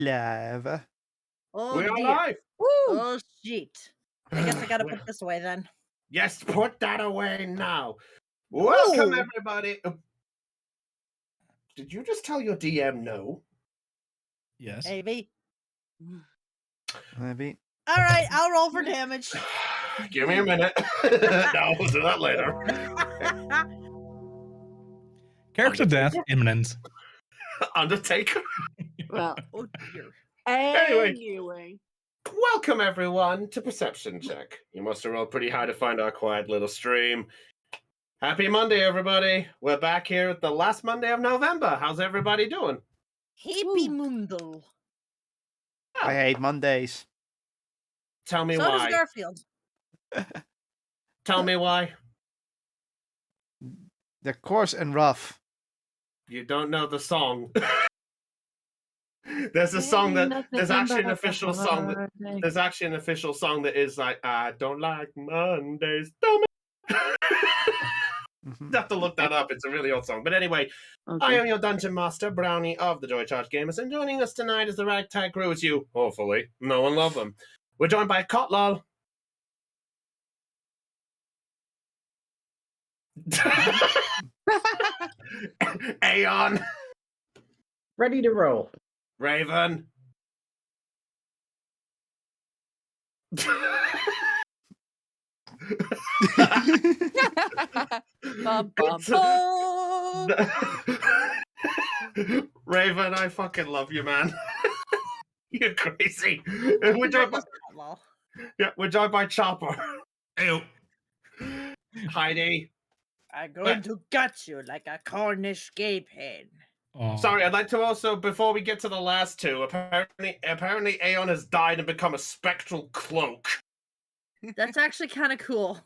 Live. Oh, We're dear. live. Woo! Oh, shit. I guess I gotta put this away then. Yes, put that away now. Welcome, Ooh. everybody. Did you just tell your DM no? Yes. Maybe. Maybe. All right, I'll roll for damage. Give me a minute. No, we'll do that later. Character death imminent. Undertaker. Well, Oh, dear. anyway. Welcome, everyone, to Perception Check. You must have rolled pretty high to find our quiet little stream. Happy Monday, everybody. We're back here at the last Monday of November. How's everybody doing? Hippie Mundo. I hate Mondays. Tell me So why. does Garfield. Tell me why. They're coarse and rough. You don't know the song. There's a song that there's actually an official song that is like, I don't like Mondays. Don't Mhm. You have to look that up. It's a really old song. But anyway, I am your dungeon master, Brownie of the Joy Charge Gamers, and joining us tonight is the ragtag crew as you, hopefully, know and love them. We're joined by Kotlal. Aeon. Ready to roll. Raven. Bum, bum, bum. Raven, I fucking love you, man. You're crazy. And we're joined by, we're joined by Chopper. Ew. Heidi. I'm going to gut you like a Cornish gay hen. Oh. Sorry, I'd like to also, before we get to the last two, apparently Aeon has died and become a spectral cloak. That's actually kind of cool.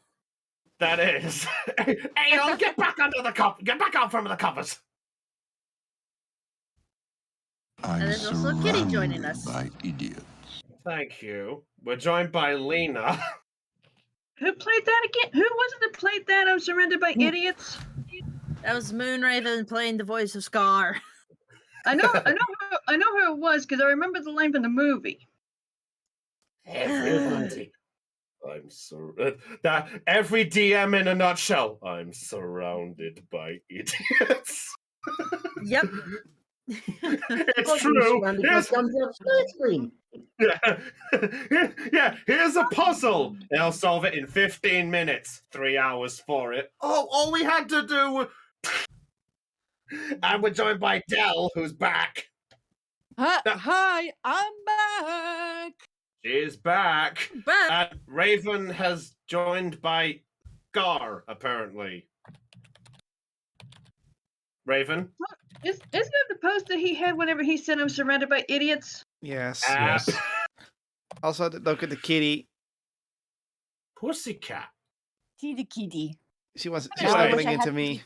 That is. Aeon, get back under the cup. Get back out from the covers. And there's also Kitty joining us. by idiots. Thank you. We're joined by Lena. Who played that again? Who was it that played that? I'm surrounded by idiots. That was Moonraven playing the voice of Scar. I know who it was because I remember the line from the movie. Everybody. I'm that every DM in a nutshell. I'm surrounded by idiots. Yep. It's true. Here's a puzzle. They'll solve it in 15 minutes. 3 hours for it. Oh, all we had to do. And we're joined by Dell, who's back. Hi, I'm back. She's back. But And Raven has joined by Gar, apparently. Raven? Isn't that the post that he had whenever he said I'm surrounded by idiots? Yes. Yes. Also, look at the kitty. Pussycat. Kitty. She's Anyway. stumbling into me.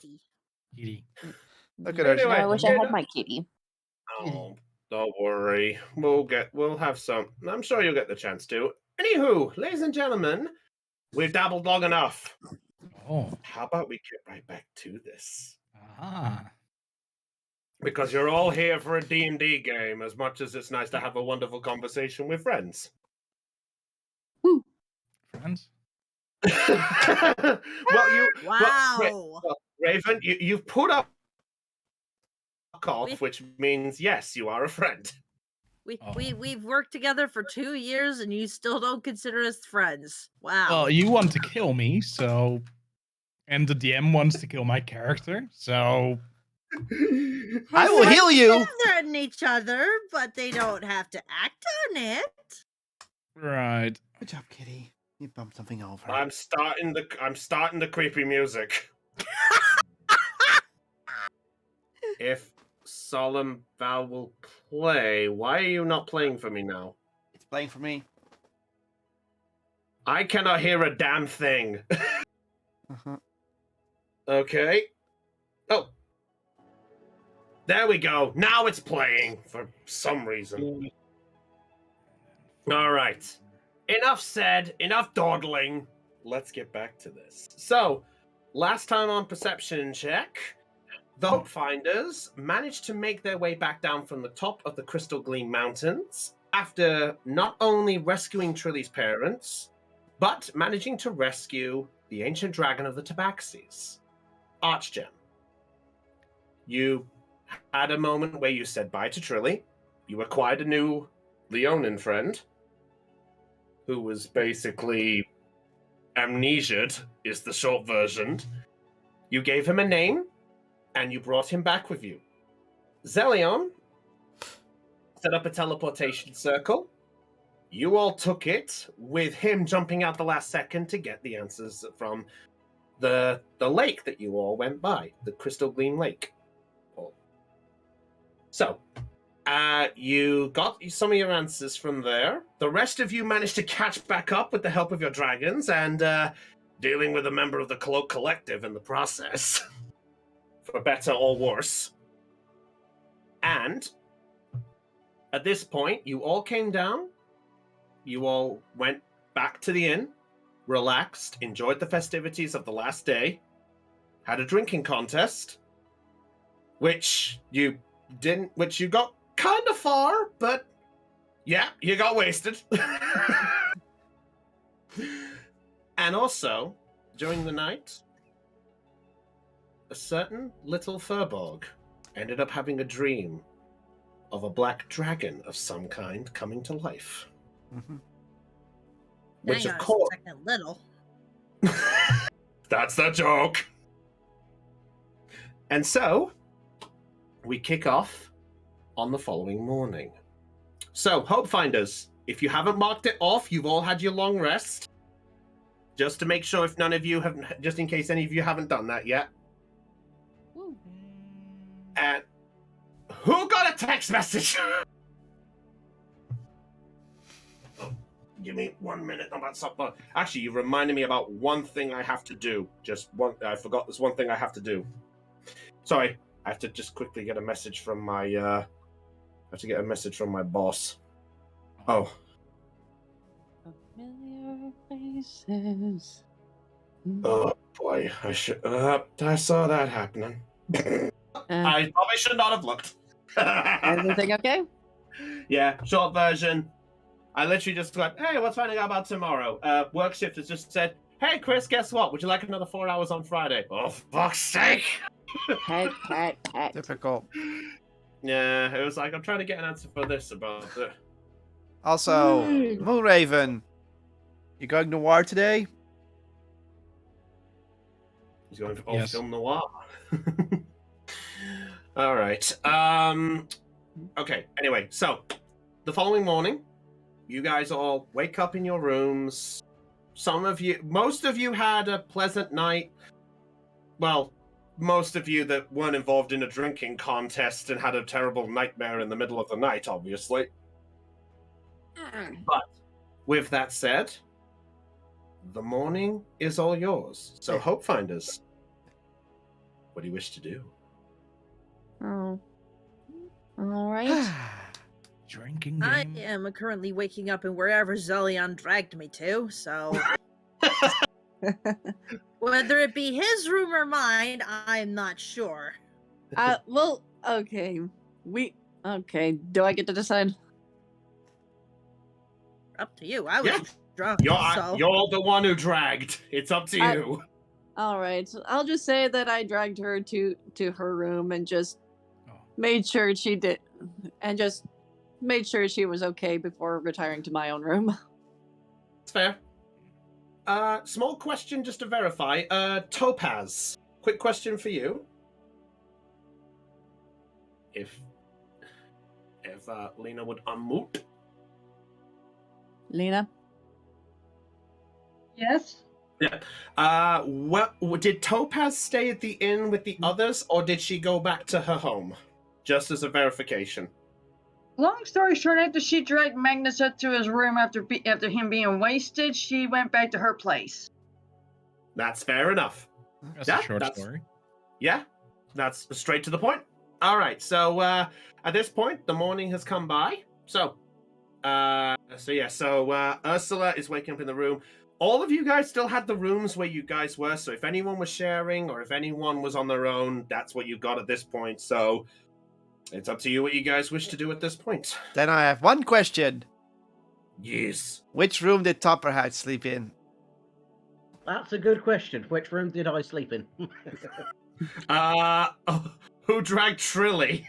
Kitty. Look at her. Anyway. I wish I had my kitty. Oh, don't worry. We'll have some. I'm sure you'll get the chance to. Anywho, ladies and gentlemen, we've dabbled long enough. Oh. How about we get right back to this? Ah. Because you're all here for a D&D game, as much as it's nice to have a wonderful conversation with friends. Friends? wow. Raven, you've put up off, which means yes, you are a friend. We've worked together for 2 years, and you still don't consider us friends. Wow. Well, you want to kill me, so... And the DM wants to kill my character, so... I will heal you. They threaten each other, but they don't have to act on it. Right. Good job, kitty. You bumped something over. I'm starting the creepy music. If Solemn Val will play, why are you not playing for me now? It's playing for me. I cannot hear a damn thing. Uh-huh. Okay. Oh. There we go. Now it's playing for some reason. All right. Enough said. Enough dawdling. Let's get back to this. So, last time on Perception Check, The Hope Finders managed to make their way back down from the top of the Crystal Gleam Mountains after not only rescuing Trilly's parents, but managing to rescue the ancient dragon of the Tabaxis, Archgem. You had a moment where you said bye to Trilly. You acquired a new Leonin friend, who was basically amnesiaed, is the short version. You gave him a name, and you brought him back with you. Zelion set up a teleportation circle. You all took it, with him jumping out the last second to get the answers from the lake that you all went by, the Crystal Gleam Lake. So, you got some of your answers from there. The rest of you managed to catch back up with the help of your dragons and dealing with a member of the Cloak Collective in the process, for better or worse. And at this point, you all came down. You all went back to the inn, relaxed, enjoyed the festivities of the last day, had a drinking contest, which you got kind of far, but yeah, you got wasted. And also, during the night, a certain little furbolg ended up having a dream of a black dragon of some kind coming to life. Mm-hmm. Which, Hang of on a course... second, little. That's the joke! And so, we kick off on the following morning. So, Hope Finders, if you haven't marked it off, you've all had your long rest. Just to make sure if none of you have, just in case any of you haven't done that yet. Woo. And who got a text message? Oh, give me 1 minute. I'm about something. Actually, you reminded me about one thing I have to do. Just one. I forgot there's one thing I have to do. Sorry, I have to just quickly get a message from my. I have to get a message from my boss. Oh. Familiar faces. Oh boy, I saw that happening. I probably should not have looked. Everything okay? Yeah, short version. I literally just went, hey, what's finding out about tomorrow? Work shift has just said, hey, Chris, guess what? Would you like another 4 hours on Friday? Oh, fuck's sake! Heck. Difficult. Yeah, it was like, I'm trying to get an answer for this about it. Also, Moonraven, you going to war today? He's going for Yes. film noir. All right. Okay. Anyway, so the following morning, you guys all wake up in your rooms. Most of you had a pleasant night. Well, most of you that weren't involved in a drinking contest and had a terrible nightmare in the middle of the night, obviously. But with that said, the morning is all yours. So, Hope Finders, what do you wish to do? Oh. All right. Drinking I game. am currently waking up in wherever Zelion dragged me to, so whether it be his room or mine, I'm not sure. Well, okay. Okay. Do I get to decide? Up to you. I was Yeah. drunk, so You're the one who dragged. It's up to you. All right. I'll just say that I dragged her to her room and just made sure she did, and just made sure she was okay before retiring to my own room. It's fair. Small question just to verify. Topaz, quick question for you. If Lena would unmute. Lena? Yes. Yeah. What did Topaz stay at the inn with the others, or did she go back to her home? Just as a verification. Long story short, after she dragged Magnus up to his room after him being wasted, she went back to her place. That's fair enough. That's Yeah, a short that's- story. Yeah, that's straight to the point. All right, so at this point, the morning has come by. So Ursula is waking up in the room. all of you guys still had the rooms where you guys were. So if anyone was sharing or if anyone was on their own, that's what you got at this point. So it's up to you what you guys wish to do at this point. Then I have one question. Yes. Which room did Topperhat sleep in? That's a good question. Which room did I sleep in? Who dragged Trilly?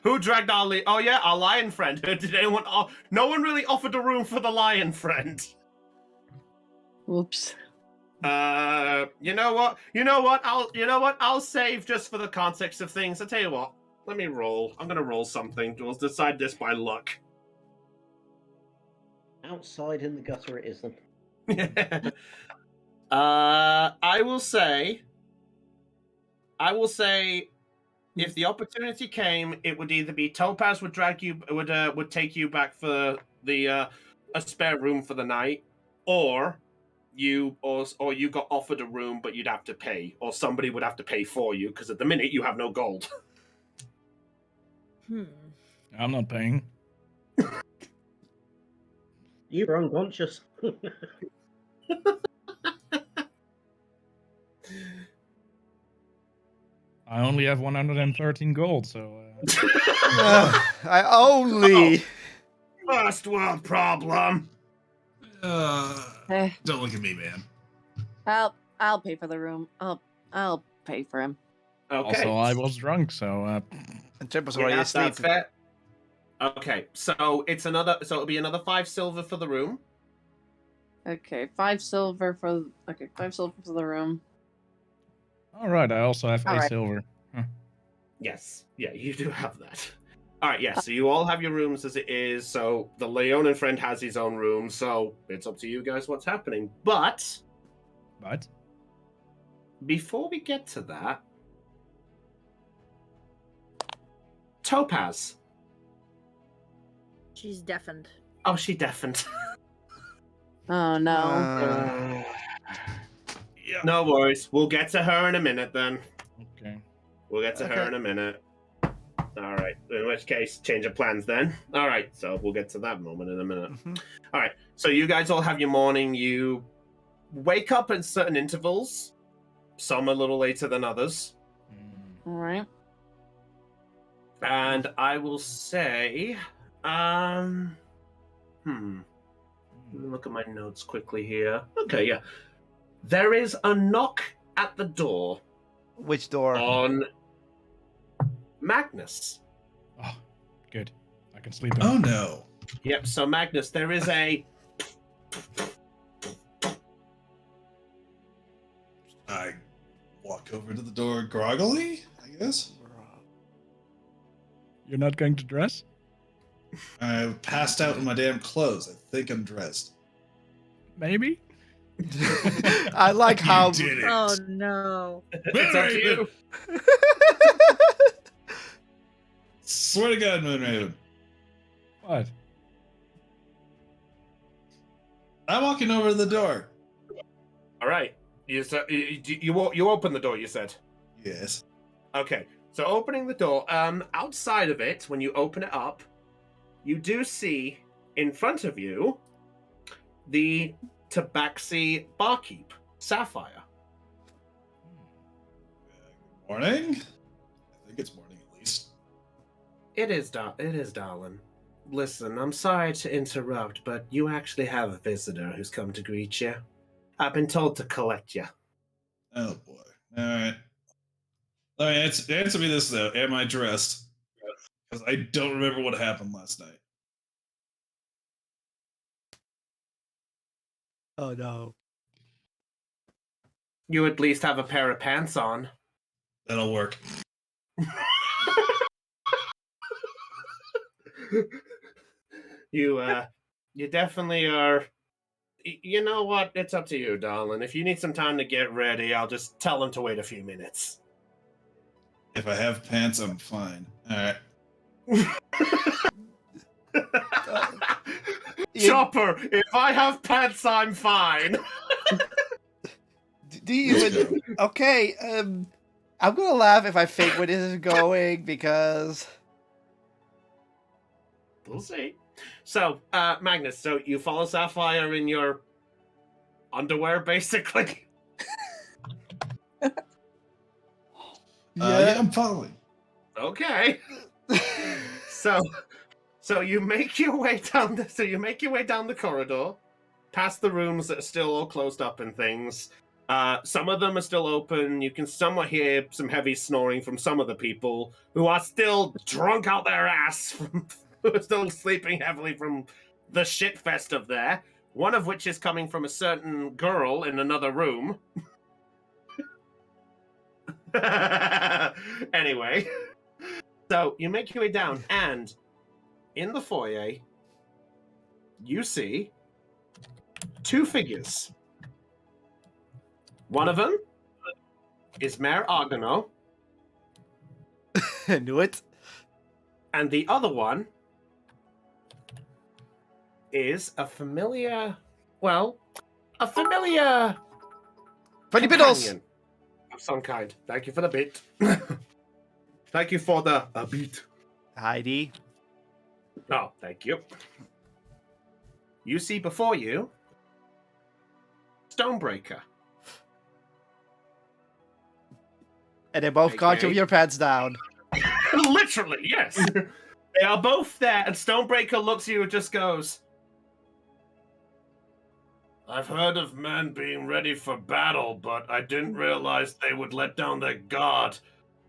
Who dragged our our lion friend? Did anyone? No one really offered a room for the lion friend. Whoops. You know what? I'll save just for the context of things. I tell you what. Let me roll. I'm gonna roll something. We'll decide this by luck. Outside in the gutter it is then. I will say, if the opportunity came, it would either be Topaz would take you back for the a spare room for the night, or you got offered a room but you'd have to pay, or somebody would have to pay for you because at the minute you have no gold. I'm not paying. You were unconscious. I only have 113 gold, so... I only... First world problem. Eh, Don't look at me, man. I'll pay for the room. I'll pay for him. Okay. Also, I was drunk, so... And Trippers Yeah, already that's asleep. fair. Okay, so it'll be another 5 silver for the room. Okay, 5 silver for the room. Alright, I also have All 8 right. silver. Yes. Yeah, you do have that. Alright, yeah, so you all have your rooms as it is, so the Leonin friend has his own room, so it's up to you guys what's happening. But But? before we get to that, Topaz. She's deafened. Oh, she deafened. Oh no. Yeah. No worries. We'll get to her in a minute then. Okay. We'll get to her Okay. in a minute. All right. In which case, change of plans then. All right. So we'll get to that moment in a minute. Mhm. All right. So you guys all have your morning. You wake up in certain intervals. Some a little later than others. All right. And I will say, let me look at my notes quickly here. Okay, yeah. There is a knock at the door Which door? on Magnus. Oh, good. I can sleep in. Oh no. Yep, so Magnus, there is a... I walk over to the door groggily, I guess. You're not going to dress? I passed out in my damn clothes. I think I'm dressed. Maybe? I like how... You did it. Oh no. It's up to you. Swear to God, Moonraven. What? I'm walking over to the door. All right. You open the door, you said. Yes. Okay, so opening the door, outside of it, when you open it up, you do see in front of you the Tabaxi barkeep, Sapphire. Morning? I think it's morning at least. It is, darling. Listen, I'm sorry to interrupt, but you actually have a visitor who's come to greet you. I've been told to collect you. Oh boy. Alright. Let me answer me this though. Am I dressed? Because I don't remember what happened last night. Oh no. You at least have a pair of pants on. That'll work. You definitely are. You know what? It's up to you, darling. If you need some time to get ready, I'll just tell them to wait a few minutes. If I have pants, I'm fine. Alright. Chopper, if I have pants, I'm fine. Do you even... Okay, I'm gonna laugh if I think where this is going, because... We'll see. So, Magnus, so you follow Sapphire in your underwear, basically. Yeah, I'm following. Okay. So you make your way down the corridor, past the rooms that are still all closed up and things. Some of them are still open. You can somewhat hear some heavy snoring from some of the people who are still drunk out their ass, who are still sleeping heavily from the shit fest of there. One of which is coming from a certain girl in another room. Anyway, so you make your way down, and in the foyer, you see two figures. One of them is Mayor Argonaut, I knew it. and the other one is a familiar Funny Biddles. companion of some kind. Thank you for the beat. Thank you for the beat. Heidi. Oh, thank you. You see before you Stonebreaker. And they both got you with your pants down. Literally, yes. They are both there, and Stonebreaker looks at you and just goes, I've heard of men being ready for battle, but I didn't realize they would let down their guard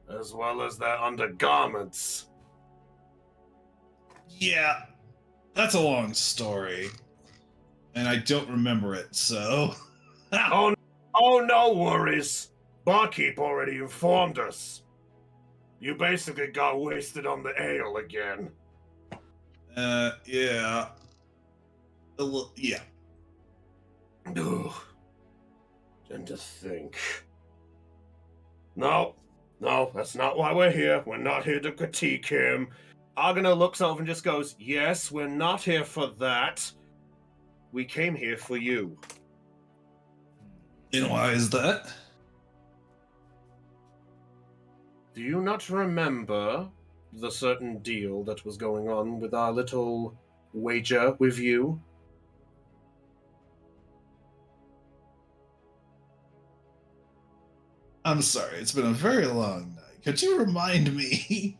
as well as their undergarments. Yeah, that's a long story. And I don't remember it, so... Oh, no worries. Barkeep already informed us. You basically got wasted on the ale again. Yeah. Yeah. Ugh. And to think. No, that's not why we're here. We're not here to critique him. Argonaut looks over and just goes, yes, we're not here for that. We came here for you. And why is that? Do you not remember the certain deal that was going on with our little wager with you? I'm sorry, it's been a very long night. Could you remind me?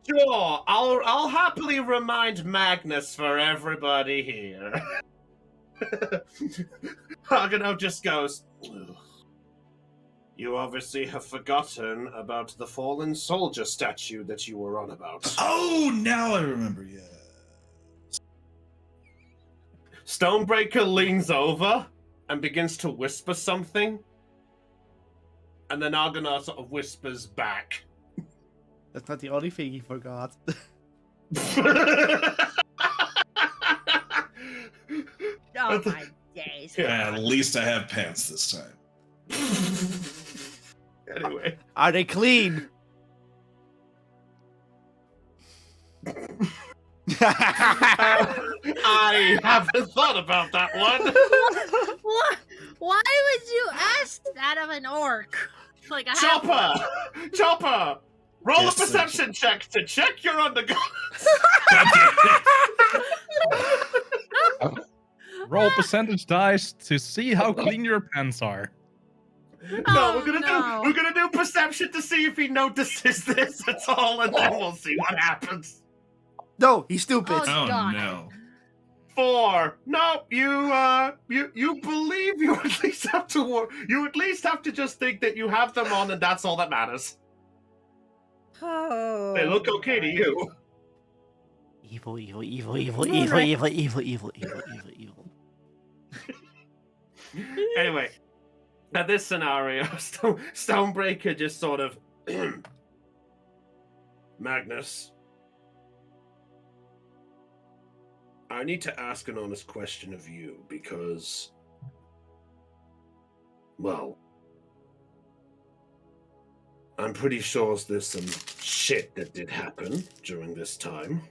Sure, I'll happily remind Magnus for everybody here. Argonaut just goes, ugh. You obviously have forgotten about the fallen soldier statue that you were on about. Oh, now I remember, yeah. Stonebreaker leans over and begins to whisper something. And then Argonaut sort of whispers back. That's not the only thing he forgot. Oh my days. At least I have pants this time. Anyway. Are they clean? I haven't thought about that one. What? Why would you ask that of an orc? Like a Chopper! Roll Yes, a perception check to check your undergarments. Roll percentage dice to see how clean your pants are. No, Oh, no. we're gonna do perception to see if he notices this at all, and then we'll see what happens. No, he's stupid. Oh, Oh God. no. 4. No, you believe you at least have to you at least have to just think that you have them on, and that's all that matters. Oh, They look okay to you. Evil, evil, evil, evil, evil, evil, evil, evil, evil, evil, evil. Anyway, at this scenario, Stonebreaker just sort of Magnus, I need to ask an honest question of you because, well, I'm pretty sure there's some shit that did happen during this time.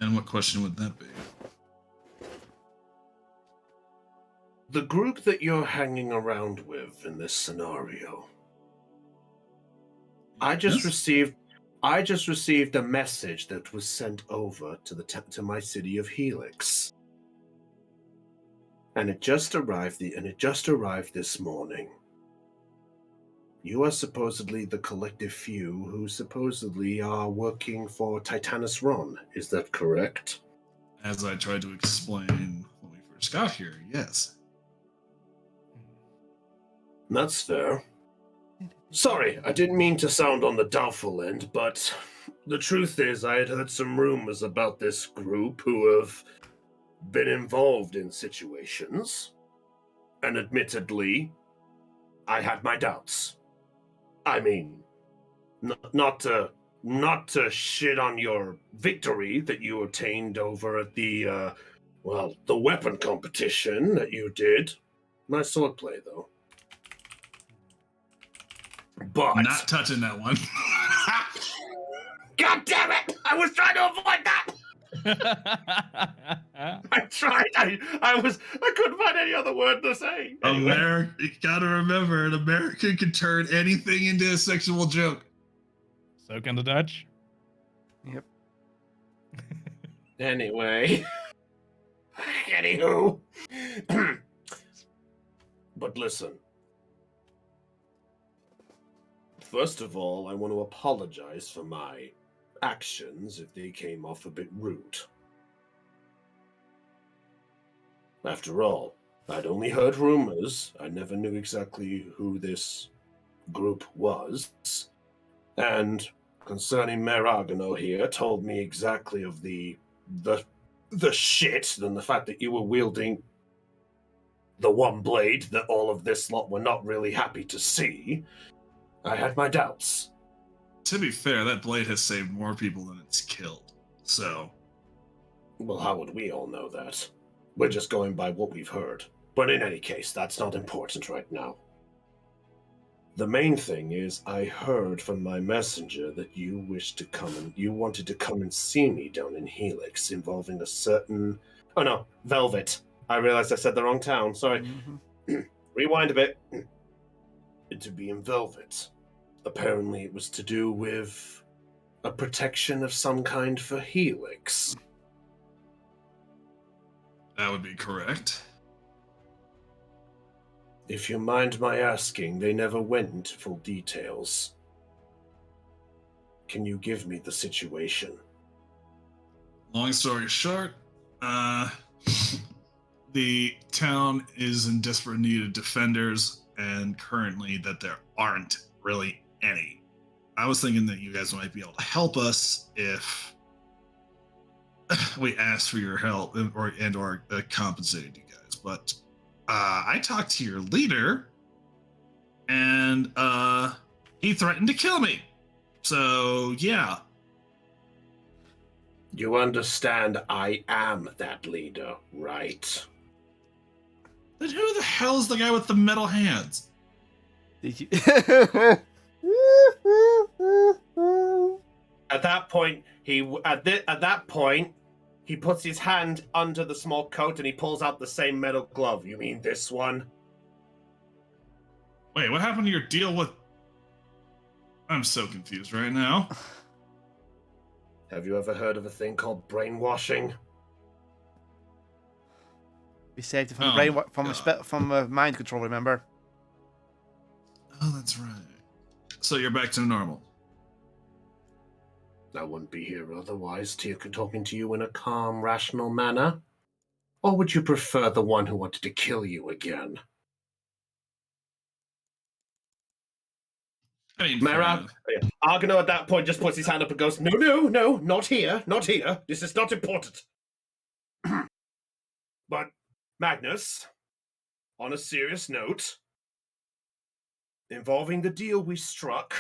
And what question would that be? The group that you're hanging around with in this scenario, I just Yes? received I just received a message that was sent over to to my city of Helix. And it just arrived this morning. You are supposedly the collective few who supposedly are working for Titanus Ron. Is that correct? As I tried to explain when we first got here, yes. That's fair. Sorry, I didn't mean to sound on the doubtful end, but the truth is I had heard some rumors about this group who have been involved in situations, and admittedly, I had my doubts. I mean, not to shit on your victory that you obtained over at the weapon competition that you did. Nice swordplay, though. But Not touching that one. God damn it! I was trying to avoid that. I tried. I couldn't find any other word to say. Anyway. You gotta remember, an American can turn anything into a sexual joke. So can the Dutch. Yep. Anyway. Anywho. But listen. First of all, I want to apologize for my actions if they came off a bit rude. After all, I'd only heard rumors. I never knew exactly who this group was. And concerning Mayor Argano here, told me exactly of the shit and the fact that you were wielding the one blade that all of this lot were not really happy to see. I had my doubts. To be fair, that blade has saved more people than it's killed. So. Well, how would we all know that? We're just going by what we've heard. But in any case, that's not important right now. The main thing is, I heard from my messenger that you wanted to come and see me down in Helix, involving a certain... Oh no, Velvet. I realized I said the wrong town, sorry. Mm-hmm. Rewind a bit. To be in Velvet. Apparently it was to do with a protection of some kind for Helix. That would be correct. If you mind my asking, they never went into full details. Can you give me the situation? Long story short, the town is in desperate need of defenders, and currently that there aren't really any. I was thinking that you guys might be able to help us if we asked for your help or compensated you guys. But I talked to your leader, and he threatened to kill me. So yeah. You understand I am that leader, right? Then who the hell is the guy with the metal hands? Did you? At that point, he puts his hand under the small coat and he pulls out the same metal glove. You mean this one? Wait, what happened to your deal with... I'm so confused right now. Have you ever heard of a thing called brainwashing? We saved it from mind control. Remember? Oh, that's right. So you're back to normal. I wouldn't be here otherwise, talking to you in a calm, rational manner. Or would you prefer the one who wanted to kill you again? I mean, Argano at that point just puts his hand up and goes, No, not here, not here. This is not important. But, Magnus, on a serious note, involving the deal we struck,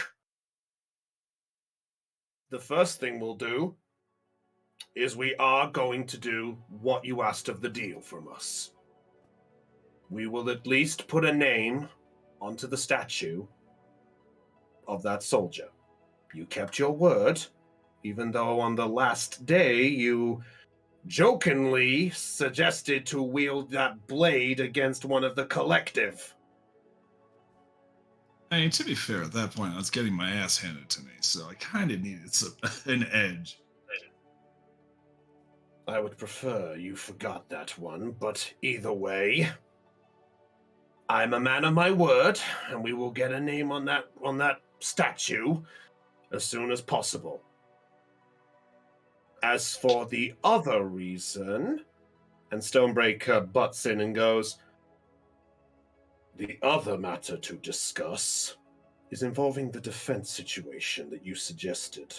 the first thing we'll do is we are going to do what you asked of the deal from us. We will at least put a name onto the statue of that soldier. You kept your word, even though on the last day you jokingly suggested to wield that blade against one of the collective. I mean, to be fair, at that point, I was getting my ass handed to me. so I kind of needed an edge. I would prefer you forgot that one, but either way, I'm a man of my word, and we will get a name on that statue as soon as possible. As for the other reason, and Stonebreaker butts in and goes, the other matter to discuss is involving the defense situation that you suggested.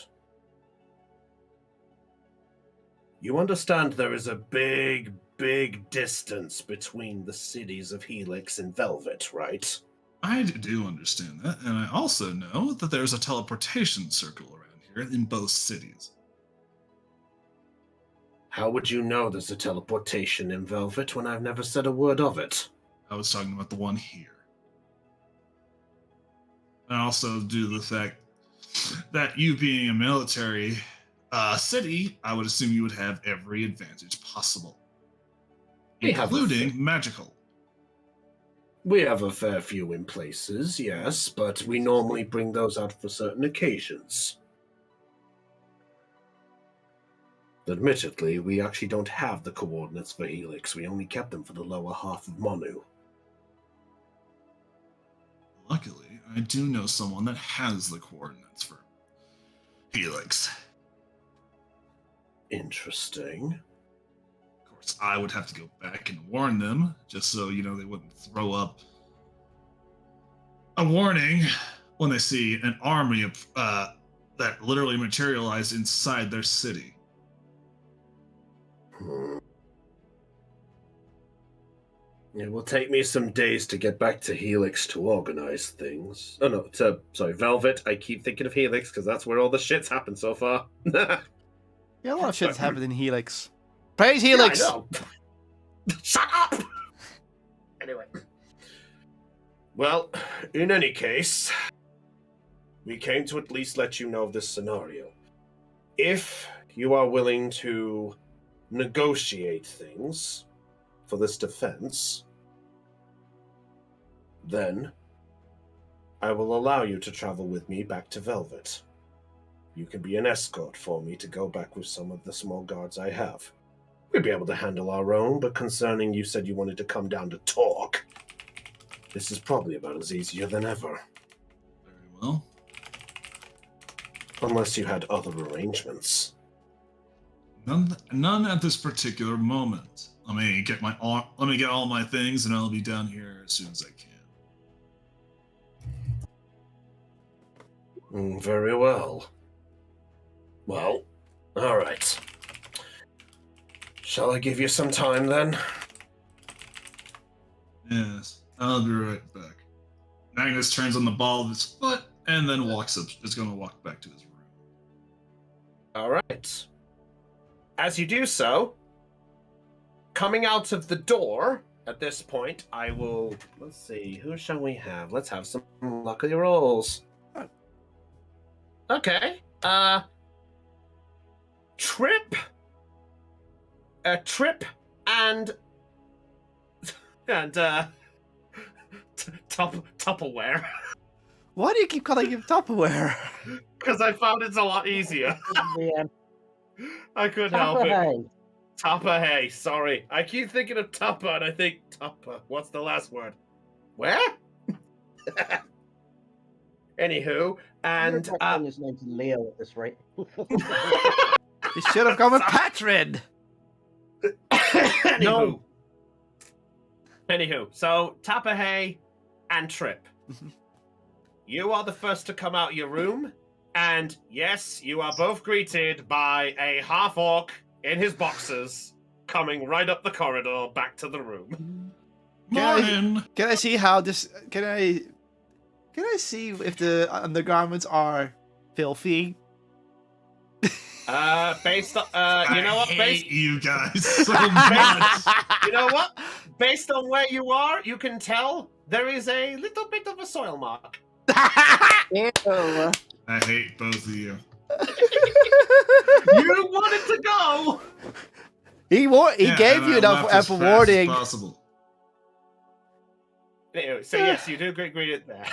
You understand there is a big, big distance between the cities of Helix and Velvet, right? I do understand that, and I also know that there's a teleportation circle around here in both cities. How would you know there's a teleportation in Velvet when I've never said a word of it? I was talking about the one here. And also due to the fact that you being a military city, I would assume you would have every advantage possible, including magical. We have a fair few in places, yes, but we normally bring those out for certain occasions. Admittedly, we actually don't have the coordinates for Helix. We only kept them for the lower half of Monu. Luckily, I do know someone that has the coordinates for Helix. Interesting. Of course, I would have to go back and warn them, just so, they wouldn't throw up a warning when they see an army of that literally materialized inside their city. It will take me some days to get back to Helix to organize things. Oh no, sorry, Velvet. I keep thinking of Helix because that's where all the shit's happened so far. Yeah, a lot of shit's happened in Helix. Praise Helix! Yeah, I know. Shut up! Anyway. Well, in any case, we came to at least let you know of this scenario. If you are willing to negotiate things for this defense, then I will allow you to travel with me back to Velvet. You can be an escort for me to go back with some of the small guards I have. We'd be able to handle our own, but concerning you said you wanted to come down to talk, this is probably about as easier than ever. Very well. Unless you had other arrangements. None at this particular moment. Let me get all my things, and I'll be down here as soon as I can. Very well. Well, all right. Shall I give you some time then? Yes, I'll be right back. Magnus turns on the ball of his foot and then walks up. Is going to walk back to his room. All right. As you do so, coming out of the door at this point, I will. Let's see. Who shall we have? Let's have some lucky rolls. Okay. Trip, and Tupperware. Why do you keep calling him Tupperware? Because I found it's a lot easier. Yeah. I couldn't help it. Hey. Tupper, hey, sorry. I keep thinking of Tupper, and I think Tupper. What's the last word? Where? Anywho, and His name's Leo at this rate. You should have gone with Patrid. Anywho, so Tapahey and Trip. You are the first to come out your room, and yes, you are both greeted by a half-orc in his boxers coming right up the corridor back to the room. Morning! Can I see how this? Can I see if the undergarments are filthy? Based on, you know what? I hate you guys so much. You know what? Based on where you are, you can tell there is a little bit of a soil mark. Ew. I hate both of you. You wanted to go. He gave you enough warning. Possible. Anyway, so yes, you do agree it there.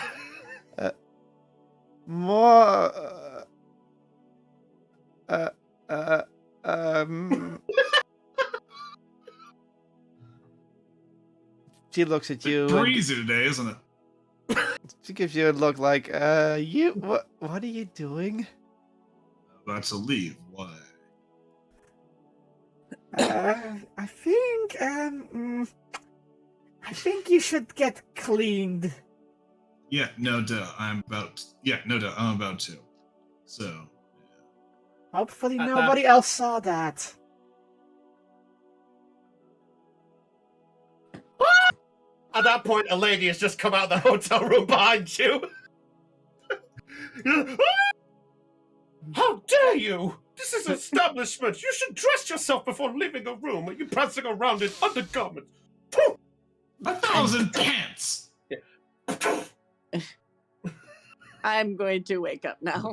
More. She looks at you. It's And breezy today, isn't it? she gives you a look like, you. What are you doing? About to leave. Why? I think, I think you should get cleaned. Yeah, no doubt. I'm about. Yeah, no doubt. I'm about to. So. Hopefully nobody else saw that. At that point, a lady has just come out of the hotel room behind you. How dare you! This is an establishment. You should dress yourself before leaving a room. Are you prancing around in undergarments? I thought I was in pants. I'm going to wake up now.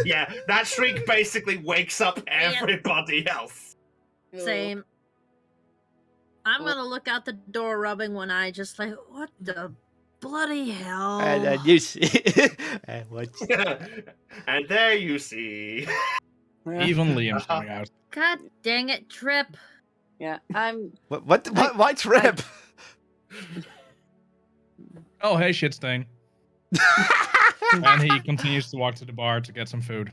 Yeah, that shriek basically wakes up everybody else. Same. I'm gonna look out the door, rubbing one eye, just like, what the bloody hell? And you see. And what? And there you see. Even Liam's coming out. God dang it, Trip. Yeah, I'm. What? Why Trip? Oh, hey, shit stain. And he continues to walk to the bar to get some food.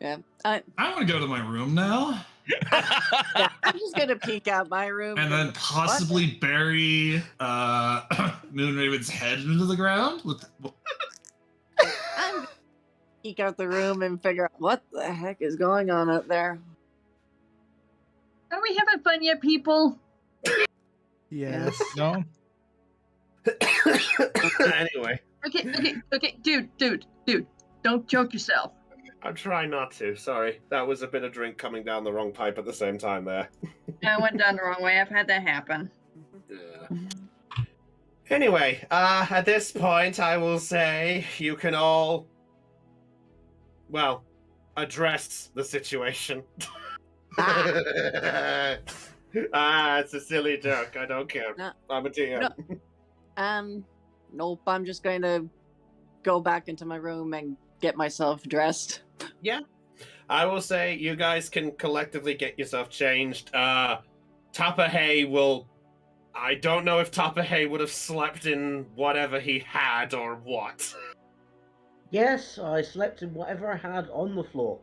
Yeah, I want to go to my room now, yeah, I'm just gonna peek out my room. and then possibly bury Moonraven's head into the ground. I'm gonna peek out the room and figure out what the heck is going on out there. Are we having fun yet, people? Yes. No? Anyway, Okay, dude, don't choke yourself. I'm trying not to. Sorry. That was a bit of drink coming down the wrong pipe at the same time there. I went down the wrong way. I've had that happen. Anyway, at this point, I will say you can all, well, address the situation. It's a silly joke. I don't care. No. I'm a DM. No. Nope. I'm just going to go back into my room and get myself dressed. Yeah. I will say you guys can collectively get yourself changed. Tapahay will... I don't know if Tapahay would have slept in whatever he had or what. Yes, I slept in whatever I had on the floor.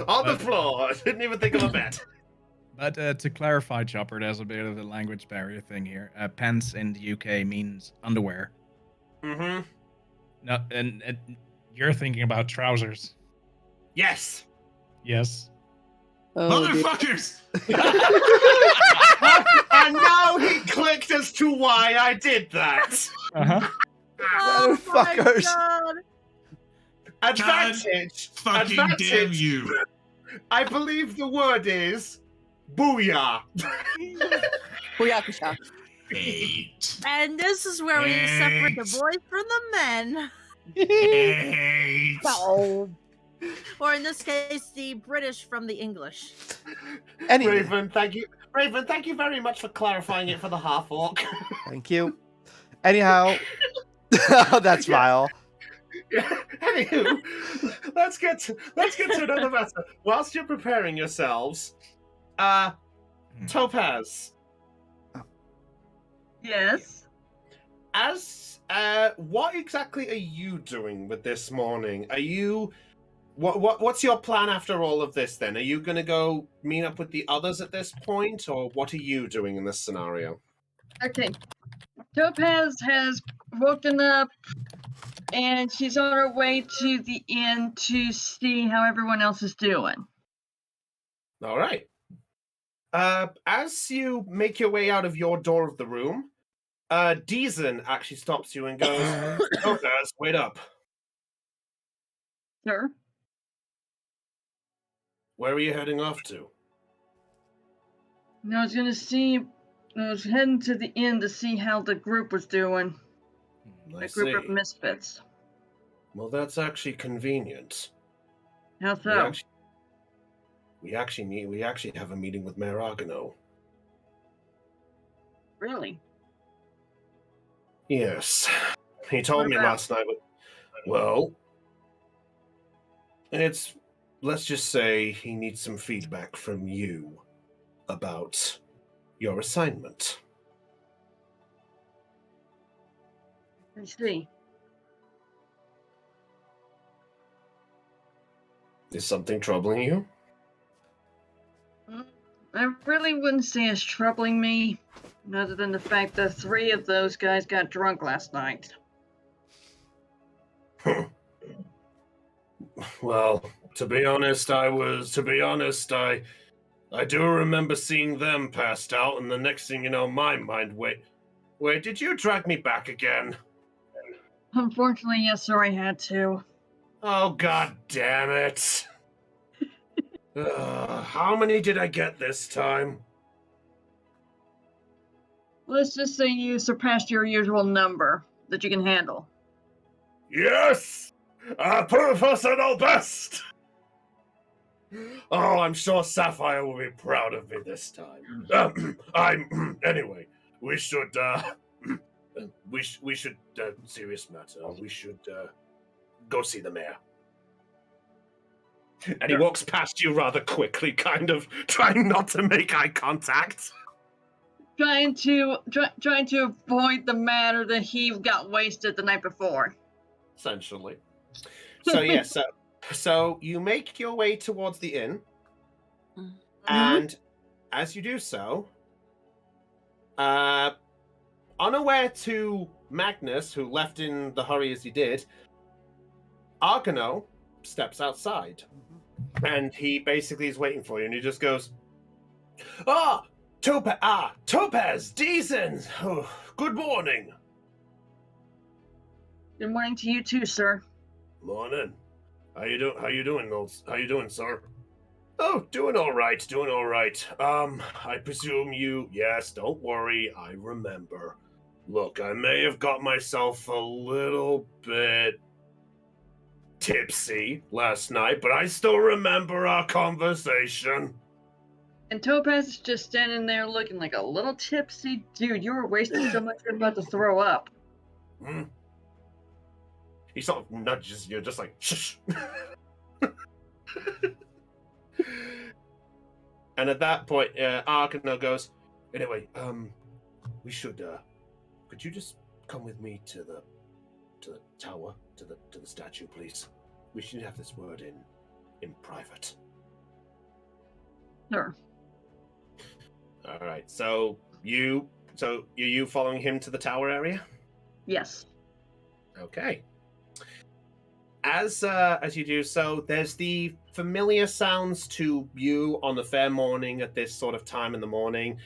On the floor. I didn't even think of a bed. But to clarify, Chopper, there's a bit of a language barrier thing here. Pants in the UK means underwear. Mm-hmm. No, and you're thinking about trousers. Yes. Yes. Oh, dear. Motherfuckers! And now he clicked as to why I did that. Uh-huh. Oh my Motherfuckers. god! Advantage. Fucking Advantage. damn you! I believe the word is booyah. Booyakasha. Hate. And this is where we separate the boys from the men. Hate. Oh. Or in this case, the British from the English. Anyway, Raven, thank you. Raven, thank you very much for clarifying it for the half-orc. thank you. Anyhow, that smile. Yeah. Anywho, let's get to another matter. Whilst you're preparing yourselves, Topaz, Yes. as what exactly are you doing with this morning? Are you what's your plan after all of this then? Are you gonna go meet up with the others at this point, or what are you doing in this scenario? Okay. Topaz has woken up and she's on her way to the inn to see how everyone else is doing. All right. As you make your way out of your door of the room, Deezen actually stops you and goes, Topaz, wait up. Sir? Where are you heading off to? I was heading to the inn to see how the group was doing. I The group of see. misfits. Well, that's actually convenient. How so? We actually have a meeting with Mayor Agano. Really? Yes. He told What me about? last night, well, let's just say he needs some feedback from you about your assignment. I see. Is something troubling you? I really wouldn't say it's troubling me, other than the fact that 3 of those guys got drunk last night. Well, to be honest, I do remember seeing them passed out, and the next thing you know, my mind, wait, did you drag me back again? Unfortunately, yes, sir, I had to. Oh, god damn it. How many did I get this time? Let's just say you surpassed your usual number that you can handle. Yes! Our personal best! Oh, I'm sure Sapphire will be proud of me this time. Anyway, we should, serious matter, we should, go see the mayor. And he walks past you rather quickly, kind of trying not to make eye contact. Trying to avoid the matter that he got wasted the night before. Essentially. So yes, so you make your way towards the inn, and as you do so, unaware to Magnus, who left in the hurry as he did, Argano steps outside, and he basically is waiting for you, and he just goes, Topaz, decent. Oh, good morning. Good morning to you too, sir. Morning. How you doing, sir? Oh, doing all right. I presume you... Yes, don't worry, I remember. Look, I may have got myself a little bit tipsy last night, but I still remember our conversation. And Topaz is just standing there looking like a little tipsy. Dude, you were wasted so much you're about to throw up. He sort of nudges you, just like, shh. And at that point, Arcano goes, anyway, we should, could you just come with me to the tower, to the statue, please? We should have this word in private. Sure. All right, so you following him to the tower area? Yes. Okay. As you do so, there's the familiar sounds to you on the fair morning at this sort of time in the morning.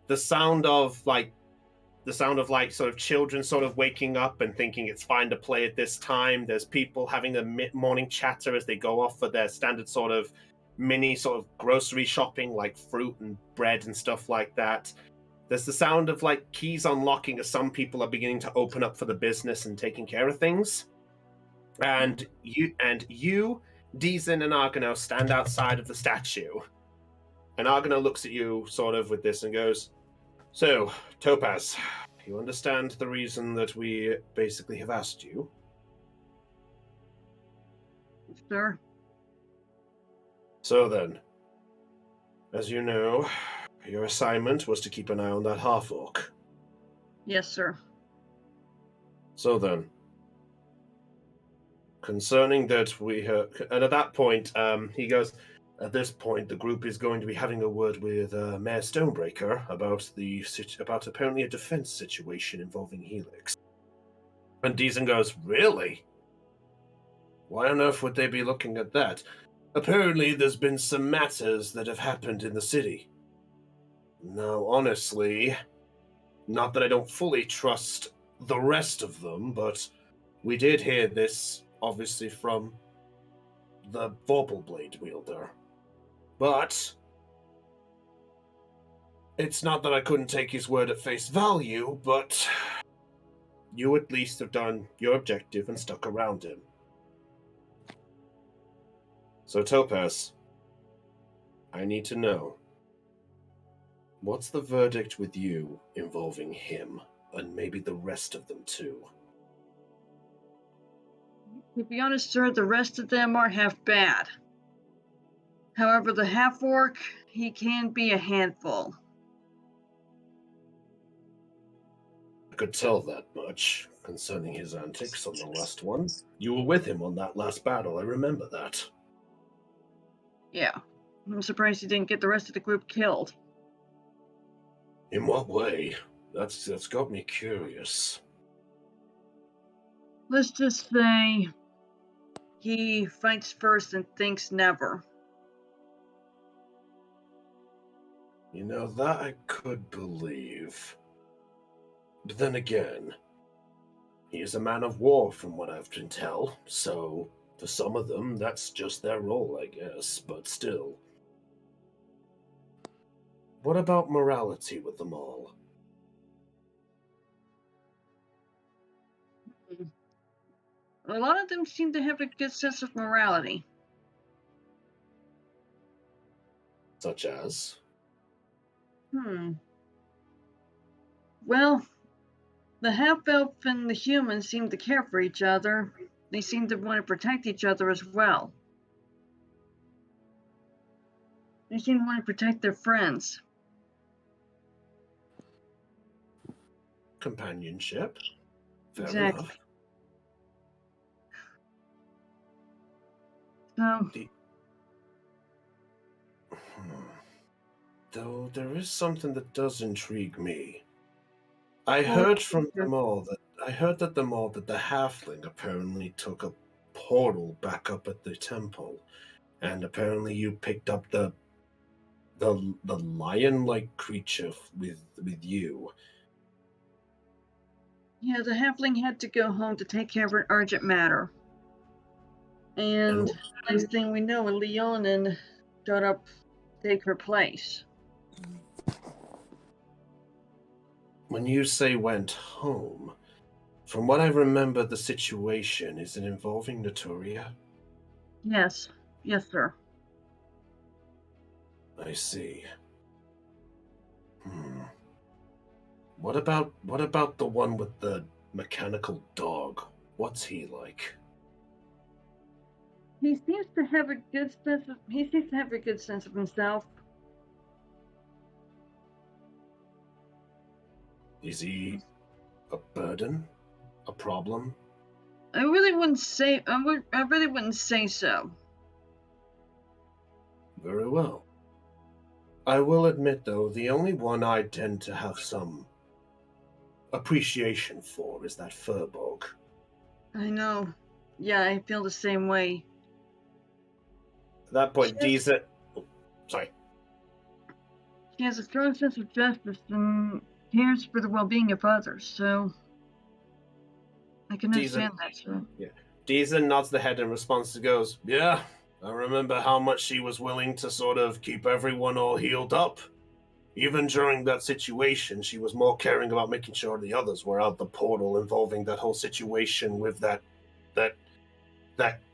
The sound of sort of children sort of waking up and thinking it's fine to play at this time. There's people having a morning chatter as they go off for their standard sort of mini sort of grocery shopping, like fruit and bread and stuff like that. There's the sound of like keys unlocking as some people are beginning to open up for the business and taking care of things. And you, Deezen and Argano stand outside of the statue. And Argano looks at you sort of with this and goes, so, Topaz, you understand the reason that we basically have asked you? Sure. So then, as you know, your assignment was to keep an eye on that half-orc. Yes, sir. So then, concerning that we have... And at that point, he goes, at this point, the group is going to be having a word with Mayor Stonebreaker about apparently a defense situation involving Helix. And Deezen goes, really? Why on earth would they be looking at that? Apparently, there's been some matters that have happened in the city. Now, honestly, not that I don't fully trust the rest of them, but we did hear this, obviously, from the Vorpal Blade wielder. But it's not that I couldn't take his word at face value, but you at least have done your objective and stuck around him. So, Topaz, I need to know, what's the verdict with you involving him, and maybe the rest of them too? To be honest, sir, the rest of them are half bad. However, the half-orc, he can be a handful. I could tell that much. concerning his antics on the last one. You were with him on that last battle, I remember that. Yeah. I'm surprised he didn't get the rest of the group killed. In what way? That's got me curious. Let's just say he fights first and thinks never. You know, that I could believe. But then again, he is a man of war from what I've been told, so for some of them, that's just their role, I guess, but still. What about morality with them all? A lot of them seem to have a good sense of morality. Such as? Well, the half-elf and the humans seem to care for each other. They seem to want to protect each other as well. They seem to want to protect their friends. Companionship? Fair Exactly. enough. So, Though there is something that does intrigue me. I heard that the halfling apparently took a portal back up at the temple, and apparently you picked up the lion-like creature with you. yeah, the halfling had to go home to take care of an urgent matter. And next thing we know, Leonin showed up to take her place. When you say went home, from what I remember the situation, is it involving Notoria? Yes. Yes, sir. I see. What about the one with the mechanical dog? What's he like? He seems to have a good sense of himself. Is he a burden? A problem? I really wouldn't say so. Very well. I will admit, though, the only one I tend to have some appreciation for is that Furbog. I know. Yeah, I feel the same way. At that point, Deezer... Oh, sorry. She has a strong sense of justice and cares for the well-being of others, so I can understand that, sir. Yeah. Deezer nods the head in response to goes, yeah, I remember how much she was willing to sort of keep everyone all healed up. Even during that situation, she was more caring about making sure the others were out the portal, involving that whole situation with that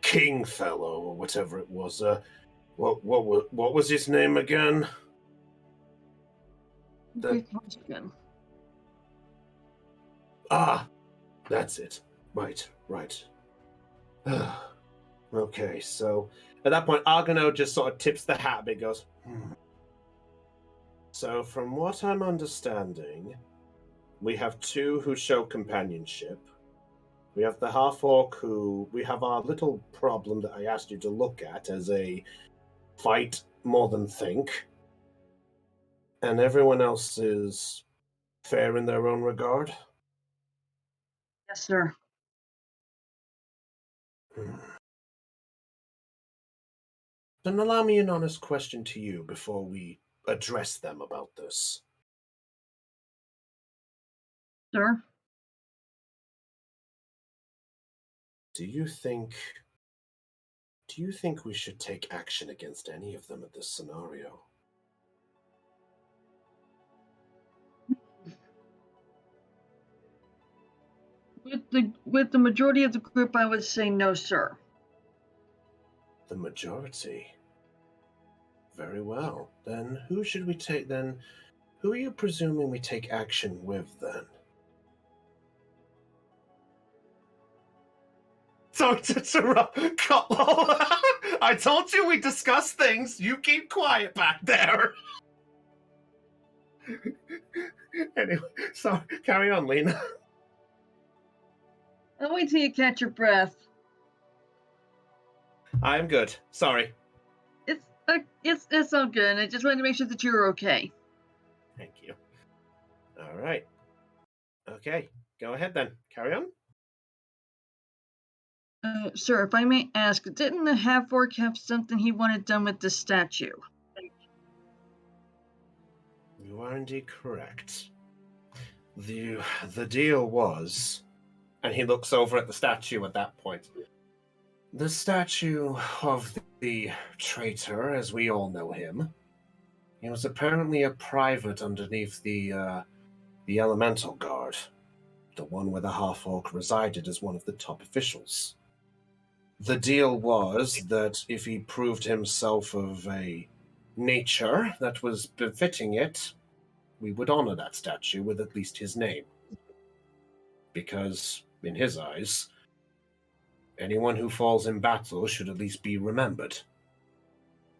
king fellow or whatever it was. What was his name again? Good question. Ah, that's it. Right. Okay, so at that point, Argano just sort of tips the hat a bit, goes, So from what I'm understanding, we have two who show companionship. We have the half-orc who... We have our little problem that I asked you to look at as a fight more than think. And everyone else is fair in their own regard. Yes, sir. Then allow me an honest question to you before we address them about this. Sir? Do you think we should take action against any of them in this scenario? With the majority of the group, I would say no, sir. The majority? Very well. Then who should we take then? Who are you presuming we take action with then? Sorry to interrupt. I told you we discuss things. You keep quiet back there. Anyway, so carry on, Lena. I'll wait till you catch your breath. I'm good. Sorry. It's all good. I just wanted to make sure that you were okay. Thank you. All right. Okay, go ahead then. Carry on. Sir, if I may ask, didn't the half-orc have something he wanted done with the statue? You are indeed correct. The deal was, and he looks over at the statue at that point. The statue of the traitor, as we all know him, he was apparently a private underneath the elemental guard, the one where the half-orc resided as one of the top officials. The deal was that if he proved himself of a nature that was befitting it, we would honor that statue with at least his name. Because, in his eyes, anyone who falls in battle should at least be remembered.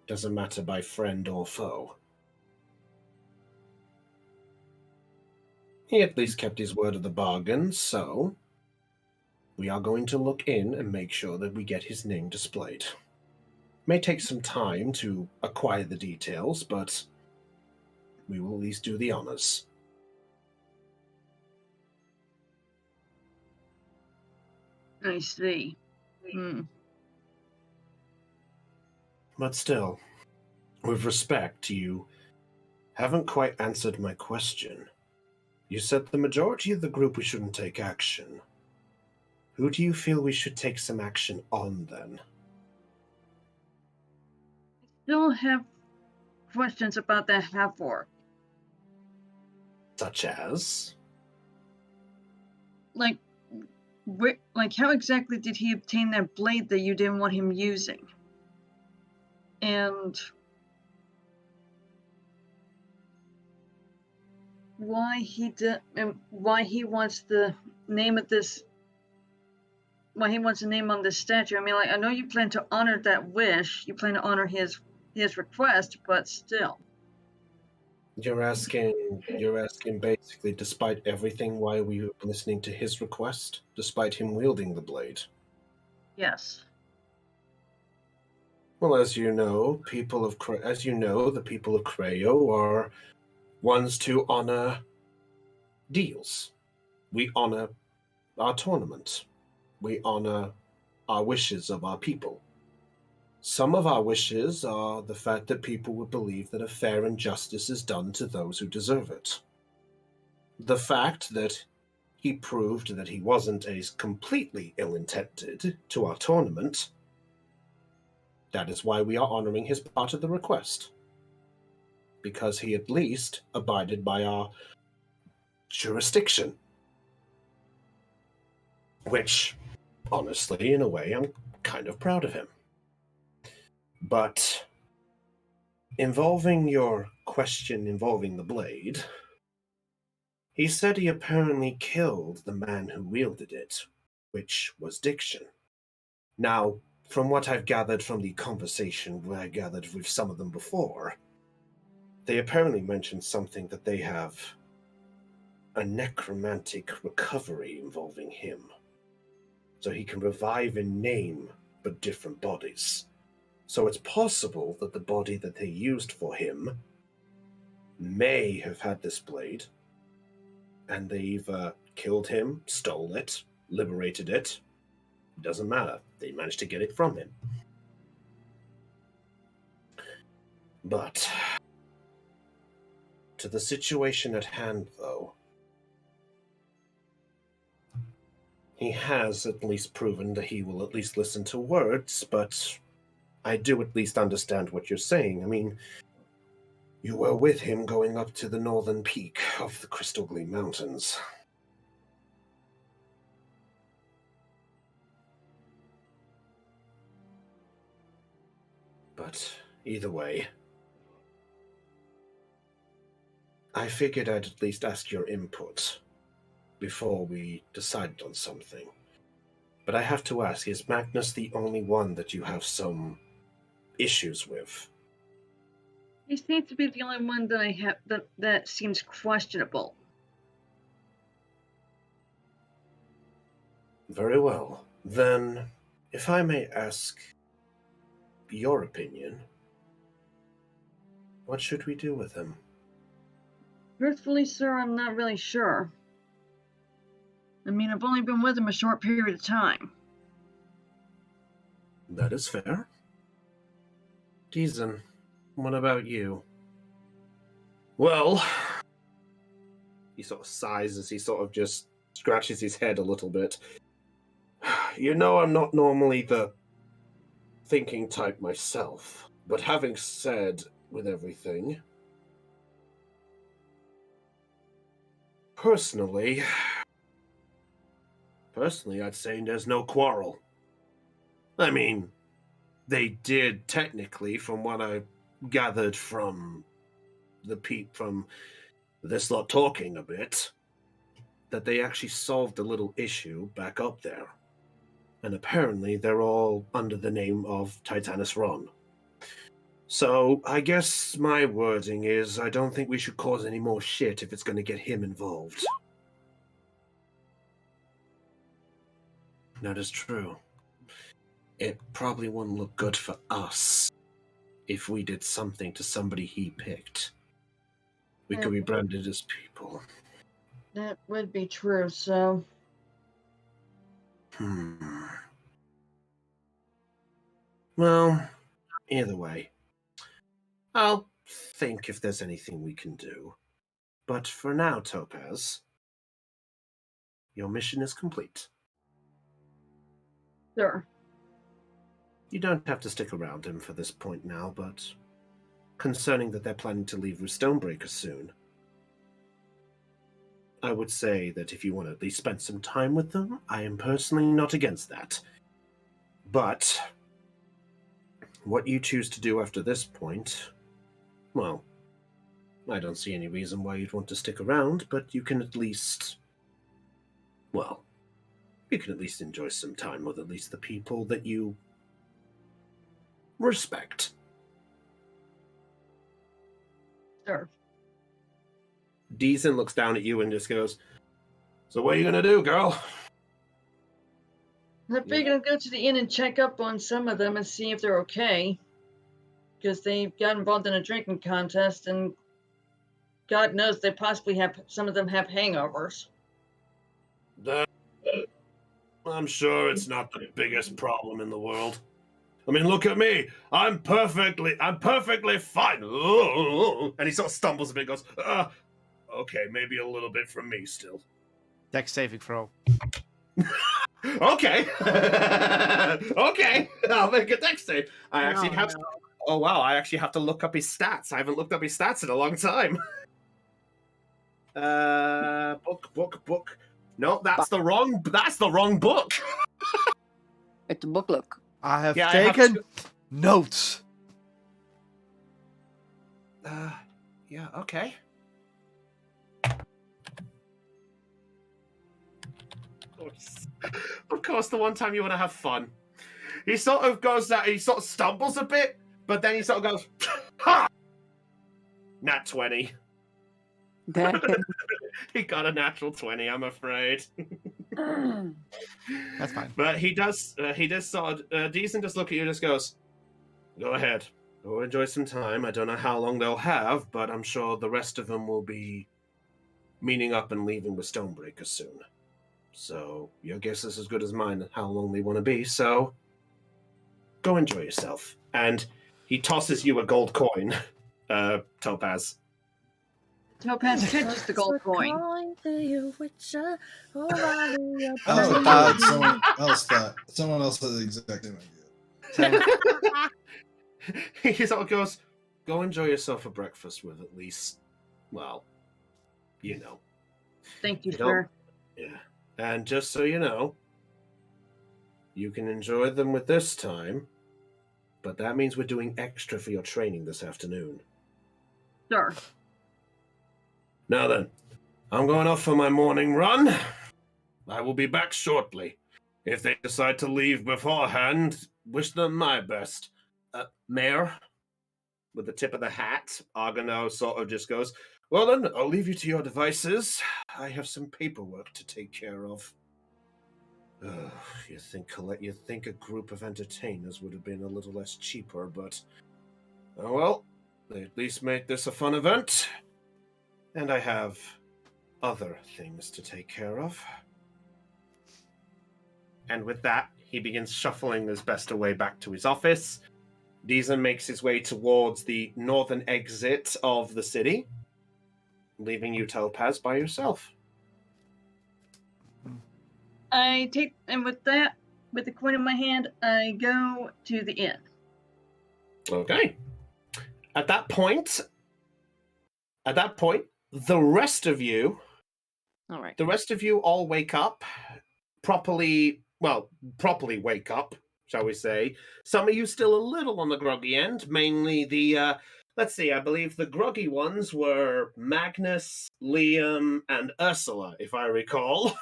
Doesn't matter by friend or foe. He at least kept his word of the bargain, so we are going to look in and make sure that we get his name displayed. May take some time to acquire the details, but we will at least do the honors. I see. But still, with respect, you haven't quite answered my question. You said the majority of the group we shouldn't take action. Who do you feel we should take some action on, then? Still have questions about that half-orc. Such as? Like how exactly did he obtain that blade that you didn't want him using? And why he wants the name of this, why he wants a name on this statue. I mean, like, I know you plan to honor that wish, you plan to honor his request, but still. You're asking basically, despite everything, why we were listening to his request, despite him wielding the blade. Yes. Well, as you know, the people of Creo are ones to honor deals. We honor our tournament. We honor our wishes of our people. Some of our wishes are the fact that people would believe that a fair and justice is done to those who deserve it. The fact that he proved that he wasn't as completely ill-intended to our tournament, that is why we are honoring his part of the request. Because he at least abided by our jurisdiction. Which, honestly, in a way, I'm kind of proud of him. But involving your question involving the blade, he said he apparently killed the man who wielded it, which was Diction. Now, from what I've gathered from the conversation I gathered with some of them before, they apparently mentioned something that they have a necromantic recovery involving him. So he can revive in name, but different bodies. So it's possible that the body that they used for him may have had this blade, and they either killed him, stole it, liberated it. Doesn't matter. They managed to get it from him. But to the situation at hand, though, he has at least proven that he will at least listen to words, but I do at least understand what you're saying. I mean, you were with him going up to the northern peak of the Crystal Gleam Mountains. But either way, I figured I'd at least ask your input before we decided on something. But I have to ask, is Magnus the only one that you have some issues with? He seems to be the only one that I have that seems questionable. Very well. Then, if I may ask your opinion, what should we do with him? Truthfully, sir, I'm not really sure. I mean, I've only been with him a short period of time. That is fair. Deason, what about you? Well, he sort of sighs as he sort of just scratches his head a little bit. You know, I'm not normally the thinking type myself, but having said with everything, personally, I'd say there's no quarrel. I mean, they did technically, from what I gathered from from this lot talking a bit, that they actually solved a little issue back up there. And apparently they're all under the name of Titanus Ron. So I guess my wording is I don't think we should cause any more shit if it's going to get him involved. That is true. It probably wouldn't look good for us if we did something to somebody he picked. We could be branded as people. That would be true, so... Well, either way, I'll think if there's anything we can do. But for now, Topaz, your mission is complete. Sure. You don't have to stick around him for this point now, but concerning that they're planning to leave with Stonebreaker soon, I would say that if you want to at least spend some time with them, I am personally not against that. But what you choose to do after this point, well, I don't see any reason why you'd want to stick around, but you can at least, well, you can at least enjoy some time with at least the people that you respect. Sure. Deason looks down at you and just goes, "So what are you gonna do, girl?" I figured I'd go to the inn and check up on some of them and see if they're okay. Because they got involved in a drinking contest, and God knows they possibly have, some of them have hangovers. I'm sure it's not the biggest problem in the world. I mean, look at me. I'm perfectly fine. And he sort of stumbles a bit and goes, okay, maybe a little bit from me still. Dex saving throw. Okay. Okay. I'll make a dex save. I actually have to... Oh, wow. I actually have to look up his stats. I haven't looked up his stats in a long time. Book. No, that's the wrong book. It's a book look. I have taken notes. Yeah, okay. Of course, the one time you want to have fun. He sort of goes that he sort of stumbles a bit, but then he sort of goes, ha! Nat 20. He got a natural 20, I'm afraid. That's fine. But he does sort of, Deason just look at you and just goes, go ahead. Go enjoy some time. I don't know how long they'll have, but I'm sure the rest of them will be meeting up and leaving with Stonebreaker soon. So your guess is as good as mine how long they want to be, so go enjoy yourself. And he tosses you a gold coin, Topaz. Topaz catches the gold coin. Someone else had the exact same idea. He sort of goes, go enjoy yourself for breakfast with at least, well, you know. Thank you, sir. Yeah. And just so you know, you can enjoy them with this time, but that means we're doing extra for your training this afternoon. Sure. Now then, I'm going off for my morning run. I will be back shortly. If they decide to leave beforehand, wish them my best. Mayor, with the tip of the hat, Argonaut sort of just goes, well then, I'll leave you to your devices. I have some paperwork to take care of. You think a group of entertainers would have been a little less cheaper, but oh well. They at least made this a fun event, and I have other things to take care of. And with that, he begins shuffling his best way back to his office. Deezen makes his way towards the northern exit of the city, leaving you, Topaz, by yourself. I take, and with that, with the coin in my hand, I go to the inn. Okay. At that point, the rest of you All right. all wake up, properly wake up, shall we say. Some of you still a little on the groggy end, mainly the, let's see, I believe the groggy ones were Magnus, Liam, and Ursula, if I recall.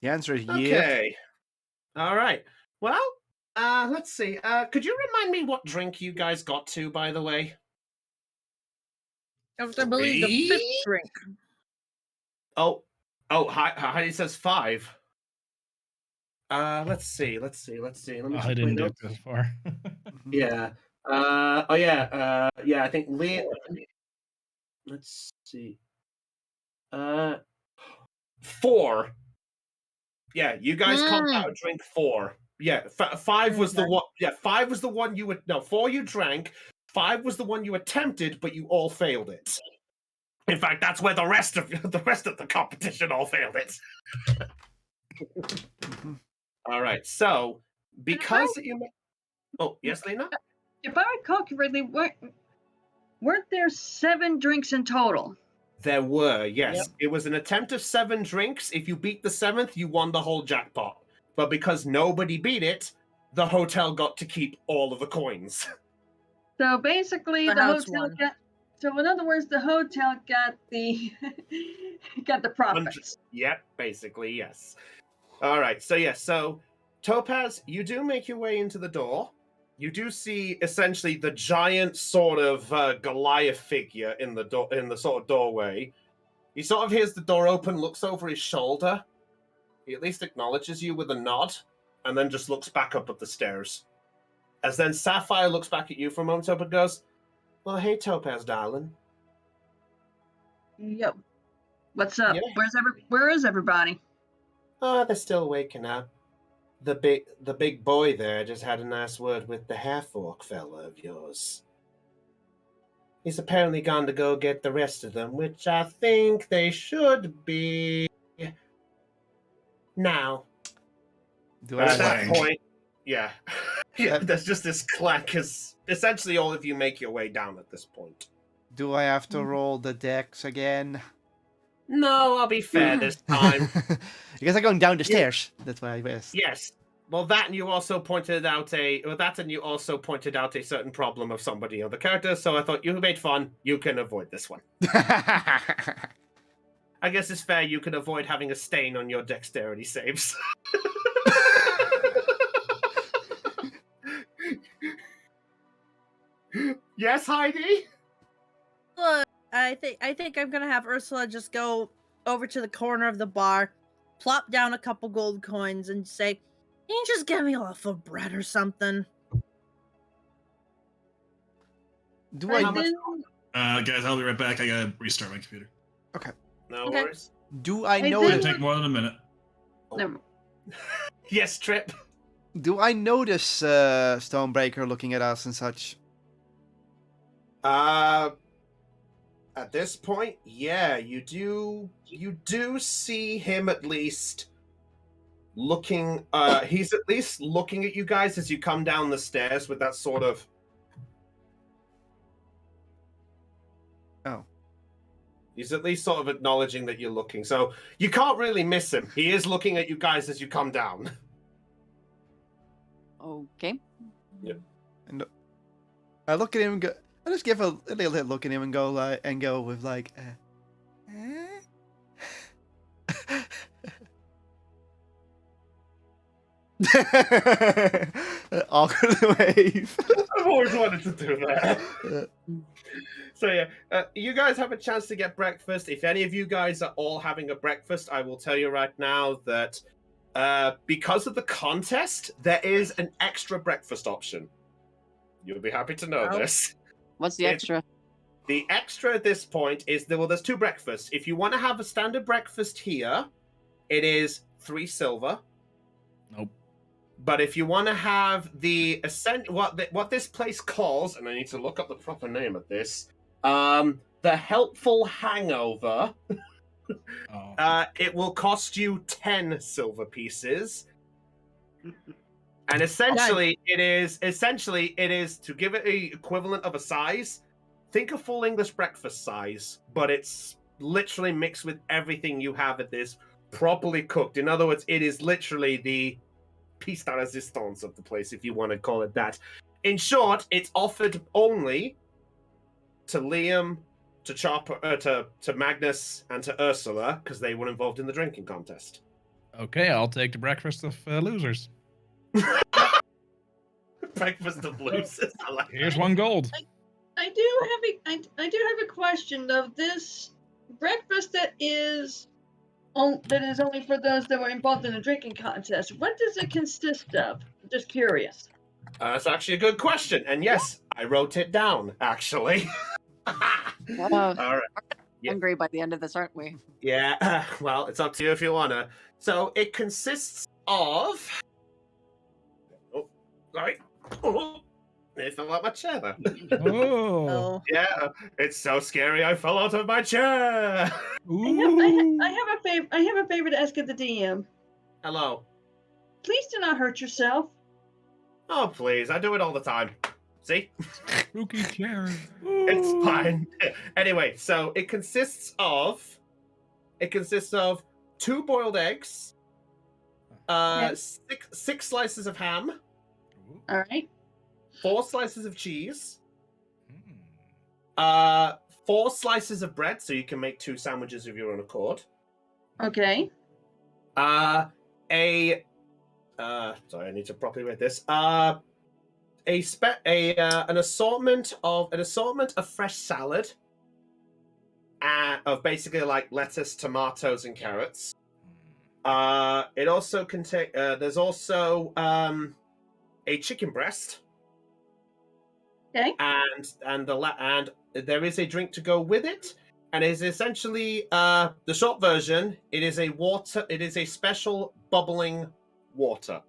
The answer is yeah. Okay. All right. Well, let's see. Could you remind me what drink you guys got to, by the way? I believe the 5th drink. Oh, Heidi says 5. Let's see. Let me I didn't do it this far. Yeah. Yeah, I think Liam. Let's see. 4. Yeah, you guys conked out drink 4. Yeah, 5 was the one. Yeah, 5 was the one you would. No, 4 you drank. 5 was the one you attempted, but you all failed it. In fact, that's where the rest of the competition all failed it. All right, so because you. Oh yes, Lena. If I recall correctly, weren't there 7 drinks in total? There were, yes. Yep. It was an attempt of 7 drinks. If you beat the 7th, you won the whole jackpot. But because nobody beat it, the hotel got to keep all of the coins. So basically, The the house hotel won. got. So in other words, the hotel got the got the profits. Yep, basically, yes. All right, so Topaz, you do make your way into the door. You do see essentially the giant sort of Goliath figure in the sort of doorway. He sort of hears the door open, looks over his shoulder. He at least acknowledges you with a nod, and then just looks back up at the stairs. As then Sapphire looks back at you for a moment and goes, "Well, hey, Topaz, darling." Yep. What's up? Yeah. Where is everybody? Oh, they're still waking up. The big boy there just had a nice word with the half-orc fella of yours. He's apparently gone to go get the rest of them, which I think they should be now. At that point, yeah, there's just this clack as essentially all of you make your way down at this point. Do I have to roll the dex again? No, I'll be fair this time. You guys are going down the stairs. That's why I asked. Yes. Well, and you also pointed out a certain problem of somebody of the character. So I thought you made fun. You can avoid this one. I guess it's fair. You can avoid having a stain on your dexterity saves. Yes, Heidi. Look, I think I'm gonna have Ursula just go over to the corner of the bar, plop down a couple gold coins, and say, "Can you just get me a loaf of bread or something?" Do I? Guys, I'll be right back. I gotta restart my computer. Okay. No Okay. worries. Do I Hey, It'll notice? take more than a minute. Never- Yes, Trip. Do I notice Stonebreaker looking at us and such? At this point, yeah, you do see him at least looking. He's at least looking at you guys as you come down the stairs with that sort of. Oh. He's at least sort of acknowledging that you're looking, so you can't really miss him. He is looking at you guys as you come down. Okay. And I look at him and go. I just give a little look at him and go with like. Awkward wave. I've always wanted to do that. So yeah, you guys have a chance to get breakfast. If any of you guys are all having a breakfast, I will tell you right now that because of the contest, there is an extra breakfast option. You'll be happy to know this. What's the extra? The extra at this point is there's 2 breakfasts. If you want to have a standard breakfast here, it is 3 silver. Nope. But if you want to have what this place calls, and I need to look up the proper name of this, the helpful hangover, it will cost you 10 silver pieces. And essentially it is to give it the equivalent of a size. Think of full English breakfast size, but it's literally mixed with everything you have at this, properly cooked. In other words, it is literally the piece de resistance of the place, if you want to call it that. In short, it's offered only to Liam, to Chopper, to Magnus, and to Ursula, because they were involved in the drinking contest. Okay, I'll take the breakfast of losers. Breakfast of losers. I like Here's that. 1 gold. I do have a question of this breakfast that is only for those that were involved in the drinking contest. What does it consist of? Just curious. That's actually a good question, and yes, I wrote it down. Actually. All right. Hungry by the end of this, aren't we? Yeah. Well, it's up to you if you wanna. So it consists of. Oh, sorry. Oh, it fell out my chair there. Oh. Yeah, it's so scary. I fell out of my chair. I have a favor to ask of the DM. Hello. Please do not hurt yourself. Oh, please. I do it all the time. See? Spooky chair. It's fine. Anyway, so it consists of 2 boiled eggs, six slices of ham, All right. 4 slices of cheese, 4 slices of bread, so you can make 2 sandwiches of your own accord. Okay. Sorry, I need to properly read this. An assortment of fresh salad, of basically like lettuce, tomatoes, and carrots. It also contains. There's also a chicken breast. Okay. And there is a drink to go with it, and it is essentially the short version. It is a special bubbling water.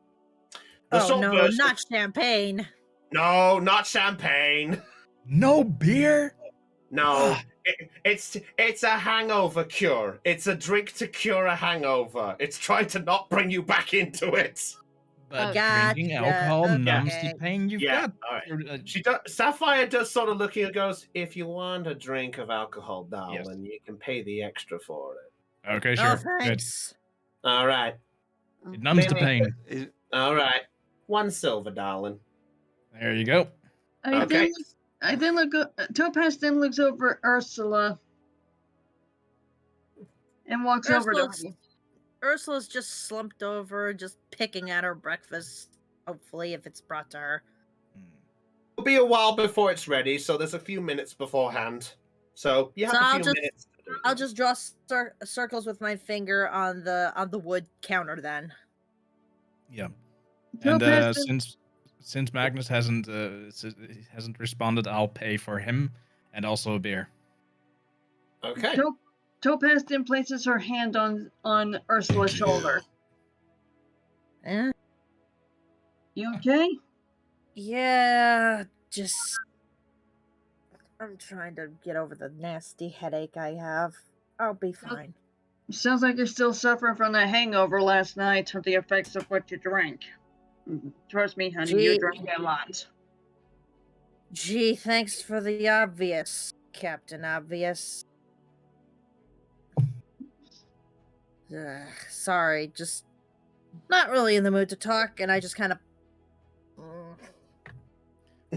Oh no, not champagne. No, not champagne. No beer? No, it's a hangover cure. It's a drink to cure a hangover. It's trying to not bring you back into it. But Gotcha. drinking alcohol numbs Okay. the pain you've Yeah, got. all right. Sapphire does sort of look at you and goes, "If you want a drink of alcohol, darling, you can pay the extra for it." Okay, sure. Oh, Good. thanks. All right. It numbs the pain. All right. 1 silver, darling. There you go. Okay. Topaz then looks over at Ursula and walks over to her. Ursula's just slumped over, just picking at her breakfast. Hopefully, if it's brought to her. It'll be a while before it's ready, so there's a few minutes beforehand. So you have a few minutes. I'll just draw circles with my finger on the wood counter then. Yeah. Topaz And since Magnus hasn't responded, I'll pay for him and also a beer. Okay. Topaz then places her hand on Ursula's shoulder. Eh? You okay? Yeah, just I'm trying to get over the nasty headache I have. I'll be fine. Sounds like you're still suffering from the hangover last night from the effects of what you drank. Trust me, honey, you drank a lot. Gee, thanks for the obvious, Captain Obvious. Sorry, just not really in the mood to talk, and I just kind of.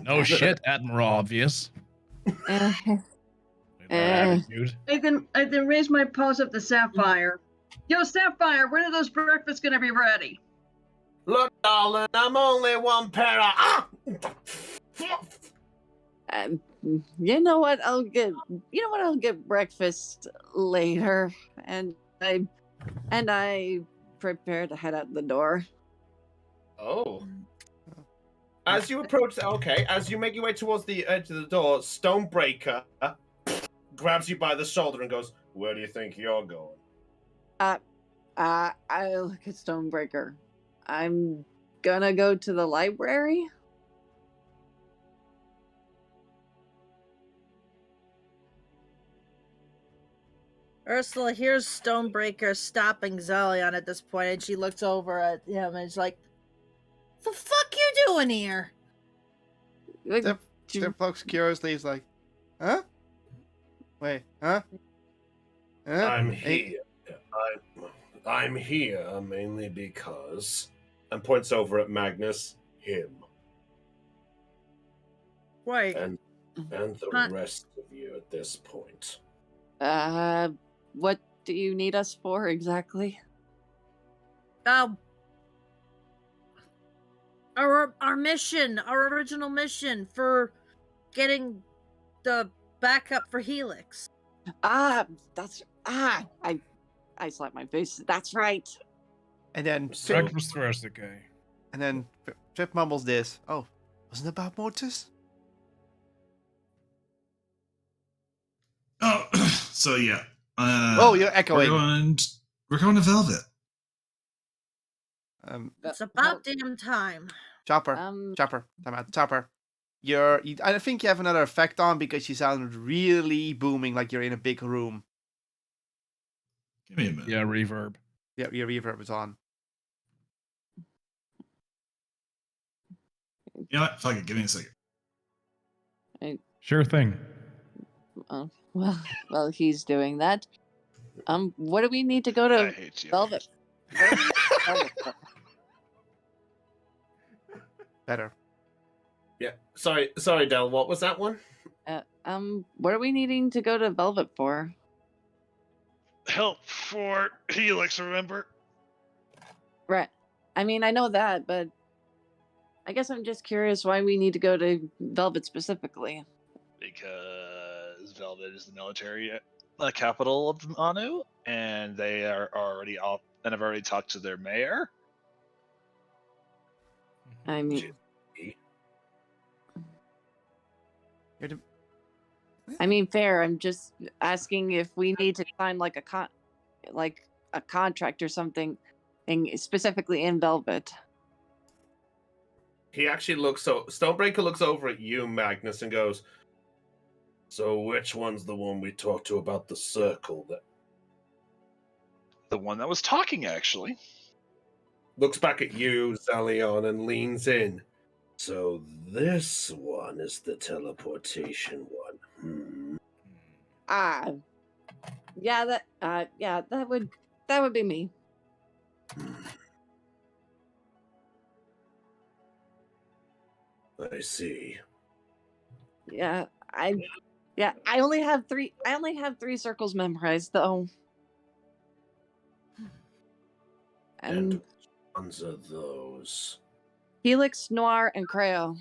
No shit, Admiral Obvious. With that attitude. I then raise my paws up to Sapphire. Yo, Sapphire, when are those breakfasts gonna be ready? Look, darling, I'm only 1 pair of. You know what? I'll get breakfast later, and I prepare to head out the door. Oh. As you approach, as you make your way towards the edge of the door, Stonebreaker grabs you by the shoulder and goes, "Where do you think you're going?" I look at Stonebreaker. I'm gonna go to the library. Ursula hears Stonebreaker stopping Zelion at this point, and she looks over at him and is like, "The fuck you doing here?" Step looks curiously. He's like, "Huh? Wait, huh? Huh?" I'm here. I'm here mainly because, and points over at Magnus, him, Right. and the rest of you at this point. What do you need us for exactly? Our mission, our original mission for getting the backup for Helix. I slapped my face. That's right. And then Breakfast first, okay. And then Trip mumbles this. Oh, wasn't it about Mortis? Oh, so yeah. Oh, you're echoing. We're going to Velvet. It's about damn time. Chopper. Time out. Chopper. I think you have another effect on because you sound really booming, like you're in a big room. Give me a minute. Yeah, reverb. Yeah, your reverb is on. You know what? Fuck it. Give me a second. Sure thing. Well, he's doing that. What do we need to go to Velvet? Better. Yeah. Sorry, Del. What was that one? What are we needing to go to Velvet for? Help for Helix, remember? Right. I mean, I know that, but I guess I'm just curious why we need to go to Velvet specifically. Because Velvet is the military capital of Anu, and they are already off and have already talked to their mayor. I mean, fair. I'm just asking if we need to sign like a contract or something, specifically in Velvet. He actually Stonebreaker looks over at you, Magnus, and goes, "So which one's the one we talked to about the circle that?" The one that was talking, actually. Looks back at you, Zelion, and leans in. "So this one is the teleportation one." Yeah, that would be me. I see. Yeah, I only have three circles memorized though. And which ones are those? Helix, Noir, and Creo.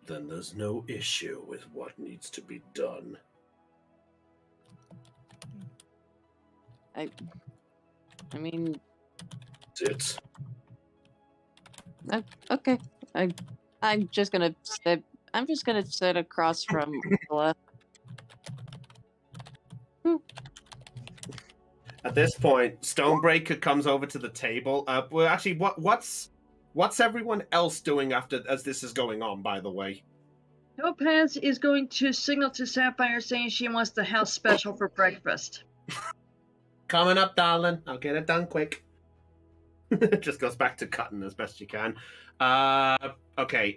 Then there's no issue with what needs to be done. I mean, It's okay. I'm just gonna sit across from Ursula. At this point, Stonebreaker comes over to the table. Well, actually, what's everyone else doing as this is going on? By the way, Topaz is going to signal to Sapphire saying she wants the house special for breakfast. Coming up, darling. I'll get it done quick. Just goes back to cutting as best you can. Okay.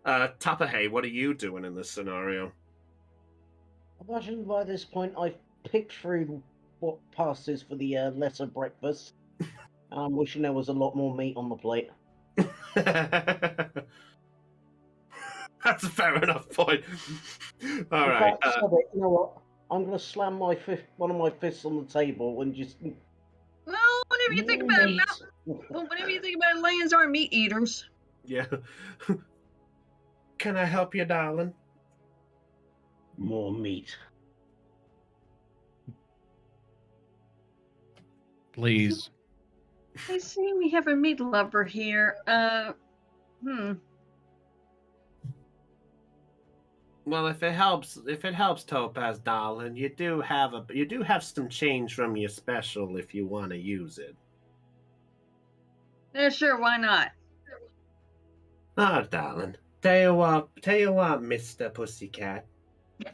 Tapahey, what are you doing in this scenario? I imagine by this point I've picked through what passes for the lesser breakfast. I'm wishing there was a lot more meat on the plate. That's a fair enough point. All In right. fact, you know what? I'm going to slam one of my fists on the table and just. Well, whenever you think about it, lions aren't meat eaters. Yeah. Can I help you, darling? More meat. Please. I see we have a meat lover here. Well, if it helps, Topaz, darling, you do have some change from your special if you want to use it. Yeah, sure, why not? Ah, darling. Tell you what, Mr. Pussycat.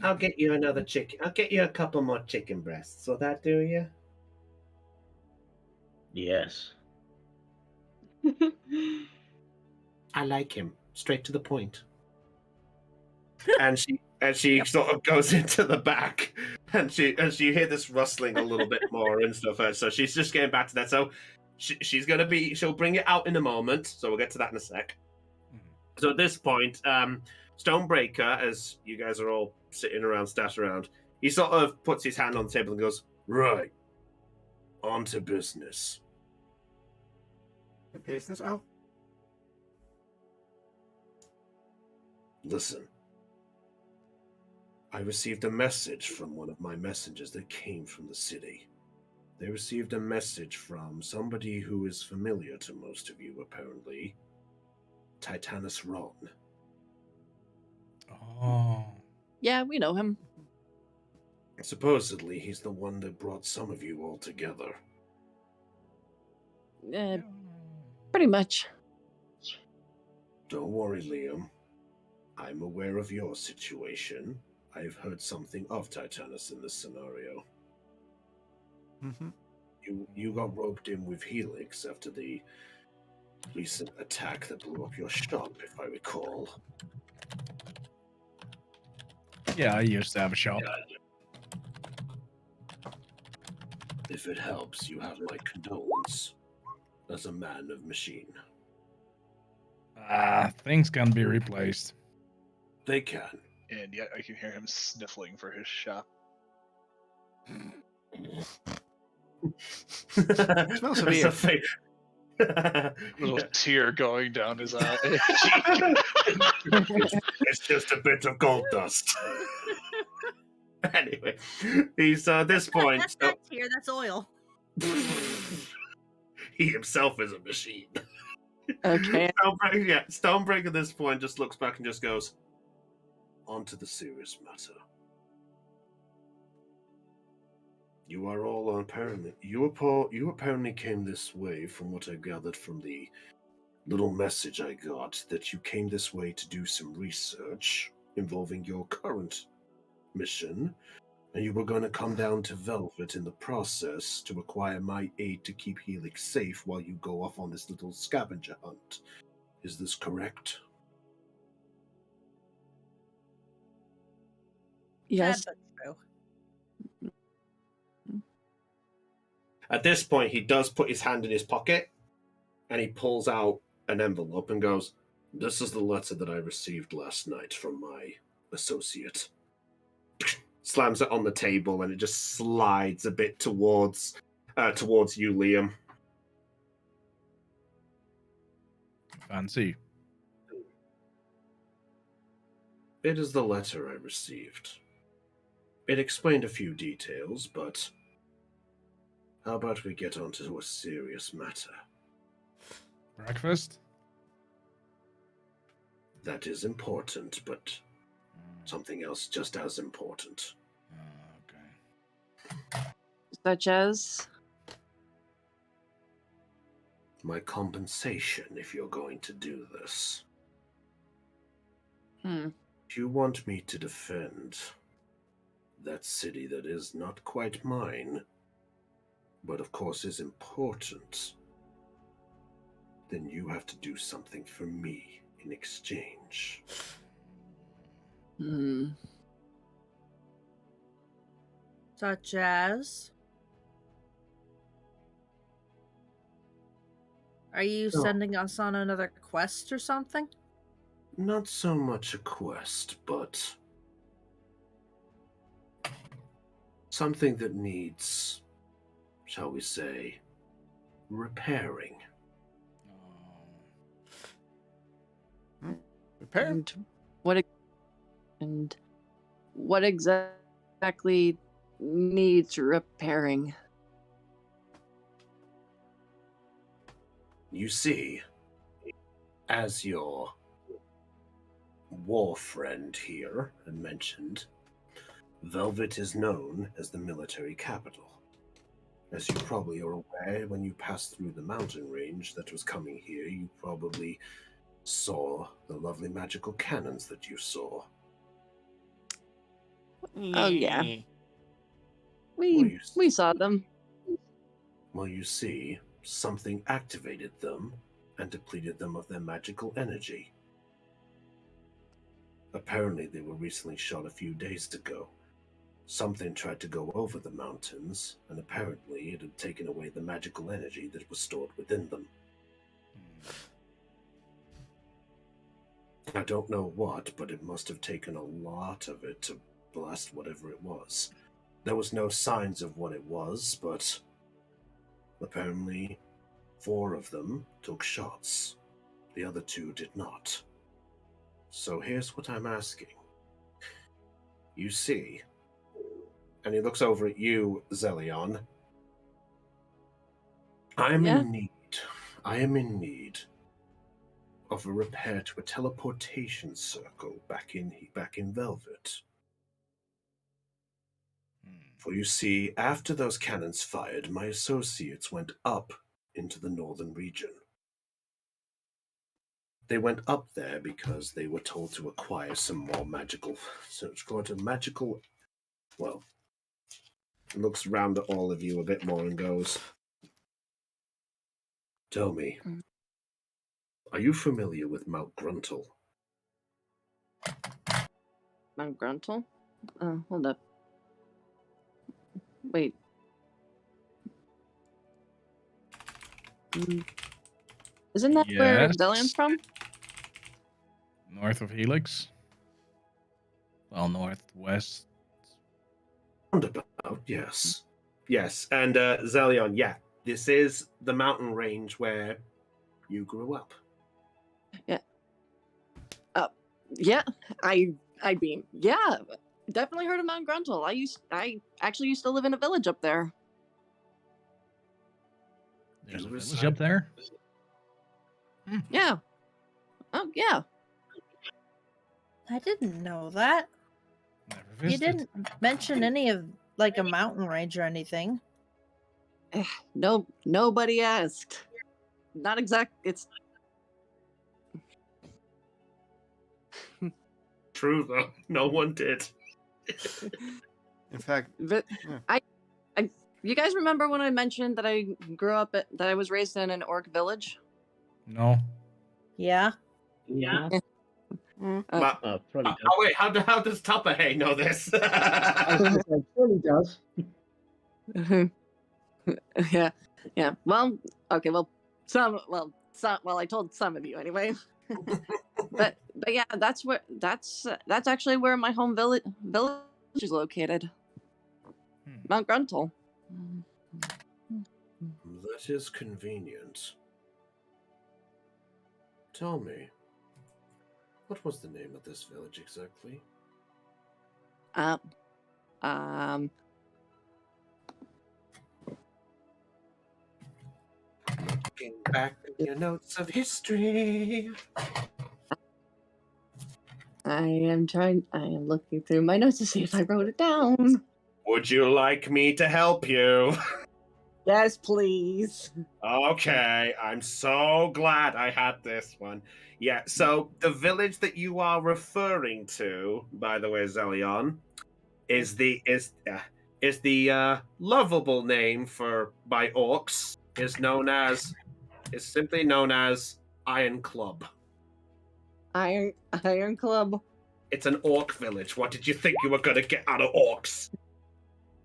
I'll get you another chicken. I'll get you a couple more chicken breasts. Will that do you? Yes. I like him. Straight to the point. and she sort of goes into the back, and you hear this rustling a little bit more and stuff. So she's just getting back to that. So she'll bring it out in a moment. So we'll get to that in a sec. So at this point, Stonebreaker, as you guys are all sitting around, sat around, he sort of puts his hand on the table and goes, "Right, on to business." Business? Oh. Listen. I received a message from one of my messengers that came from the city. They received a message from somebody who is familiar to most of you, apparently. Titanus Ron. Oh. Yeah, we know him. Supposedly, he's the one that brought some of you all together. Pretty much. Don't worry, Liam. I'm aware of your situation. I've heard something of Titanus in this scenario. Mm-hmm. You got roped in with Helix after the recent attack that blew up your shop, if I recall. Yeah, I used to have a shop. If it helps, you have my condolence as a man of machine. Things can be replaced. They can. And yet I can hear him sniffling for his shop. Smells severe. Little tear going down his eye. It's just a bit of gold dust. Anyway, he's at this point. That's not tear, that's oil. He himself is a machine. Okay. Stonebreaker at this point just looks back and just goes, on to the serious matter. You are all apparently you apparently came this way, from what I gathered from the little message I got, that you came this way to do some research involving your current mission, and you were going to come down to Velvet in the process to acquire my aid to keep Helix safe while you go off on this little scavenger hunt. Is this correct? Yes. Sad but true. At this point, he does put his hand in his pocket, and he pulls out an envelope and goes, "This is the letter that I received last night from my associate." Slams it on the table, and it just slides a bit towards you, Liam. Fancy. It is the letter I received. It explained a few details, but how about we get on to a serious matter? Breakfast? That is important, but something else just as important. Okay. Such as? My compensation if you're going to do this. If you want me to defend that city that is not quite mine, but of course is important, then you have to do something for me in exchange. Such as? Are you sending us on another quest or something? Not so much a quest, but something that needs, shall we say, repairing. Repair? And what exactly needs repairing? You see, as your war friend here had mentioned, Velvet is known as the military capital. As you probably are aware, when you passed through the mountain range that was coming here, you probably saw the lovely magical cannons that you saw. Oh yeah, Well, we saw them. Well, you see, something activated them and depleted them of their magical energy. Apparently, they were recently shot a few days ago. Something tried to go over the mountains, and apparently it had taken away the magical energy that was stored within them. I don't know what, but it must have taken a lot of it to blast whatever it was. There was no signs of what it was, but apparently 4 of them took shots. The other 2 did not. So here's what I'm asking. You see, and he looks over at you, Zelion. I am in need of a repair to a teleportation circle back in Velvet. For you see, after those cannons fired, my associates went up into the northern region. They went up there because they were told to acquire some more magical, well, looks round at all of you a bit more and goes, tell me, are you familiar with Mount Gruntle? Mount Gruntle? Hold up. Wait. Isn't that where Yes. Zellion's from? North of Helix. Well, northwest. Roundabout, yes. Yes, and Zelion, yeah, this is the mountain range where you grew up. Yeah. Yeah. I mean, yeah. Definitely heard of Mount Gruntle. I actually used to live in a village up there. There's a You village reside- up there. Yeah. Oh yeah. I didn't know that. Never You visited. didn't mention any of like a mountain range or anything. No, nobody asked. Not exact. It's True, though. No one did. In fact, but yeah. you guys remember when I mentioned that I grew up that I was raised in an orc village? No. Yeah. Yeah. But, Probably does. oh wait, how does Tupperhay know this? I was going to say, probably does. yeah. Well, okay. Well, I told some of you anyway. but yeah, that's actually where my home village is located. Mount Gruntle. That is convenient. Tell me, what was the name of this village exactly? Looking back at your notes of history. I am looking through my notes to see if I wrote it down. Would you like me to help you? Yes, please. Okay, I'm so glad I had this one. Yeah, so the village that you are referring to, by the way, Zelion, is the lovable name by orcs is simply known as Iron Club. Iron Club. It's an orc village. What did you think you were gonna get out of orcs?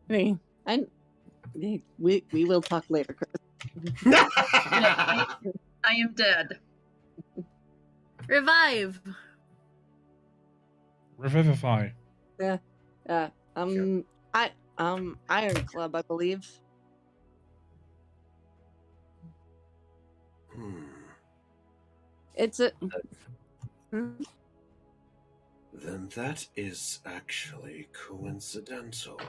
We will talk later, Chris. I am dead. Revive. Revivify. Iron Club, I believe. It's a. Then that is actually coincidental.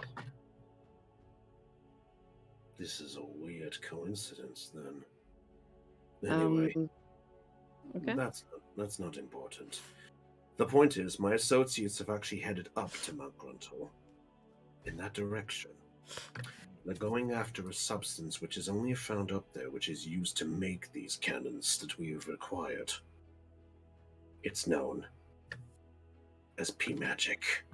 This is a weird coincidence, then. Anyway, Okay. that's not important. The point is, my associates have actually headed up to Mount Gruntle, in that direction. They're going after a substance which is only found up there, which is used to make these cannons that we have acquired. It's known as P magic.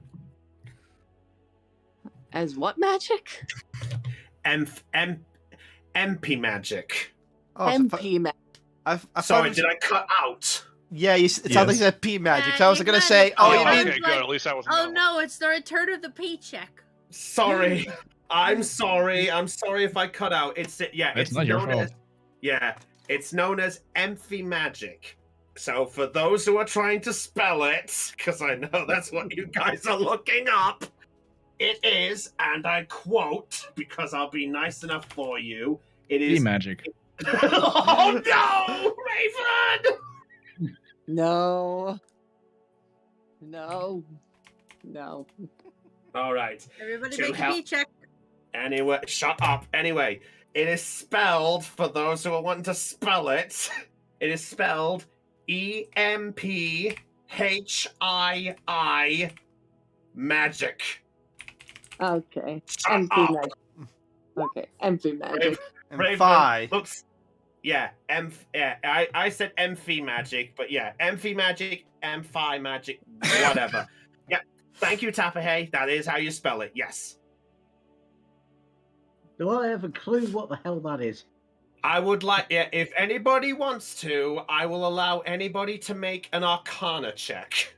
As what magic? MP magic. Oh, MP magic. I Sorry, thought did I cut out? Yeah, it sounds like you said P magic. Yeah, So I was you gonna kinda say, did. oh, Oh, you mean okay, good. At least that was Oh no, it's the return of the paycheck. Sorry. I'm sorry. I'm sorry if I cut out. It's not your known fault. it's known as Emphy Magic. So for those who are trying to spell it, because I know that's what you guys are looking up, it is, and I quote, because I'll be nice enough for you, it P is magic. Oh no, Raven! No. No. No. All right. Everybody To make a help- paycheck. Anyway, shut up. Anyway, it is spelled, for those who are wanting to spell it, it is spelled EMPHII magic. Okay. Shut MP up. magic. Okay. MP magic. and Raven phi? looks. Yeah, I said Emphy magic, but yeah, Emphy magic, Emphi magic, whatever. Yeah, thank you, Tapahey. That is how you spell it. Yes. Do I have a clue what the hell that is? I would like, if anybody wants to, I will allow anybody to make an Arcana check.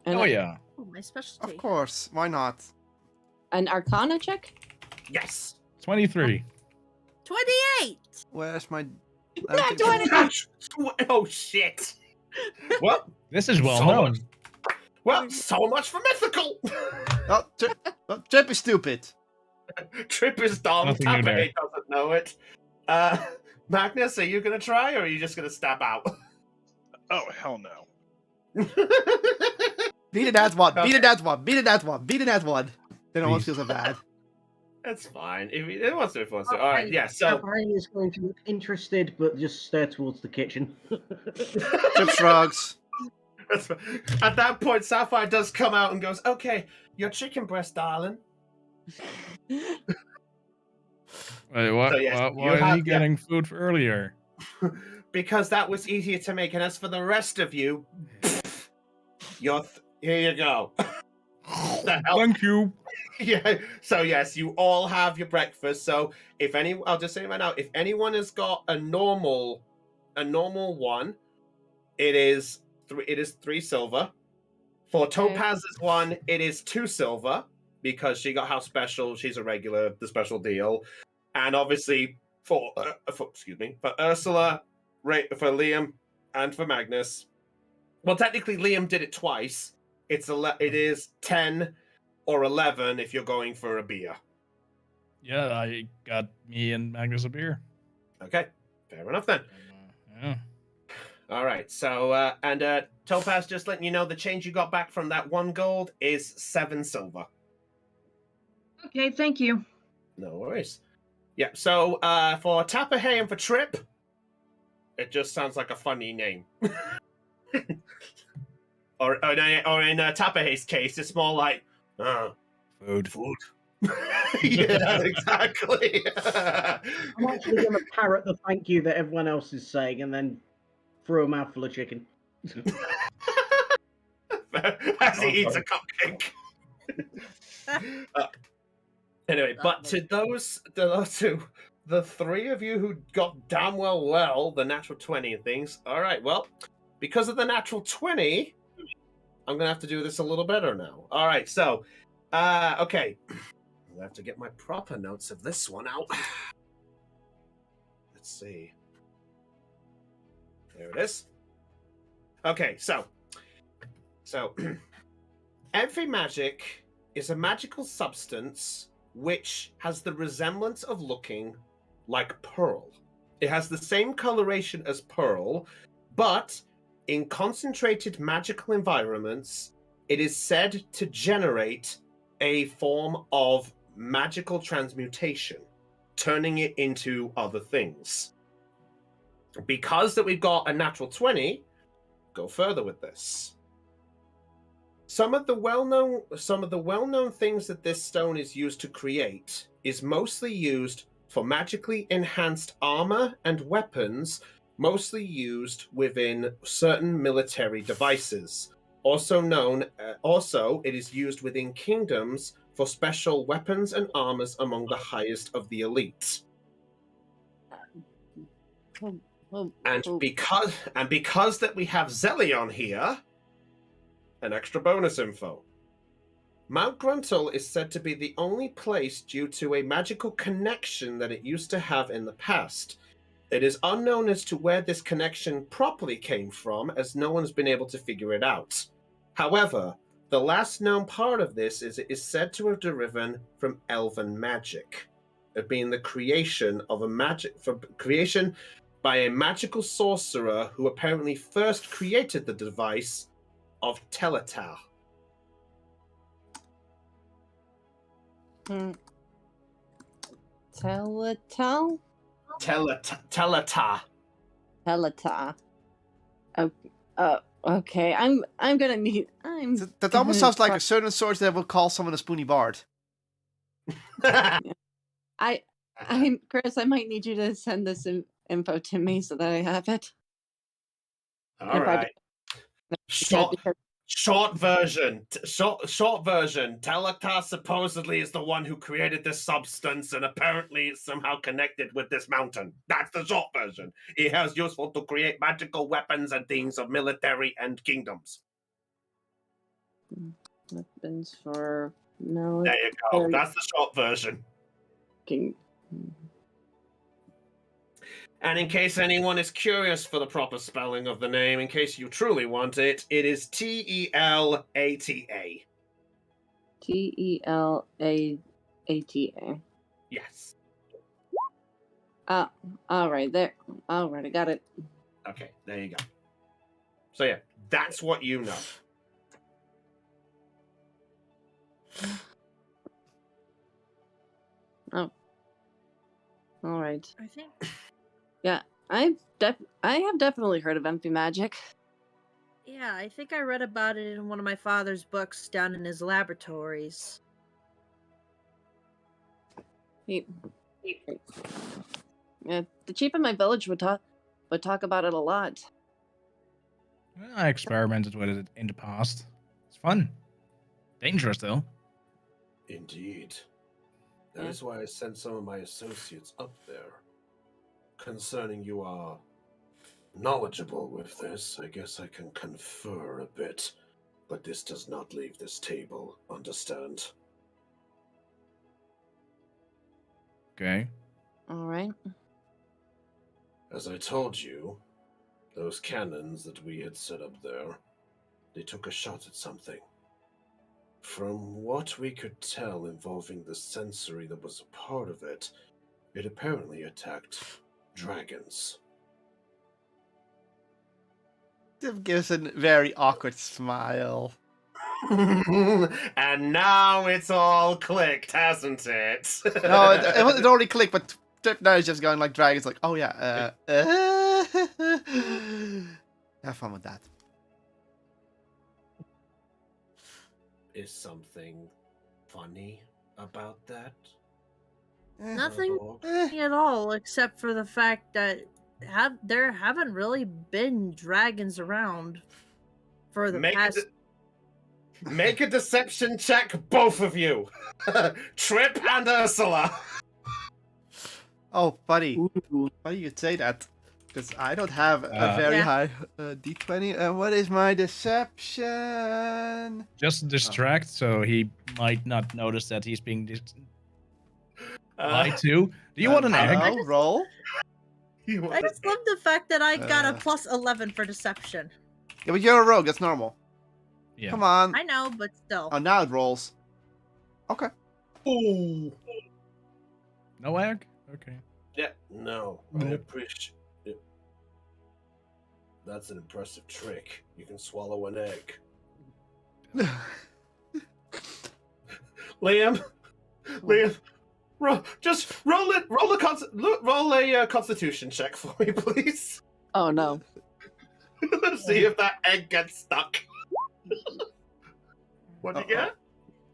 And Oh yeah. Oh, my specialty. Of course, why not? An Arcana check? Yes. 23. 28. Where's my? Not 20. Oh shit. Well, This is well So known. much. Well, so much for mythical. Oh, Trip is stupid. Trip is dumb. Nothing new there. Tapahey doesn't know it. Magnus, are you gonna try, or are you just gonna stab out? Oh hell no. Beat it that one. Beat Okay. it that one. Beat it that one. Beat it that one. Then I won't Please. feel so bad. That's fine. If he wants to, if he wants to. All right, yeah. So Harry is going to look interested, but just stare towards the kitchen. Trip shrugs. at that point, Sapphire does come out and goes, "Okay, your chicken breast, darling." Wait, what? So, yes, why you is have- he getting food for earlier? Because that was easier to make. And as for the rest of you, here you go. The hell? Thank you. Yeah. So yes, you all have your breakfast. So I'll just say right now, if anyone has got a normal one, it is 3 silver. For Topaz's one, it is 2 silver because she got house special. She's a regular, the special deal, and obviously for Ursula, for Liam, and for Magnus. Well, technically, Liam did it twice. It is 10 or 11 if you're going for a beer. Yeah, I got me and Magnus a beer. Okay, fair enough then. Yeah. All right, so Topaz, just letting you know, the change you got back from that 1 gold is 7 silver. Okay, thank you. No worries. Yeah, so for Tapahey and for Trip, it just sounds like a funny name. or in Tapahey's case, it's more like Food. food. Yeah, exactly. I'm actually going to parrot the thank you that everyone else is saying and then throw a mouthful of chicken. As he eats a cupcake. Anyway, but to the 3 of you who got damn well the natural 20 and things. All right, well, because of the natural 20, I'm gonna have to do this a little better now. All right, so okay, I'll have to get my proper notes of this one out. Let's see. There it is. Okay, so Emphy magic is a magical substance which has the resemblance of looking like pearl. It has the same coloration as pearl, but in concentrated magical environments, it is said to generate a form of magical transmutation, turning it into other things. Because that we've got a natural 20, go further with this. Some of the well-known things that this stone is used to create is mostly used for magically enhanced armor and weapons, mostly used within certain military devices. Also, it is used within kingdoms for special weapons and armors among the highest of the elite. And because that we have Zelion here, an extra bonus info. Mount Gruntle is said to be the only place due to a magical connection that it used to have in the past. It is unknown as to where this connection properly came from, as no one's been able to figure it out. However, the last known part of this is it is said to have deriven from elven magic, it being the creation by a magical sorcerer who apparently first created the device of Teletar. Teletal? Teletar. Teletar. Okay. I'm gonna need. That almost sounds like a certain source that would call someone a spoony bard. Chris, I might need you to send this info to me so that I have it. All right. Short version. Teletar supposedly is the one who created this substance, and apparently it's somehow connected with this mountain. That's the short version. It is useful to create magical weapons and things of military and kingdoms. Weapons for military. There you go. That's the short version. And in case anyone is curious for the proper spelling of the name, in case you truly want it, it is Telata. Telata. Yes. All right, there. All right, I got it. Okay, there you go. So yeah, that's what you know. Oh. All right. I think. Yeah, I have definitely heard of empty magic. Yeah, I think I read about it in one of my father's books down in his laboratories. Yeah, the chief in my village would talk about it a lot. I experimented with it in the past. It's fun. Dangerous though. Indeed. That is why I sent some of my associates up there. Concerning you are knowledgeable with this, I guess I can confer a bit, but this does not leave this table, understand? Okay. All right. As I told you, those cannons that we had set up there, they took a shot at something. From what we could tell involving the sensory that was a part of it, it apparently attacked dragons. Tim gives a very awkward smile. And now it's all clicked, hasn't it? No, it already clicked, but Trip now is just going like dragons, like, oh yeah, have fun with that. Is something funny about that? Nothing at all, except for the fact that there haven't really been dragons around for the past. Make a deception check, both of you. Trip and Ursula. Oh, buddy, buddy, you'd say that because I don't have a very high D20. What is my deception? Just distract, so he might not notice that he's being lied to. Do you want an egg? Roll. I just love the fact that I got a plus 11 for deception. Yeah, but you're a rogue. That's normal. Yeah. Come on. I know, but still. Oh, now it rolls. Okay. Ooh. No egg? Okay. Yeah, no. I appreciate it. That's an impressive trick. You can swallow an egg. Liam, just roll a Constitution check for me, please. Oh no. See if that egg gets stuck. What'd you get?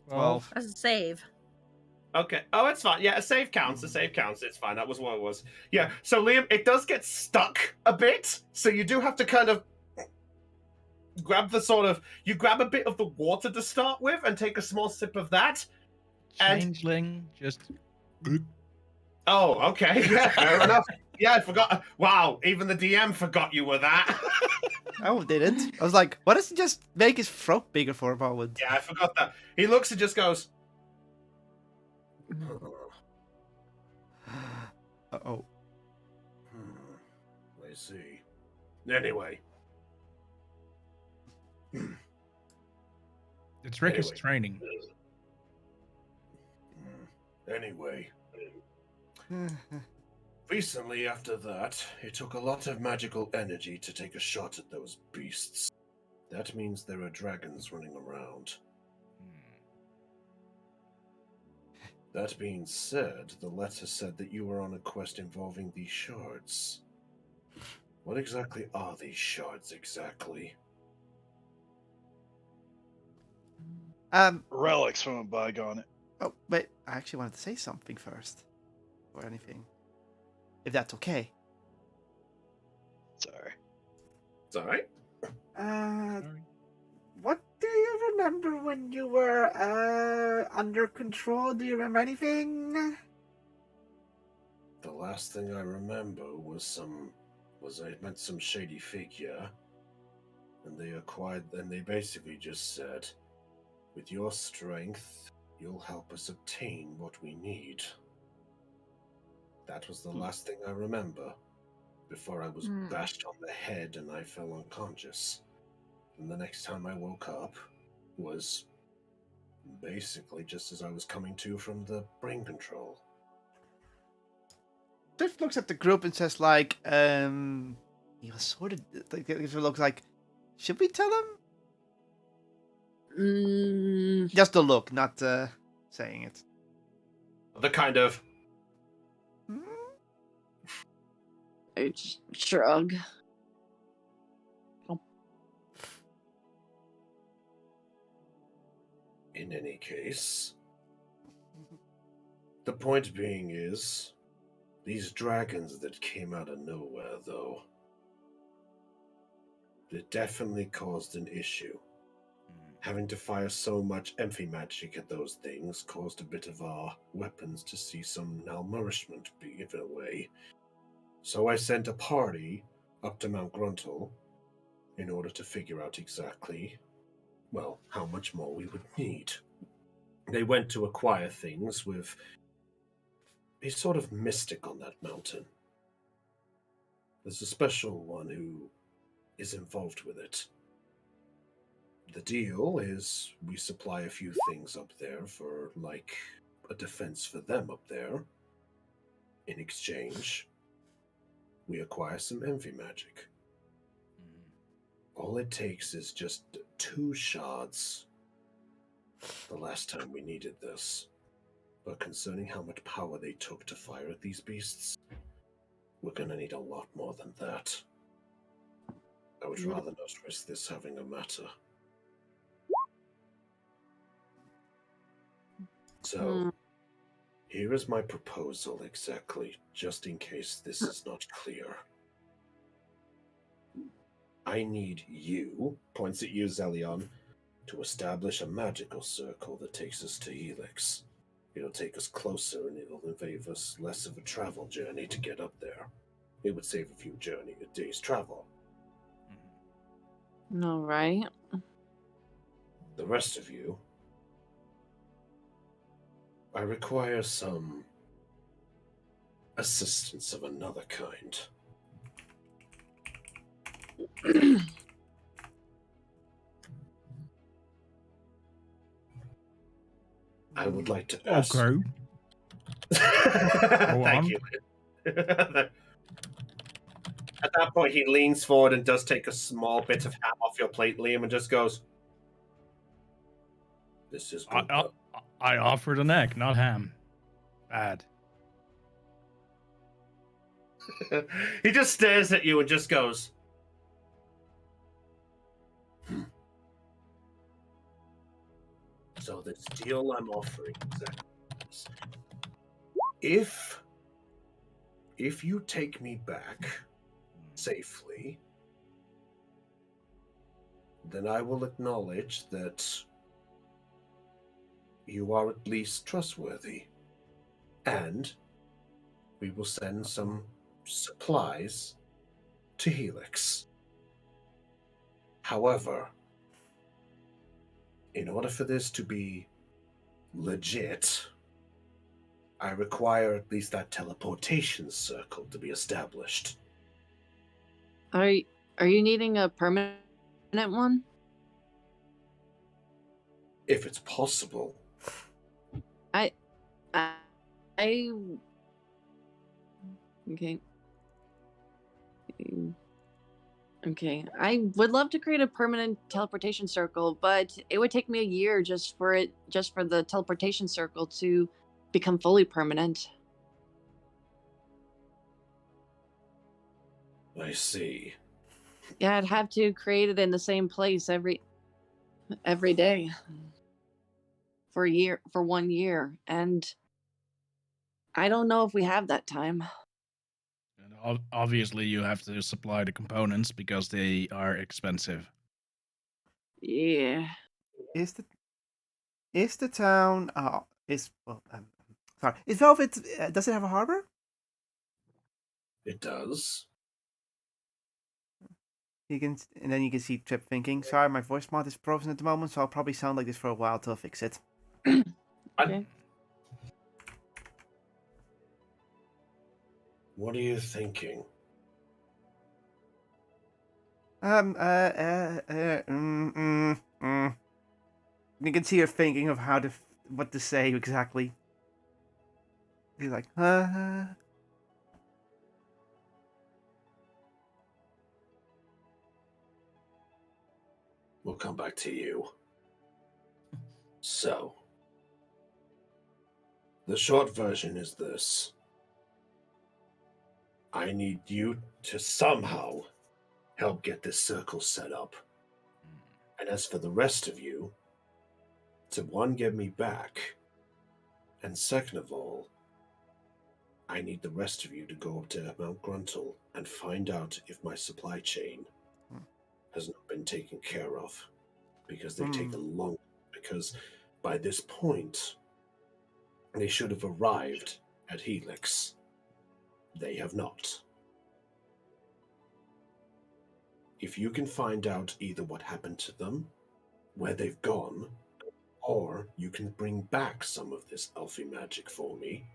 12. That's a save. Okay. Oh, it's fine. Yeah, a save counts. A save counts. It's fine. That was what it was. Yeah. So, Liam, it does get stuck a bit. So you do have to kind of grab you grab a bit of the water to start with and take a small sip of that. And- Changeling, just. Oh, okay. Yeah, fair enough. Yeah, I forgot. Wow, even the DM forgot you were that. I didn't. I was like, why does he just make his throat bigger for a moment? Yeah, I forgot that. He looks and just goes. Uh-oh. I see. Anyway. The trick is Anyway. training. Anyway. Recently, after that, it took a lot of magical energy to take a shot at those beasts. That means there are dragons running around. That being said, the letter said that you were on a quest involving these shards. What exactly are these shards exactly? Relics from a bygone. Oh, wait. I actually wanted to say something first. Or anything. If that's okay. Sorry. It's alright. What do you remember when you were under control? Do you remember anything? The last thing I remember was I met some shady figure, and they basically just said, with your strength, you'll help us obtain what we need. That was the last thing I remember, before I was bashed on the head and I fell unconscious. And the next time I woke up was basically just as I was coming to from the brain control. Cliff looks at the group and says, like, he was sort of, it looks like, should we tell him? Just the look, not saying it. The kind of... I just shrug. In any case, the point being is, these dragons that came out of nowhere, though, they definitely caused an issue. Having to fire so much amphi-magic at those things caused a bit of our weapons to see some malnourishment be given away. So I sent a party up to Mount Gruntle in order to figure out exactly, well, how much more we would need. They went to acquire things with a sort of mystic on that mountain. There's a special one who is involved with it. The deal is we supply a few things up there for, like, a defense for them up there. In exchange, we acquire some envy magic. All it takes is just 2 shards the last time we needed this. But concerning how much power they took to fire at these beasts, we're gonna need a lot more than that. I would rather not risk this having a matter. So, here is my proposal exactly, just in case this is not clear. I need you, points at you, Zelion, to establish a magical circle that takes us to Helix. It'll take us closer and it'll involve us less of a travel journey to get up there. It would save a day's travel. All right. The rest of you, I require some assistance of another kind. I would like to ask. Okay. Thank you. At that point, he leans forward and does take a small bit of ham off your plate, Liam, and just goes, "This is good." I offered an egg, not ham. Bad. He just stares at you and just goes, So this deal I'm offering exactly is, if you take me back safely, then I will acknowledge that you are at least trustworthy. And we will send some supplies to Helix. However, in order for this to be legit, I require at least that teleportation circle to be established. Are you needing a permanent one? If it's possible. I okay. Okay, I would love to create a permanent teleportation circle, but it would take me a year just for the teleportation circle to become fully permanent. I see. Yeah, I'd have to create it in the same place every day for 1 year, and I don't know if we have that time. And obviously, you have to supply the components because they are expensive. Yeah. Is the town sorry, is Velvet, does it have a harbor? It does. And then you can see Trip thinking, sorry, my voice mod is frozen at the moment, so I'll probably sound like this for a while till I fix it. Okay. What are you thinking? You can see her thinking of what to say exactly. He's like, We'll come back to you. So, the short version is this. I need you to somehow help get this circle set up. And as for the rest of you, to one, get me back. And second of all, I need the rest of you to go up to Mount Gruntle and find out if my supply chain has not been taken care of. Because they've taken long. Because by this point, they should have arrived at Helix. They have not. If you can find out either what happened to them, where they've gone, or you can bring back some of this elfie magic for me,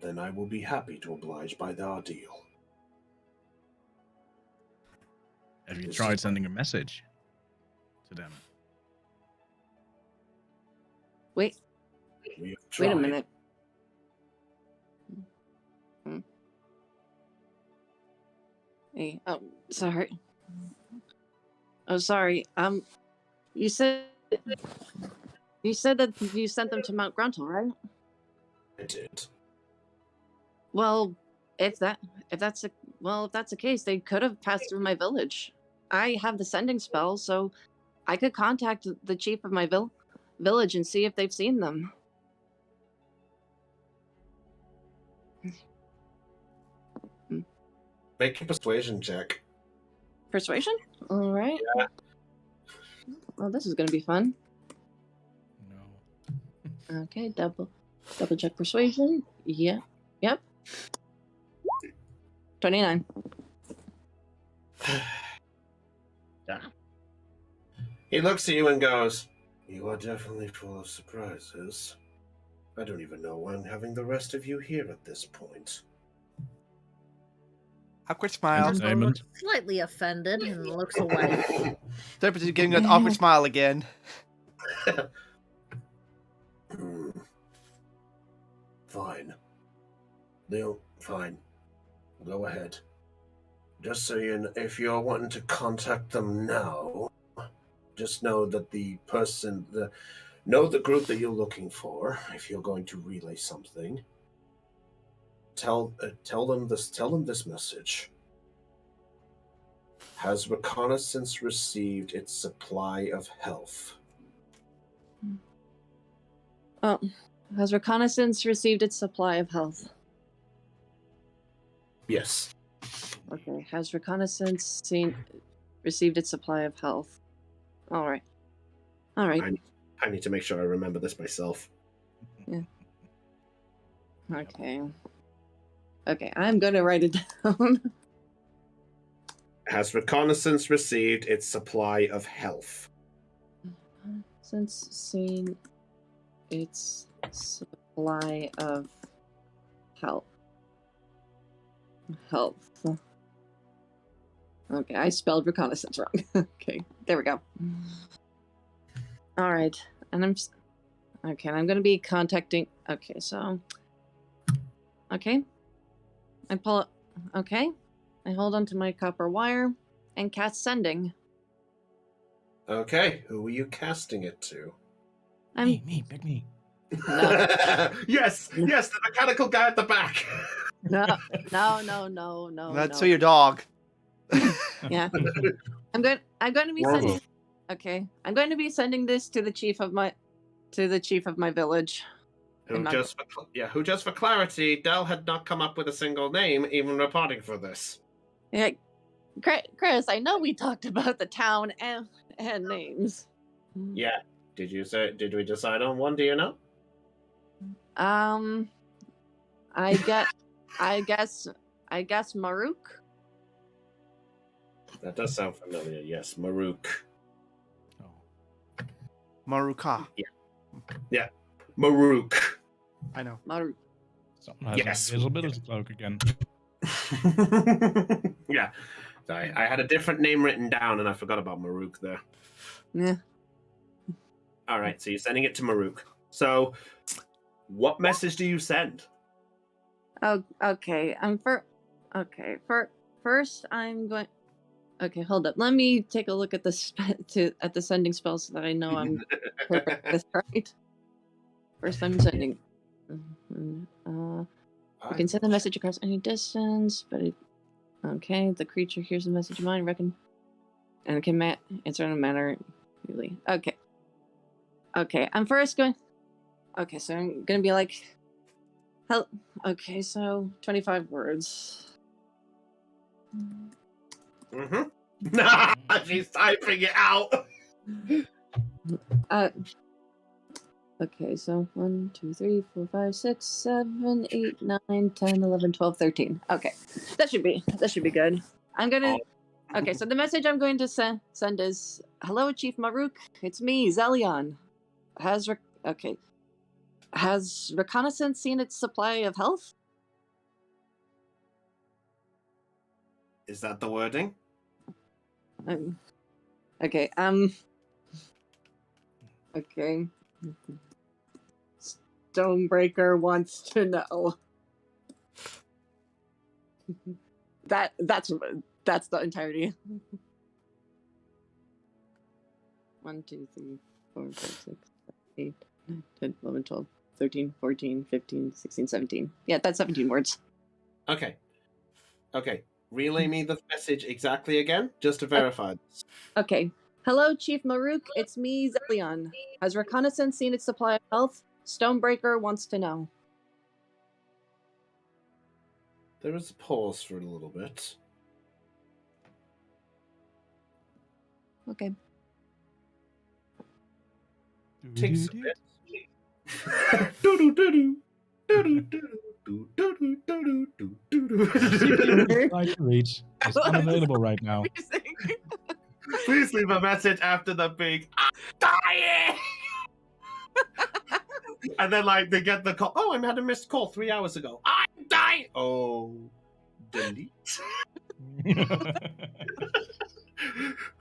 then I will be happy to oblige by our deal. Have you tried sending a message to them? Wait a minute. Hey, sorry. Oh, sorry. You said that you sent them to Mount Gruntle, right? I did. Well, if that's the case, they could have passed through my village. I have the sending spell, so I could contact the chief of my village and see if they've seen them. Make a persuasion check. Persuasion? All right. Yeah. Well, this is gonna be fun. No. Okay, double check persuasion. Yeah. Yep. 29. He looks at you and goes, You are definitely full of surprises. I don't even know why I'm having the rest of you here at this point. awkward smile. Entertainment. Slightly offended and looks away. Trip is giving an awkward smile again. Fine. Leo, fine. Go ahead. Just so you know, if you're wanting to contact them now, just know that know the group that you're looking for, if you're going to relay something. tell them this. Tell them this message. Has reconnaissance received its supply of health? Oh, has reconnaissance received its supply of health? Yes. Okay, has reconnaissance received its supply of health? All right. I need to make sure I remember this myself. Yeah. Okay. Okay, I'm gonna write it down. Has reconnaissance received its supply of health? Since seen its supply of health. Okay, I spelled reconnaissance wrong. Okay, there we go. All right, and I'm gonna be contacting. Okay, so. Okay. I pull it. Okay. I hold onto my copper wire and cast sending. Okay, who are you casting it to? Me, pick me. No. Yes, the mechanical guy at the back. No. That's for your dog. Yeah. I'm going to be sending. Okay. I'm going to be sending this to the chief of my village. Who just for clarity, Dell had not come up with a single name, even reporting for this. Yeah. Chris, I know we talked about the town and names. Yeah. Did we decide on one? Do you know? I guess Maruk. That does sound familiar. Yes, Maruk. Oh. Maruka. Yeah. Maruk. I know. Maruk. Something has invisibility cloak again. Yeah. Sorry, I had a different name written down and I forgot about Maruk there. Yeah. All right, so you're sending it to Maruk. So, what message do you send? Oh, okay. First I'm going. Okay, hold up. Let me take a look at the sending spells so that I know I'm perfect this right. First, I'm sending. You can send the message across any distance, but okay. The creature hears the message of mine, reckon, and can answer in a manner. Really, okay. Okay, I'm first going. Okay, so I'm gonna be like, okay, so 25 words. Mm-hmm. She's typing it out. Okay, so 1, 2, 3, 4, 5, 6, 7, 8, 9, 10, 11, 12, 13. Okay, that should be good. I'm gonna. Okay, so the message I'm going to send is, "Hello, Chief Maruk. It's me, Zelion. Has reconnaissance seen its supply of health?" Is that the wording? Okay. Okay. Stonebreaker wants to know. That's the entirety. 1, 2, 3, 4, 5, 6, 8, 9, 10, 11, 12, 13, 14, 15, 16, 17. Yeah, that's 17 words. Okay. Relay me the message exactly again, just to verify this. Okay. Hello, Chief Maruk. It's me, Zelion. Has reconnaissance seen its supply of health? Stonebreaker wants to know. There was a pause for a little bit. Okay. Takes a bit. Try to reach. It's unavailable right now. Please leave a message after the big "I'm dying." And then they get the call. Oh, I had a missed call 3 hours ago. I'm dying. Oh, delete.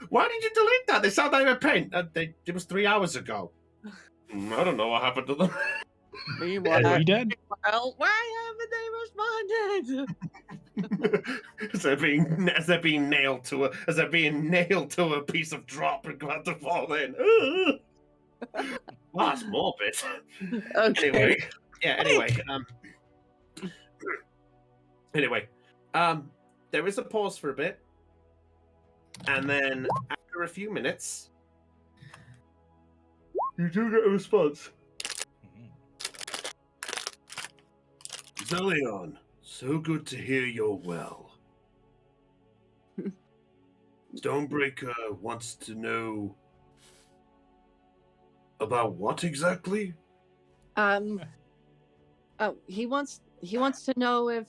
Why did you delete that? They sound like a pain. It was 3 hours ago. I don't know what happened to them. Are you dead? Well, why haven't they responded? As they're being nailed to a piece of drop and about to fall in. Wow, that's morbid. Okay. Anyway. Anyway, there is a pause for a bit, and then after a few minutes, you do get a response. Zelion, so good to hear you're well. Stonebreaker wants to know about what exactly? Oh, he wants to know if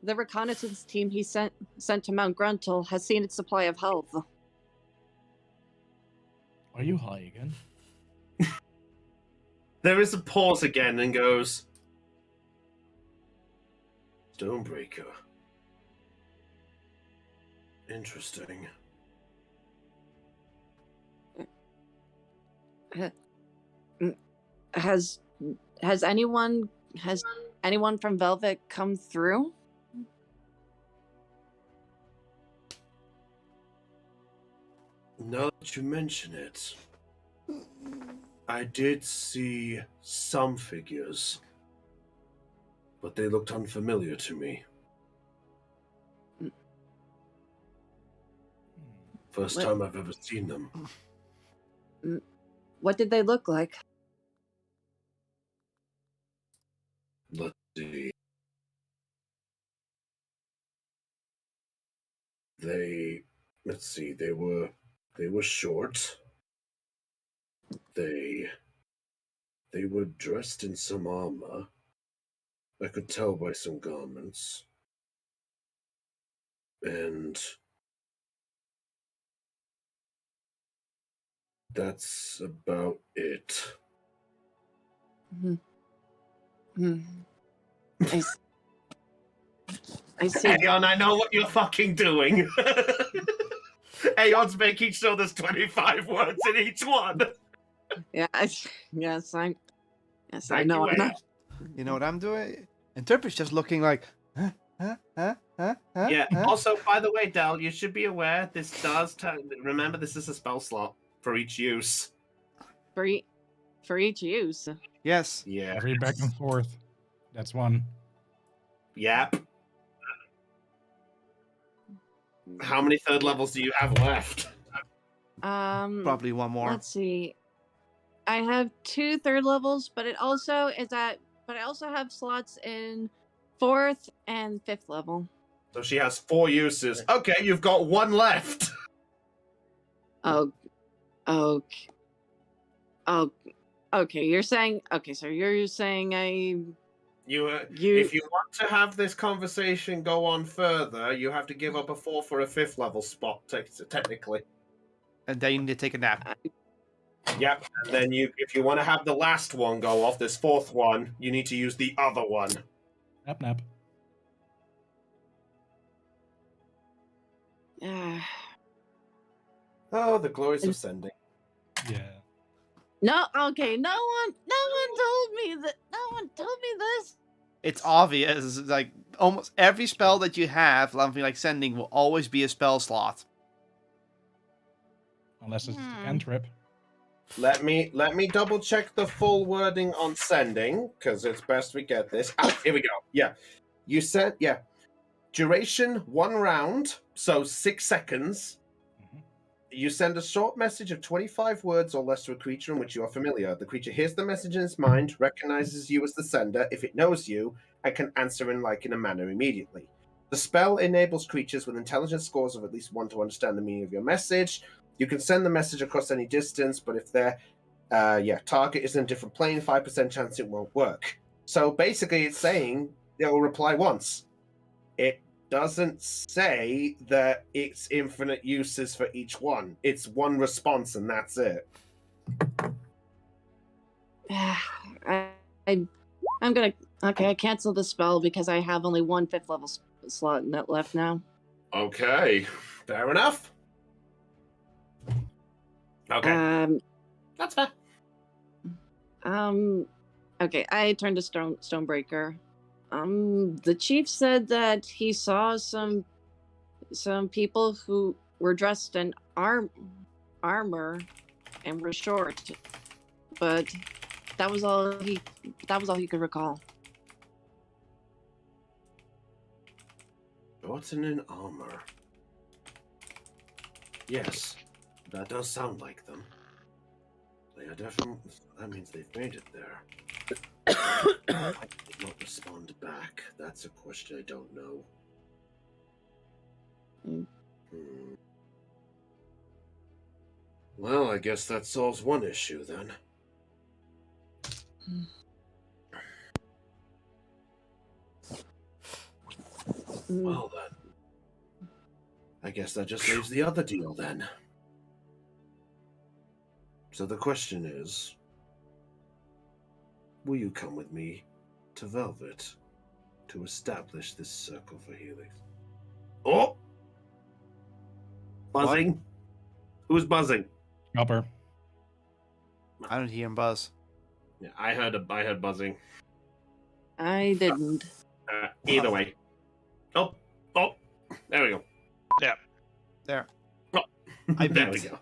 the reconnaissance team he sent to Mount Gruntle has seen its supply of health. Are you high again? There is a pause again and goes, Stonebreaker. Interesting. Has anyone from Velvet come through? Now that you mention it, I did see some figures, but they looked unfamiliar to me. First What- time I've ever seen them. What did they look like? Let's see. They were short. They were dressed in some armor. I could tell by some garments. And that's about it. I see. Aeon, I know what you're fucking doing. Aeon's making sure there's 25 words in each one. Yeah, yes, I Thank know. you, I'm not. You know what I'm doing? Interpret's just looking like, huh? Yeah. Huh? Also, by the way, Del, you should be aware this does remember this is a spell slot for each use. For each use. Yes. Yeah. Every back and forth. That's one. Yep. How many third levels do you have left? Probably one more. Let's see. I have 2 third levels, but it also is at. But I also have slots in 4th and 5th level. So she has 4 uses. Okay, you've got 1 left. Oh, okay. Oh, okay. You're saying okay. So you're saying If you want to have this conversation go on further, you have to give up a 4th or a 5th level spot, technically. And then you need to take a nap. Yep. And then if you want to have the last one go off, this 4th one, you need to use the other one. Nap. Oh, the glories of sending. Yeah. No, okay. No one told me that. No one told me this. It's obvious. Like almost every spell that you have, something like sending, will always be a spell slot. Unless it's a cantrip. Let me double check the full wording on sending, because it's best we get this. Ah, here we go. Yeah. You said, duration 1 round, so 6 seconds. You send a short message of 25 words or less to a creature in which you are familiar. The creature hears the message in its mind, recognizes you as the sender if it knows you, and can answer in a manner immediately. The spell enables creatures with intelligence scores of at least 1 to understand the meaning of your message. You can send the message across any distance, but if their target is in a different plane, 5% chance it won't work. So basically it's saying they'll reply once. It doesn't say that it's infinite uses for each one. It's 1 response and that's it. I'm gonna I cancel the spell because I have only 1 5th level slot left now. Okay, fair enough. Okay, that's fair. Okay, I turned to Stonebreaker. The chief said that he saw some people who were dressed in armor and were short, but that was all he could recall. Forgotten in armor. Yes, that does sound like them. They are definitely. That means they've made it there. Why did they not respond back? That's a question I don't know. Mm. Well, I guess that solves one issue then. Well then. I guess that just leaves the other deal then. So the question is, will you come with me to Velvet to establish this circle for Helix? Oh! Buzzing? Who's buzzing? Chopper. I don't hear him buzz. Yeah, I heard buzzing. I didn't. Either way. Oh, there we go. There. Oh, I there we beeped. go.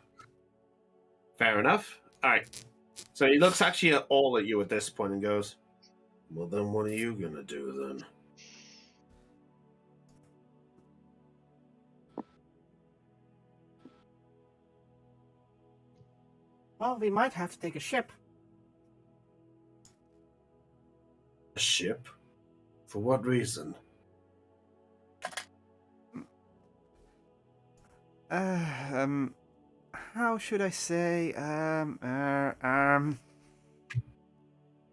Fair enough. All right. So he looks actually all at you at this point and goes, "Well, then what are you gonna do then?" Well, we might have to take a ship. A ship? For what reason? How should I say?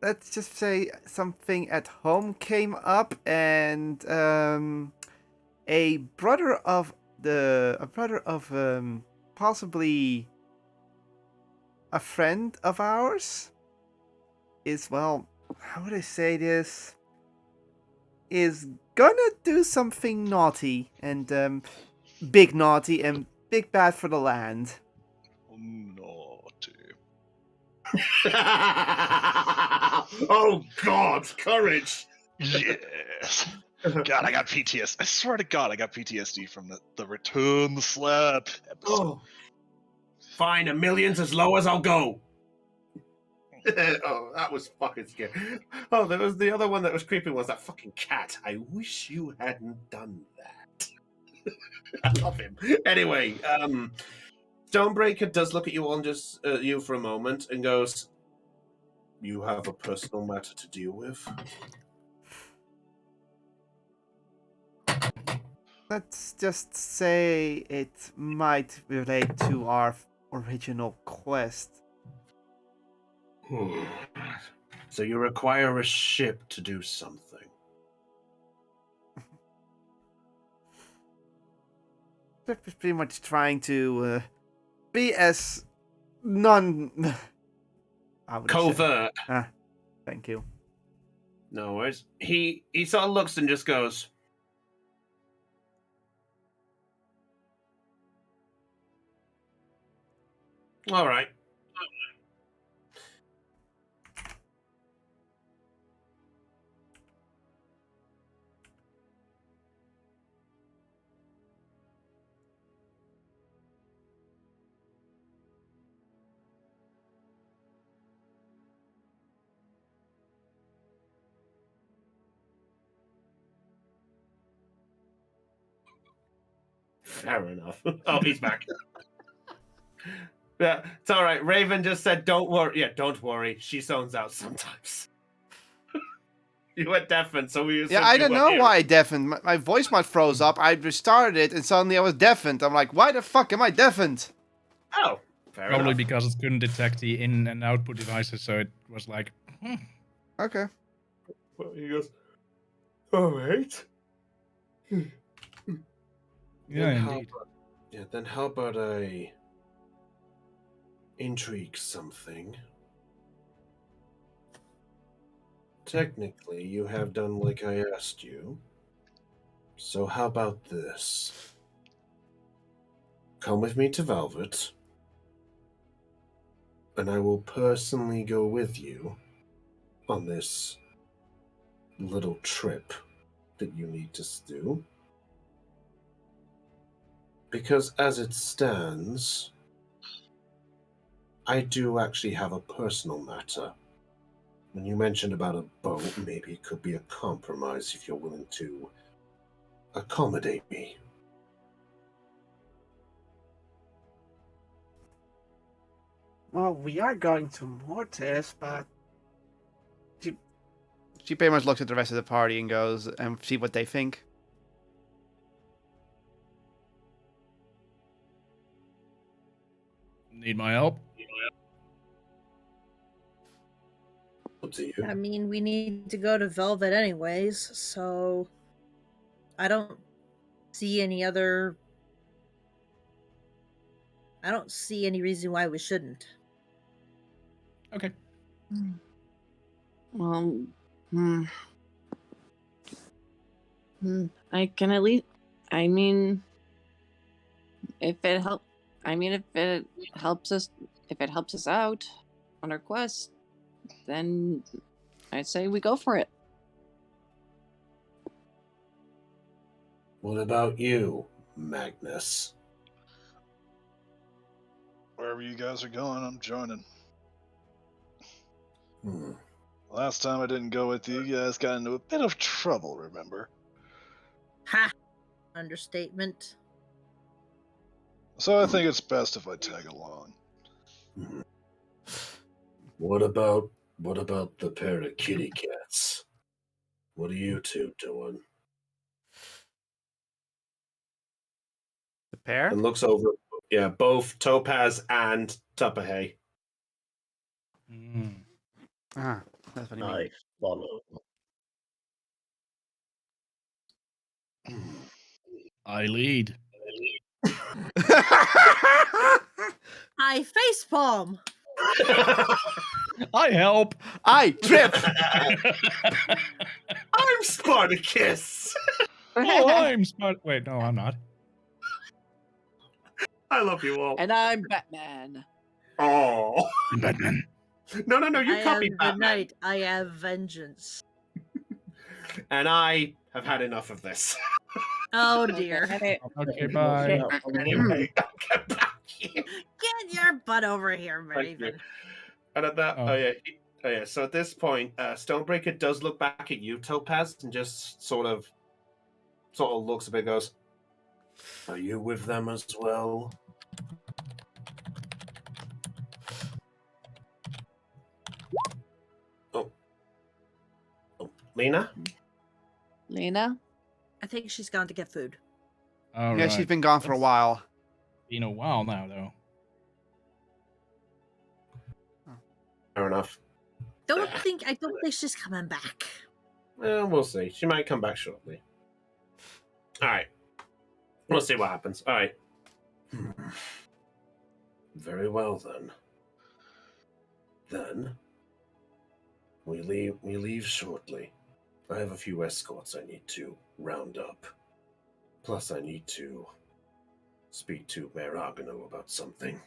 Let's just say something at home came up, and a brother of possibly a friend of ours is, well, how would I say this? Is gonna do something naughty and big naughty and big bad for the land. Naughty. Oh God, courage! Yes. God, I got PTSD. I swear to God, I got PTSD from the Return the Slap episode. Oh, fine, a million's as low as I'll go. Oh, that was fucking scary. Oh, there was the other one that was creepy. Was that fucking cat? I wish you hadn't done that. I love him. Anyway, Stonebreaker does look at you all and just you for a moment and goes, "You have a personal matter to deal with." Let's just say it might relate to our original quest. So you require a ship to do something. We're pretty much trying to be as non. I would say. Covert. Thank you. No worries. He sort of looks and just goes, "All right." Fair enough. Oh, he's back. Yeah, it's all right. Raven just said, "Don't worry." Yeah, don't worry. She zones out sometimes. You went deafened, so we. Yeah, I don't know why I deafened. My voice might froze up. I restarted it, and suddenly I was deafened. I'm like, why the fuck am I deafened? Oh, fair Probably enough. because it couldn't detect the in and output devices, so it was like, Okay. Well, he goes, "All right." yeah, Then how indeed. about- then how about I intrigue something? Technically, you have done like I asked you. So how about this? Come with me to Velvet, and I will personally go with you on this little trip that you need to do. Because as it stands, I do actually have a personal matter. When you mentioned about a boat, maybe it could be a compromise if you're willing to accommodate me? Well, we are going to Mortis, but she pretty much looks at the rest of the party and goes and see what they think. Need my help? Up to you. I mean, we need to go to Velvet anyways, so I don't see any other. I don't see any reason why we shouldn't. Okay. I can at least. I mean, if it help. I mean, if it helps us out on our quest, then I'd say we go for it. What about you, Magnus? Wherever you guys are going, I'm joining. Hmm. Last time I didn't go with you, you guys got into a bit of trouble, remember? Ha! Understatement. So I think it's best if I tag along. Hmm. What about the pair of kitty cats? What are you two doing? The pair? And looks over. Yeah, both Topaz and Tupahay. Ah, that's what I mean. I follow. I lead. I facepalm. I help. I trip. I'm Spartacus. Oh, I'm smart. Wait, no, I'm not. I love you all. And I'm Batman. Oh, I'm Batman. no, you I can't am be the Batman. knight. I have vengeance. And I have had enough of this. Oh dear. Okay, bye. Anyway, get back here. Get your butt over here, Thank you. Raven. And at that, Oh. oh yeah. So at this point, Stonebreaker does look back at you, Topaz, and just sort of looks a bit, goes, "Are you with them as well?" Oh, Lena. Lena? I think she's gone to get food. All Yeah, right. she's been gone for a That's while. Been a while now, though. Fair enough. I don't think she's coming back. We'll see. She might come back shortly. All right. We'll see what happens. All right. Very well then. Then we leave shortly. I have a few escorts I need to round up. Plus, I need to speak to Mayor Agano about something.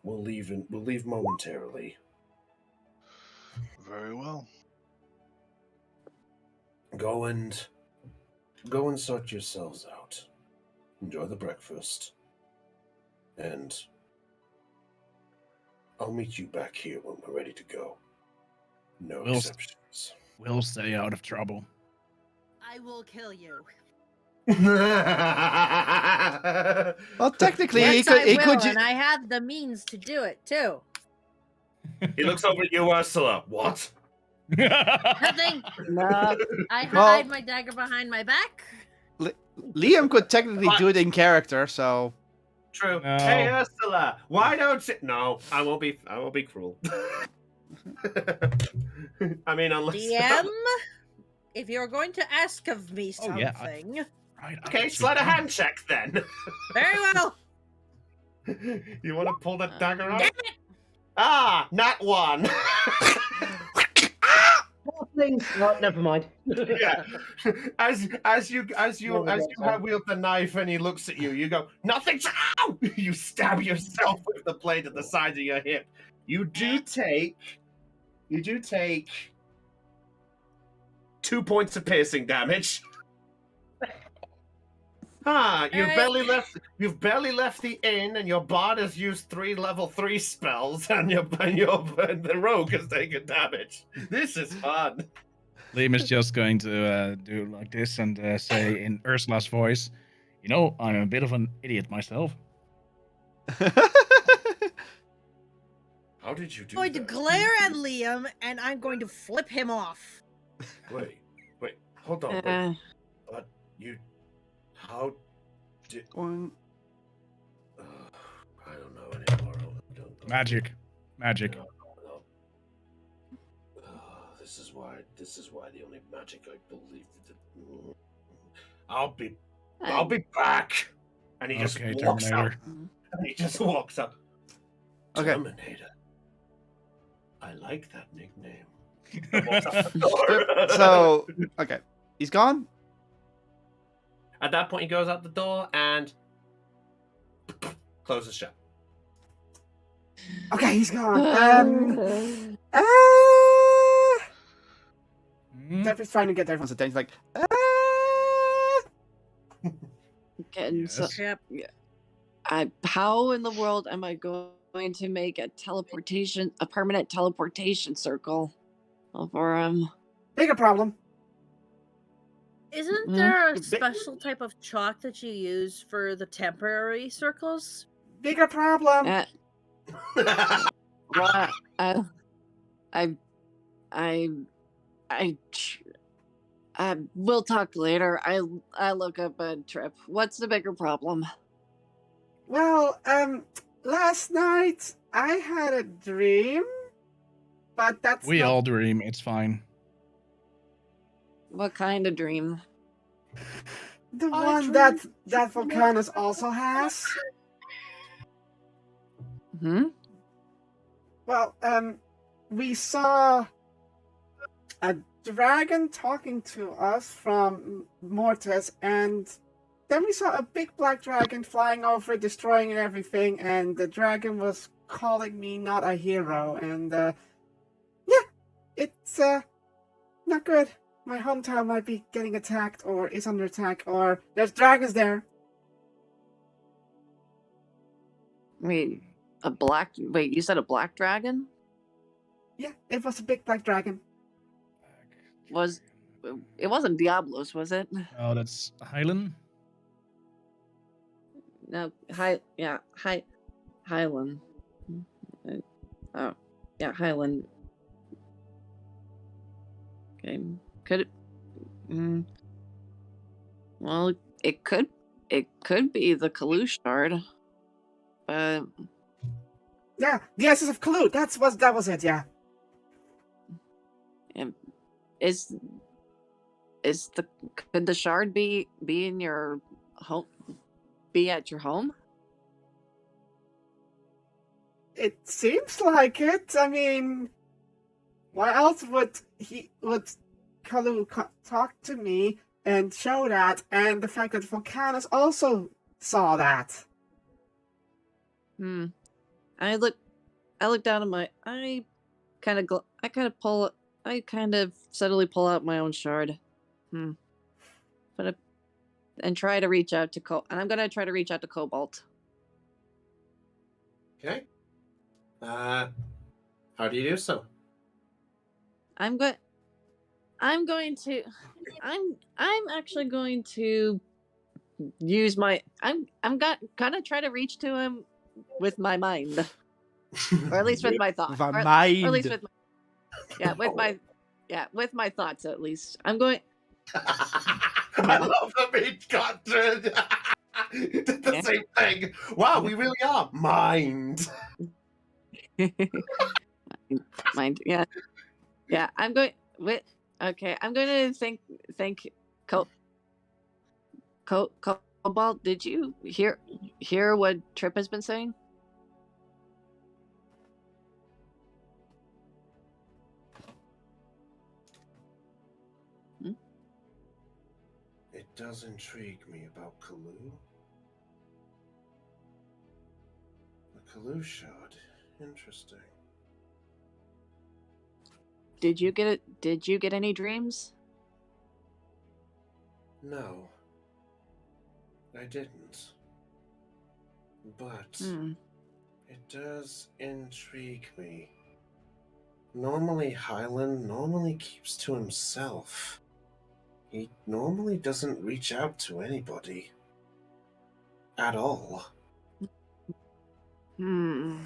We'll leave momentarily. Very well. Go and sort yourselves out. Enjoy the breakfast. And I'll meet you back here when we're ready to go. No We'll- exceptions. We'll stay out of trouble. I will kill you. Well, technically, Yes, he could. I He will, could. and I have the means to do it too. He looks over at you, Ursula. What? Nothing. No. I Well- hide my dagger behind my back. Liam could technically do it in character, so. True. No. Hey, Ursula, why don't you? No, I won't be cruel. I mean, unless. DM, if you're going to ask of me Oh, something, yeah, Right. Okay, slide a hand check then. very well. You want to pull that dagger Damn out? it! Ah, not one. Things. Right, never mind. Yeah. As you have wield the knife and he looks at you, you go, nothing. Ow! You stab yourself with the blade at the side of your hip. You do take 2 points of piercing damage. You've barely left the inn, and your bard has used 3 level 3 spells, and the rogue has taken damage. This is fun. Liam is just going to do like this and say in Ursula's voice, "You know, I'm a bit of an idiot myself." How did you do I'm going to that? glare at Liam and I'm going to flip him off. Wait, hold on, Uh, But you, how did? One. I don't know anymore. I don't know. Magic. No. This is why the only magic I believe. I'll be back. And he just Okay, walks out. Terminator. And he just walks out. Okay. Terminator. I like that nickname. And walks out the door. So, okay. He's gone? At that point, he goes out the door and closes shut. Okay, he's gone. Devin's trying to get everyone's attention. Like, and so, Yes. Yep. how in the world am I going to make a permanent teleportation circle for him? bigger problem. Isn't Mhm. there a Bi- special type of chalk that you use for the temporary circles? Bigger problem. Well, we'll talk later. I look up a trip. What's the bigger problem? Well, last night I had a dream, but that's We not all dream. It's fine. What kind of dream? the I one that Volcanus also has. Hmm? Well, we saw a dragon talking to us from Mortis, and then we saw a big black dragon flying over, destroying everything, and the dragon was calling me not a hero, and yeah, it's not good. My hometown might be getting attacked, or is under attack, or there's dragons there. Wait, you said a black dragon? Yeah, it was a big black dragon. It wasn't Diablos, was it? Oh, that's Highland. No, Highland. Oh, yeah, Highland. Okay, could it? Well, it could be the Kalu shard. Yeah, the essence of Kalut. That was it. Yeah. Could the shard be in your home? Be at your home? It seems like it. I mean, why else would Kalu talk to me and show that, and the fact that Volcanus also saw that? I look down at my. I kind of subtly pull out my own shard. And try to reach out to and I'm gonna try to reach out to Cobalt. Okay. How do you do so? I'm actually going to use my. I'm gonna try to reach to him with my mind, or at least with my thoughts. With my Or at least mind. with my thoughts. At least I'm going. I love the beach content. Did the same thing. Wow, we really are mind. Mind, yeah. I'm going with. Okay, I'm going to think. Cobalt, did you hear what Trip has been saying? It does intrigue me about Kalu. The Kalu shard. Interesting. Did you get it? Did you get any dreams? No. I didn't. But it does intrigue me. Normally, Hyland keeps to himself. He normally doesn't reach out to anybody. At all. Hmm.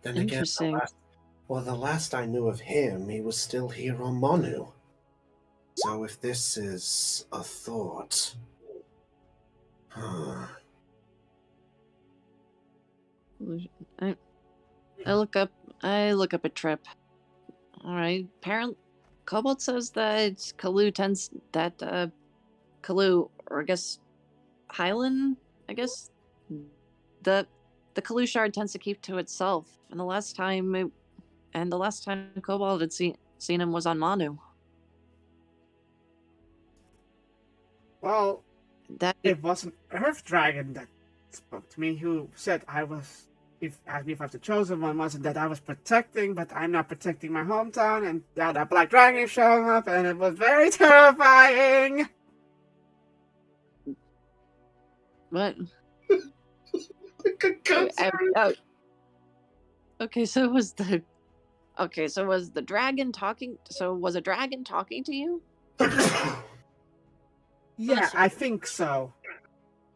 Then again, Interesting. the last I knew of him, he was still here on Monu. So if this is a thought... Huh. I look up a trip. Alright. Apparently Cobalt says that Kalu, or I guess Hyland, I guess the Kalu shard tends to keep to itself. And the last time Cobalt had seen him was on Manu. Well, That it was an Earth Dragon that spoke to me, who said asked me if I was the chosen one, wasn't that I was protecting, but I'm not protecting my hometown, and that Black Dragon showing up, and it was very terrifying. what? Good Okay, so was the dragon talking? So was a dragon talking to you? Yeah, I think so.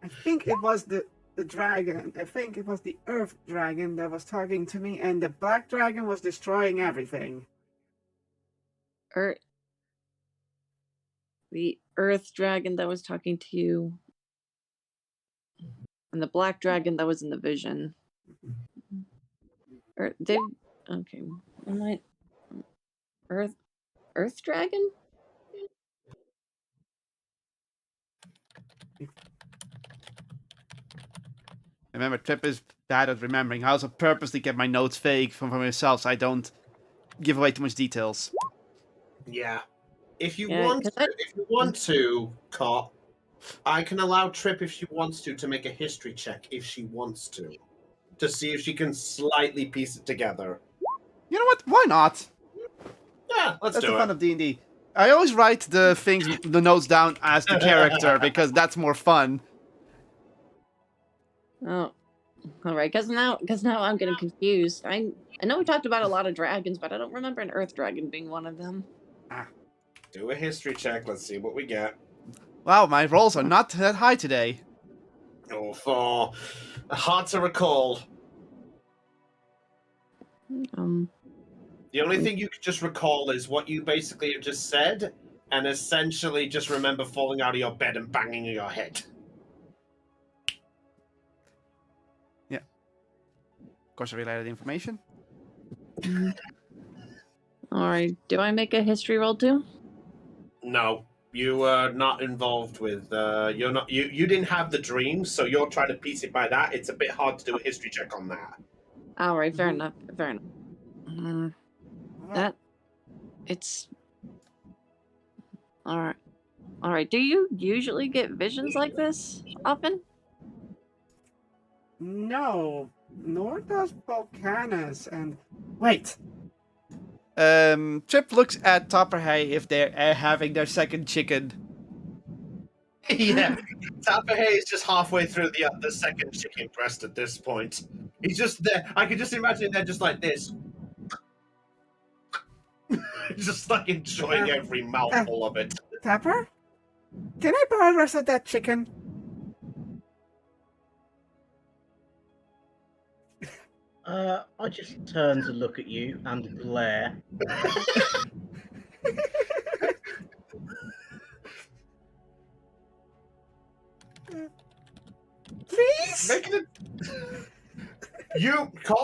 I think it was the dragon. I think it was the Earth Dragon that was talking to me, and the Black Dragon was destroying everything. The Earth Dragon that was talking to you, and the Black Dragon that was in the vision. Okay. Earth Dragon? Remember, Trip is bad at remembering. I also purposely kept my notes vague from myself so I don't give away too much details. Yeah. If you Yeah, want to, Cop, I can allow Trip if she wants to make a history check if she wants to see if she can slightly piece it together. You know what? Why not? Yeah, That's do the it. fun of D&D. I always write the notes down as the character because that's more fun. Oh, all right. Because now I'm getting confused. I know we talked about a lot of dragons, but I don't remember an Earth Dragon being one of them. Do a history check. Let's see what we get. Wow, my rolls are not that high today. Oh, hard to recall. The only thing you could just recall is what you basically have just said, and essentially just remember falling out of your bed and banging your head. Yeah. Of course, I related information. All right. Do I make a history roll too? No, you are not involved with. You're not. You didn't have the dream, so you're trying to piece it by that. It's a bit hard to do a history check on that. All right. Fair enough. That it's all right. All right. Do you usually get visions like this often? No, nor does Volcanus. And wait, Trip looks at Topperhay if they're having their second chicken. Yeah, Tapahay is just halfway through the second chicken breast at this point. He's just there. I can just imagine they're just like this. Just like enjoying every mouthful of it. Tapper, can I borrow the rest of that chicken? I just turn to look at you and glare. Please?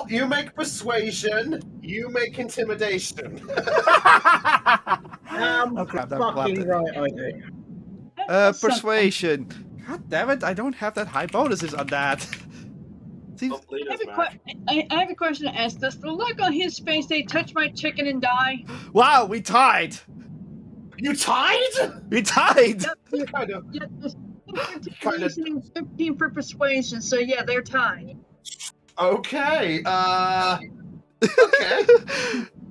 You make persuasion, you make intimidation. Oh crap, that Fucking blabbed it. right, I do. Persuasion. God damn it, I don't have that high bonuses on that. Seems... I have a question to ask. Does the look on his face say touch my chicken and die? Wow, we tied! You tied? We tied! Kind of. Yeah, kind of 15 for persuasion, so yeah, they're tied. Okay, okay.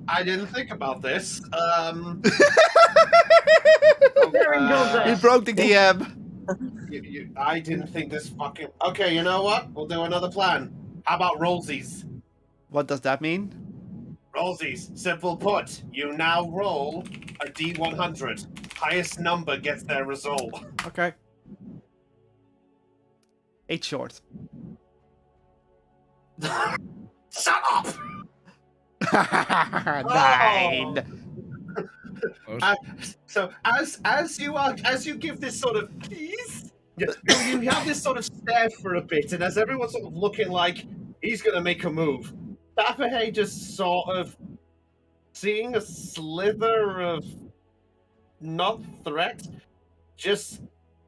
I didn't think about this. We broke the DM. I didn't think this fucking... Okay, you know what? We'll do another plan. How about rollsies? What does that mean? Rollsies, simple put, you now roll a D100. Highest number gets their result. Okay. 8 short. Shut up! 9. So as you give this sort of please, you have this sort of stare for a bit, and as everyone's sort of looking like he's going to make a move, Dapahe just sort of seeing a slither of not threat, just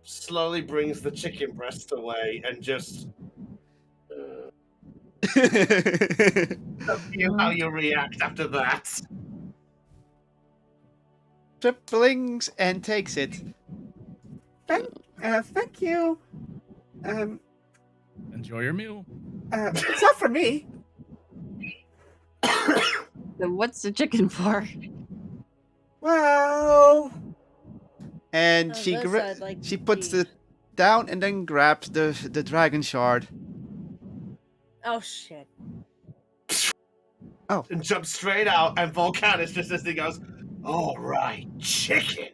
slowly brings the chicken breast away and just. Up to you how you react after that. Trip blinks and takes it. Thank you. Enjoy your meal. It's not for me. Then what's the chicken for? Well, And Oh, she this I'd like she to puts see. it down and then grabs the dragon shard. Oh shit. And jumps straight out, and Volcanus just as he goes, all right, chicken.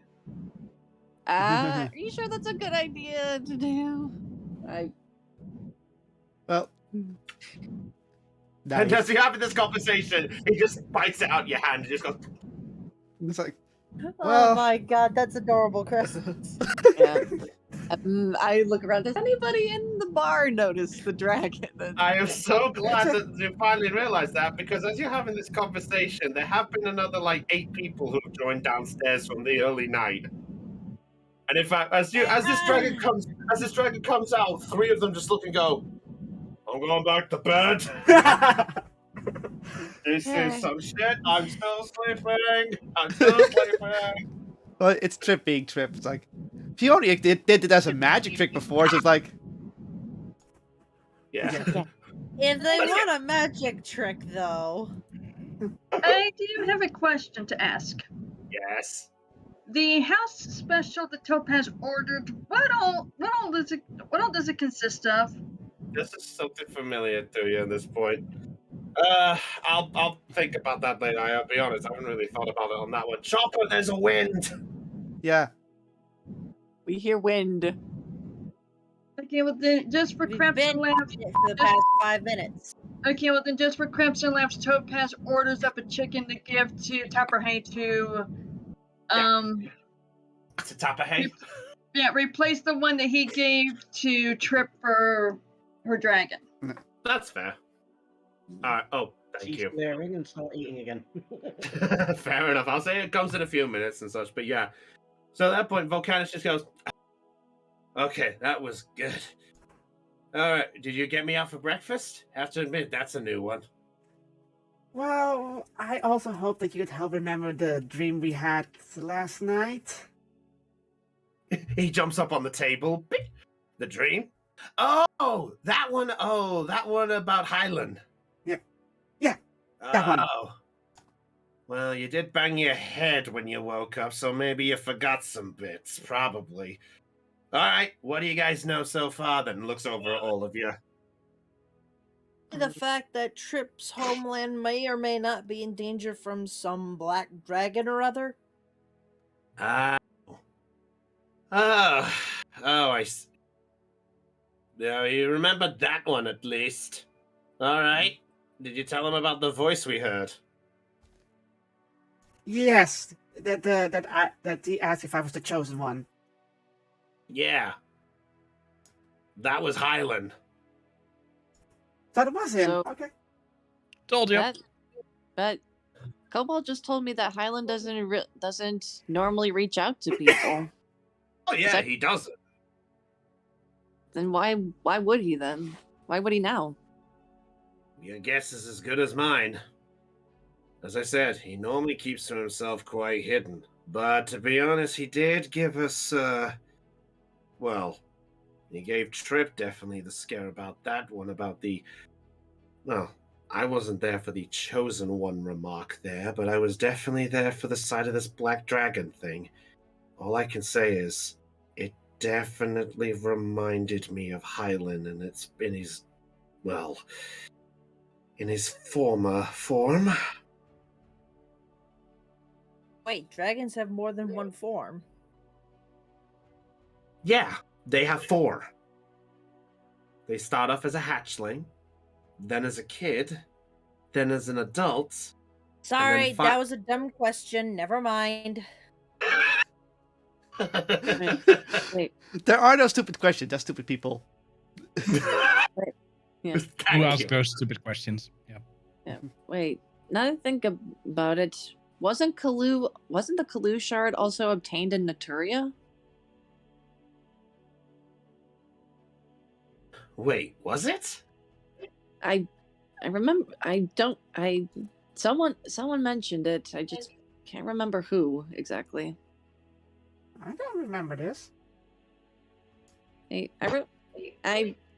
Are you sure that's a good idea to do? Well, And as you're having this conversation, he just bites it out your hand and just goes. It's like, Oh well, my god, that's adorable, Chris. Yeah. I look around. Does anybody in the bar notice the dragon? I am so glad that you finally realized that, because as you're having this conversation, there have been another like 8 people who have joined downstairs from the early night. And in fact, as this dragon comes out, 3 of them just look and go, I'm going back to bed. This is some shit. I'm still sleeping. well, it's Trip being Trip. It's like, he only did it as a magic trick before, so it's like, Yeah. If they want a magic trick, though. I do have a question to ask. Yes. The house special that Topaz ordered, what all does it consist of? This is something familiar to you at this point. I'll think about that later. I'll be honest, I haven't really thought about it on that one. Chopper, there's a wind. yeah. We hear wind. Okay, well then, just for We've craps been and laughs. it for the past 5 minutes. Okay, well then, just for craps and laughs, Topaz orders up a chicken to give to Tapperhay to, To Tapahay. yeah, replace the one that he gave to Trip for her dragon. That's fair. Oh, thank She's you. glaring and start eating again. Fair enough. I'll say it comes in a few minutes and such, but yeah. So at that point, Volcanus just goes, okay, that was good. Alright, did you get me out for breakfast? Have to admit, that's a new one. well, I also hope that you could help remember the dream we had last night. He jumps up on the table. Beep. The dream? Oh, that one. Oh, that one about Highland. Yeah, that one. Oh. Well, you did bang your head when you woke up, so maybe you forgot some bits, probably. All right, what do you guys know so far then? Looks over at all of you. The fact that Trip's homeland may or may not be in danger from some black dragon or other. Yeah, you remember that one at least. All right. Did you tell him about the voice we heard? Yes, that he asked if I was the chosen one. Yeah. That was Highland. Thought it was him. So- Okay. Told you. But Cobalt just told me that Highland doesn't normally reach out to people. Oh yeah, that- he doesn't. Then why would he then? Why would he now? Your guess is as good as mine. As I said, he normally keeps to himself quite hidden. But to be honest, he did give us, well, he gave Trip definitely the scare about that one, about the, well, I wasn't there for the chosen one remark there, but I was definitely there for the sight of this black dragon thing. All I can say is, it definitely reminded me of Highland, and it's in his, well, in his former form. Wait, dragons have more than one form. Yeah, they have 4. They start off as a hatchling, then as a kid, then as an adult. Sorry, that was a dumb question. Never mind. Wait. There are no stupid questions. That's stupid people. Yeah. Who asked those stupid questions? Yeah. Yeah. Wait. Now that I think about it, wasn't the Kalu shard also obtained in Naturia? Wait, was it? I remember. Someone mentioned it. I just can't remember who exactly. I don't remember this. I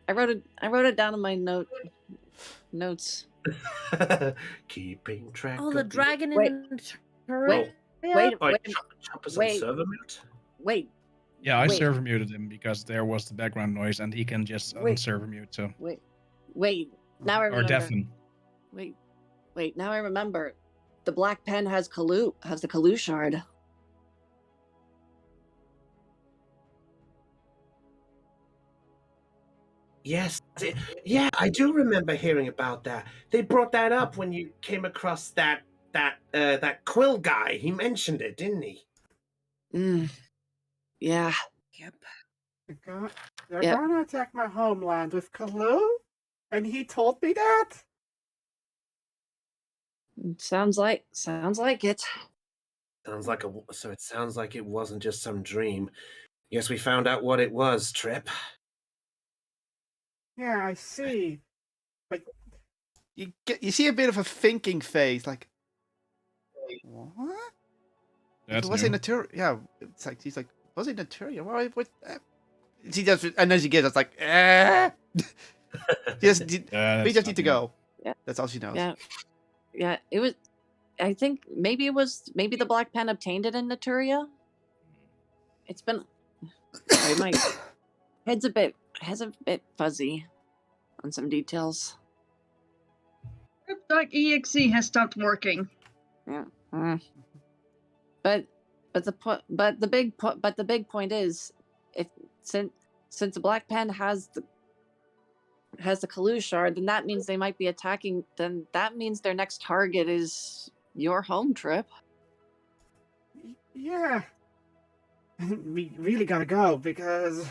wrote it down in my notes. Keeping track. Oh, the of dragon Wait. in the turret. Wait. Chopper's Wait. on server mute? Wait. Yeah, I Wait. server muted him because there was the background noise, and he can just unserver mute. So Wait. Now I remember. or deafen. Wait. Now I remember. The Black Pen has the Kalu shard. Yes. Yeah, I do remember hearing about that. They brought that up when you came across that Quill guy. He mentioned it, didn't he? Yeah. Yep. They're gonna attack my homeland with Kalu? And he told me that? Sounds like it. Sounds like it wasn't just some dream. Yes, we found out what it was, Trip. Yeah, I see. But You see a bit of a thinking face, like, what? That's It was in Naturia. Yeah, it's like he's like, was it Naturia? What? He does, and then she gets us like, we just need to go. Yeah. That's all she knows. Yeah. It was. I think maybe the Black Pen obtained it in Naturia. It's been. Sorry, my head's a bit fuzzy on some details. Crypt.exe has stopped working. Yeah. But the big point is, since the Black Pen has the Kalu shard, then that means they might be attacking. Then that means their next target is your home, Trip. yeah. We really gotta go because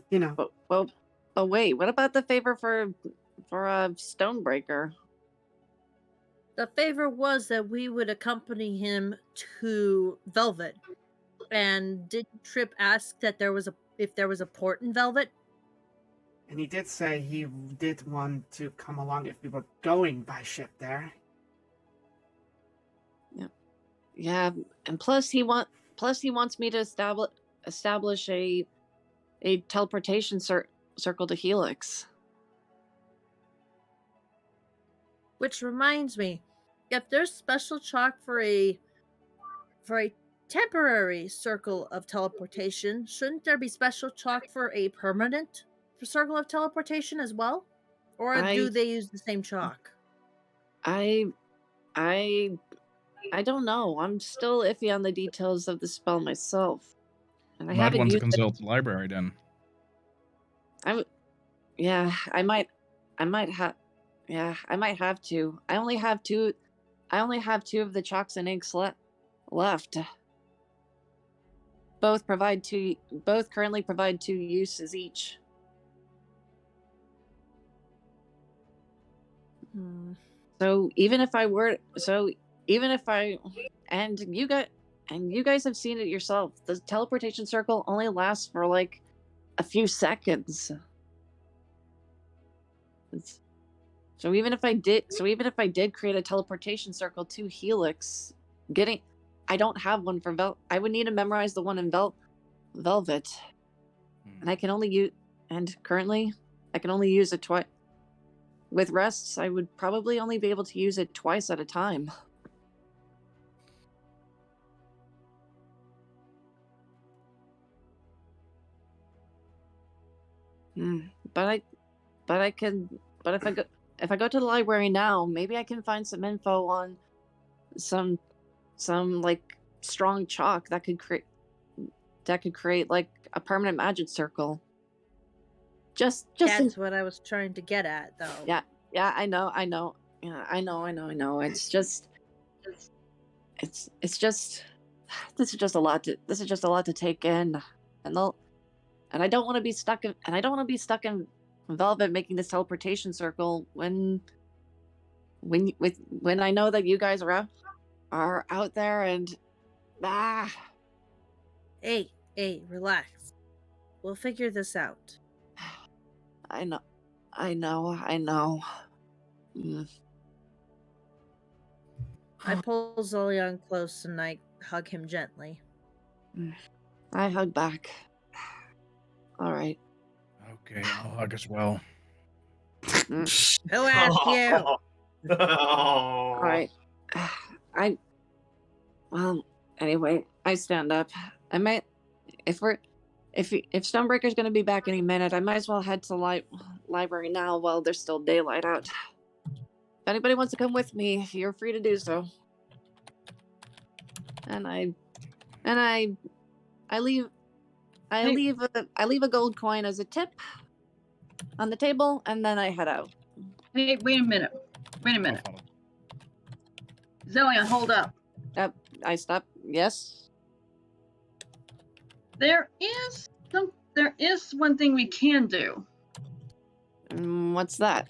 you know. But wait, what about the favor for a Stonebreaker? The favor was that we would accompany him to Velvet. And did Trip ask that if there was a port in Velvet? And he did say he did want to come along if we were going by ship there. Yeah, and plus he wants me to establish a teleportation circle to Helix. Which reminds me, if there's special chalk for a temporary circle of teleportation, shouldn't there be special chalk for a permanent circle of teleportation as well? Or do they use the same chalk? I don't know. I'm still iffy on the details of the spell myself, and I Might haven't want to used consult the library then. I might have to. I only have two of the chalks and inks left. Both currently provide 2 uses each. So even if you guys have seen it yourself, the teleportation circle only lasts for like a few seconds. So even if I did create a teleportation circle to Helix, I don't have one for I would need to memorize the one in Velvet, and currently I can only use it twice. With rests, I would probably only be able to use it twice at a time. But if I go to the library now, maybe I can find some info on some like strong chalk that could create like a permanent magic circle. Just That's what I was trying to get at, though. yeah, I know. Yeah, I know. It's just this is just a lot to take in, and I don't want to be stuck in Velvet making this teleportation circle when I know that you guys are out there and Hey, relax. We'll figure this out. I know. Mm. I pull Zolian close and I hug him gently. I hug back. All right. Okay, I'll hug as well. Who asked you? All right. Well, anyway, I stand up. I might, if Stonebreaker's gonna be back any minute, I might as well head to the library now while there's still daylight out. If anybody wants to come with me, you're free to do so. And I leave a gold coin as a tip on the table, and then I head out. Hey, wait a minute. Zillion, hold up. I stop. Yes. There is one thing we can do. What's that?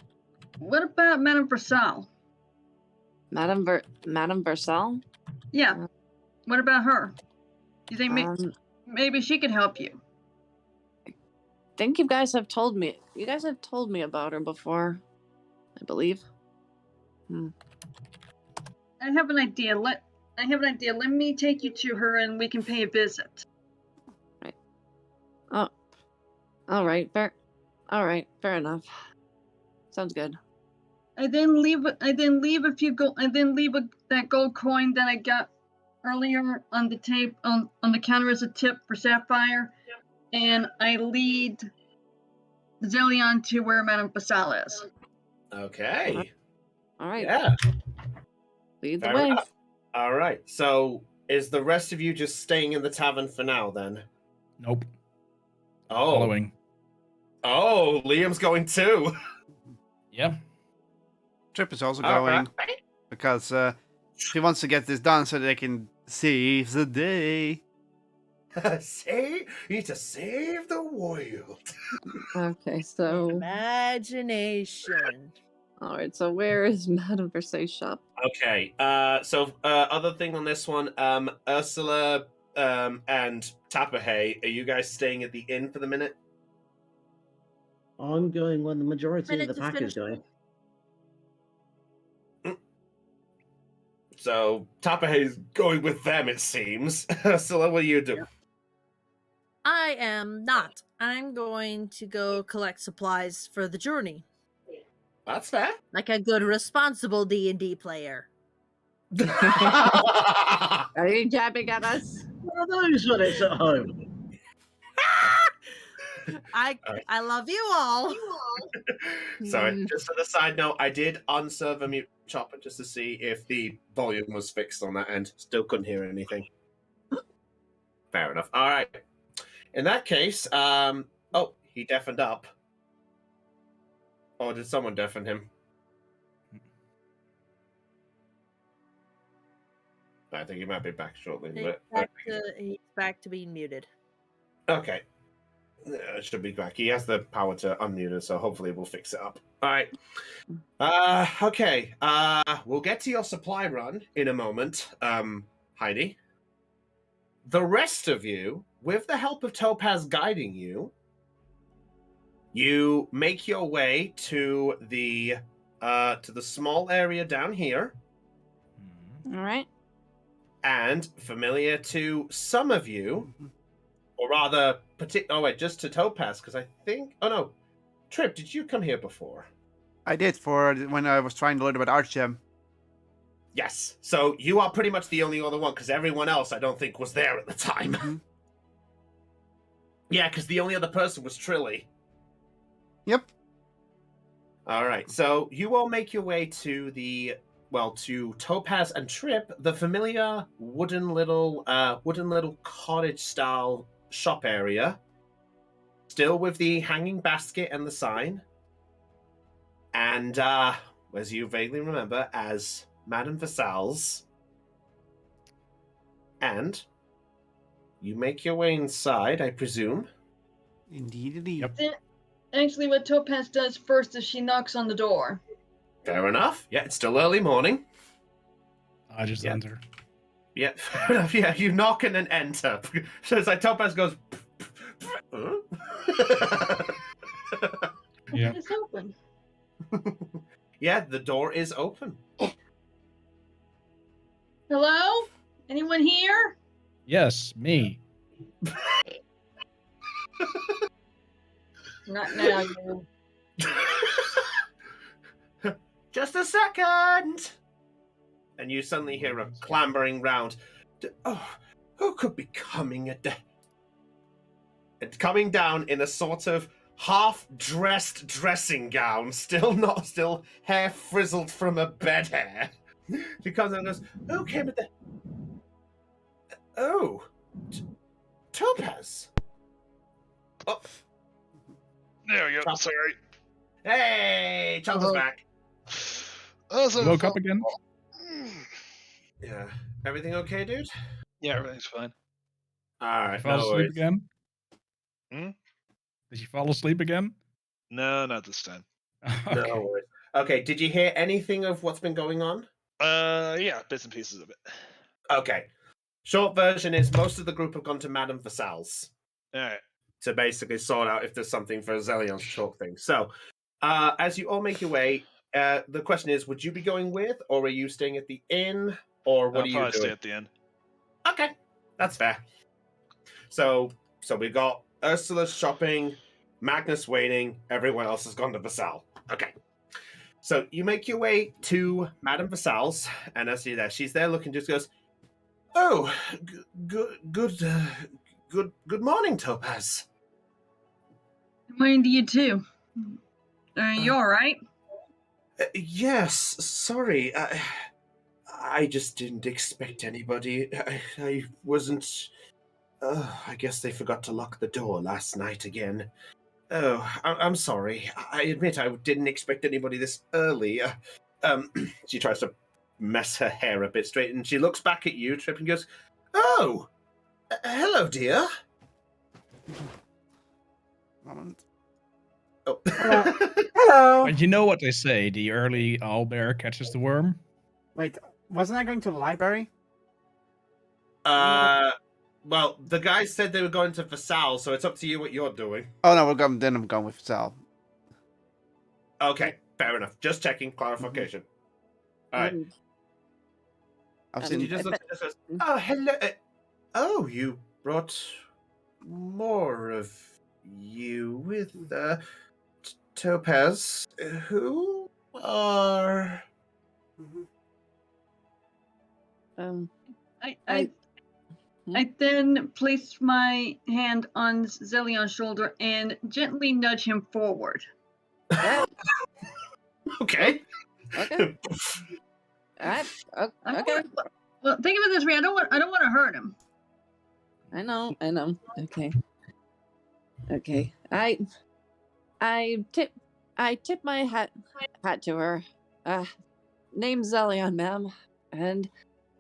What about Madame Versal? Madame Versal? Yeah. What about her? You think maybe she could help you? I think you guys have told me about her before, I believe. I have an idea. Let me take you to her and we can pay a visit. Right. Oh. All right. Fair enough. Sounds good. I then leave that gold coin that I got earlier on the tape on the counter as a tip for Sapphire, and I lead Zillion to where Madame Basal is. Okay. All right. Yeah. Lead the Fair way. enough. All right. So, is the rest of you just staying in the tavern for now, then? Nope. Oh. Following. Oh, Liam's going too. Yeah. Trip is also All going right. because he wants to get this done so they can save the day. You need to save the world. Okay, so Imagination. all right. So where is Madame Versailles' shop? Okay. So other thing on this one, Ursula, and Tapahay, are you guys staying at the inn for the minute? I'm going when the majority Minute of the to pack is finish. going. So Tapahay's going with them, it seems. Ursula, what are you doing? I am not. I'm going to go collect supplies for the journey, That's fair. like a good, responsible D&D player. Are you jabbing at us? What are those when it's at home? I love you all. Sorry, just as a side note, I did unserve a mute chopper just to see if the volume was fixed on that end. Still couldn't hear anything. Fair enough. All right. In that case, oh, he deafened up. Or did someone deafen him? I think he might be back shortly. He's back to being muted. Okay. It should be back. He has the power to unmute it, so hopefully we'll fix it up. All right. Okay. We'll get to your supply run in a moment, Heidi. The rest of you, with the help of Topaz guiding you, you make your way to the small area down here. All right. And familiar to some of you, or rather, just to Topaz, because I think... Oh, no. Trip, did you come here before? I did for when I was trying to learn about Archem. Yes. So you are pretty much the only other one, because everyone else I don't think was there at the time. Mm-hmm. Yeah, because the only other person was Trilly. Yep. All right. So you all make your way to the to Topaz and Trip, the familiar wooden little cottage style shop area, still with the hanging basket and the sign, and as you vaguely remember, as Madame Vasal's, and you make your way inside, I presume. Indeed. Yep. Actually, what Topaz does first is she knocks on the door. Fair enough. Yeah, it's still early morning. I just Yeah. enter. Yeah, fair enough. Yeah, you knock and then enter. So it's like Topaz goes. Huh? Yeah. It's open. Yeah, the door is open. Hello? Anyone here? Yes, me. Not now, you. Just a second. And you suddenly hear a clambering round. Oh, who could be coming coming down in a sort of half-dressed dressing gown, still hair frizzled from a bed hair. She comes and goes, "Who came at the? Oh, Topaz. Oh, There we go. Chop. Sorry. hey, Chopper's back. Woke up again? Yeah, everything okay, dude? Yeah, everything's fine. All Did right, you fall no asleep worries. again? Hmm? Did you fall asleep again? No, not this time. No Okay. worries. Okay, did you hear anything of what's been going on? Yeah, bits and pieces of it. Okay. Short version is most of the group have gone to Madame Vasal's All right. to basically sort out if there's something for Zelion to talk things. So, as you all make your way, the question is, would you be going with, or are you staying at the inn, or what I'll are you probably doing? stay at the end. Okay, that's fair. So we got Ursula's shopping, Magnus waiting, everyone else has gone to Vasal. Okay. So you make your way to Madame Vasal's, and as you're there, she's there looking, just goes, "Oh, good morning, Topaz." Good morning to you too. Are you all right? Yes, sorry. I just didn't expect anybody. I wasn't. I guess they forgot to lock the door last night again. Oh, I'm sorry. I admit I didn't expect anybody this early. She tries to mess her hair a bit straight, and she looks back at you, Trip, and goes, "Oh, hello, dear." Moment. Oh. Hello. But you know what they say, the early owlbear catches the worm? Wait, wasn't I going to the library? Well, the guys said they were going to Vasal, so it's up to you what you're doing. Oh no, then I'm going with Sal. Okay, fair enough. Just checking, clarification. All right. I've And she seen. just looks at us and says, "Oh, hello. Oh, you brought more of you with Topaz. Who are?" I then place my hand on Zelion's shoulder and gently nudge him forward. Okay. Okay. Okay. Well, think of it this way: I don't want to hurt him. I know. Okay. I tip my hat to her. Name's Zelion, ma'am. And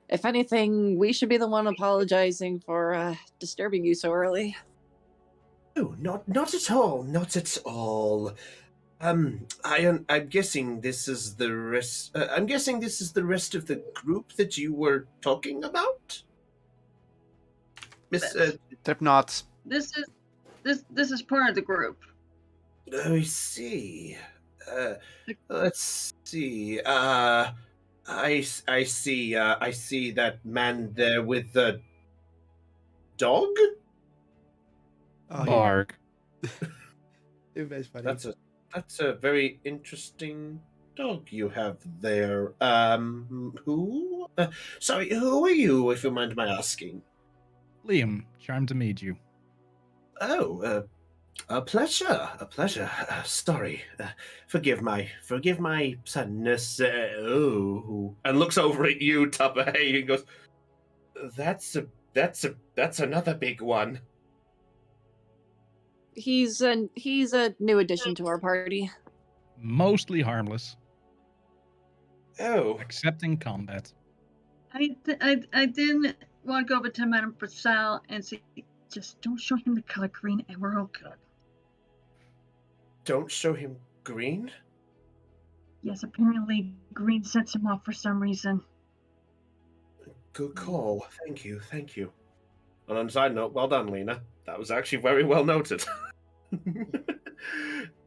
if anything, we should be the one apologizing for disturbing you so early. Oh, not at all. Not at all. I'm guessing this is the rest. I'm guessing this is the rest of the group that you were talking about, Miss. Trip not. This is part of the group. I see. Let's see. I see. I see that man there with the dog. Oh, Bark. That's funny. That's a very interesting dog you have there. Who? Sorry, who are you, if you mind my asking? Liam, charmed to meet you. Oh, A pleasure, a pleasure. Sorry, forgive my suddenness. And looks over at you, Tupper. Hey, and goes, that's another big one. He's a new addition to our party. Mostly harmless, Oh, except in combat. I did want to go over to Madame Purcell and say, just don't show him the color green, and we're all good. don't show him green. Yes, apparently green sets him off for some reason. Good call. Thank you, thank you. And on a side note, well done, Lena. That was actually very well noted.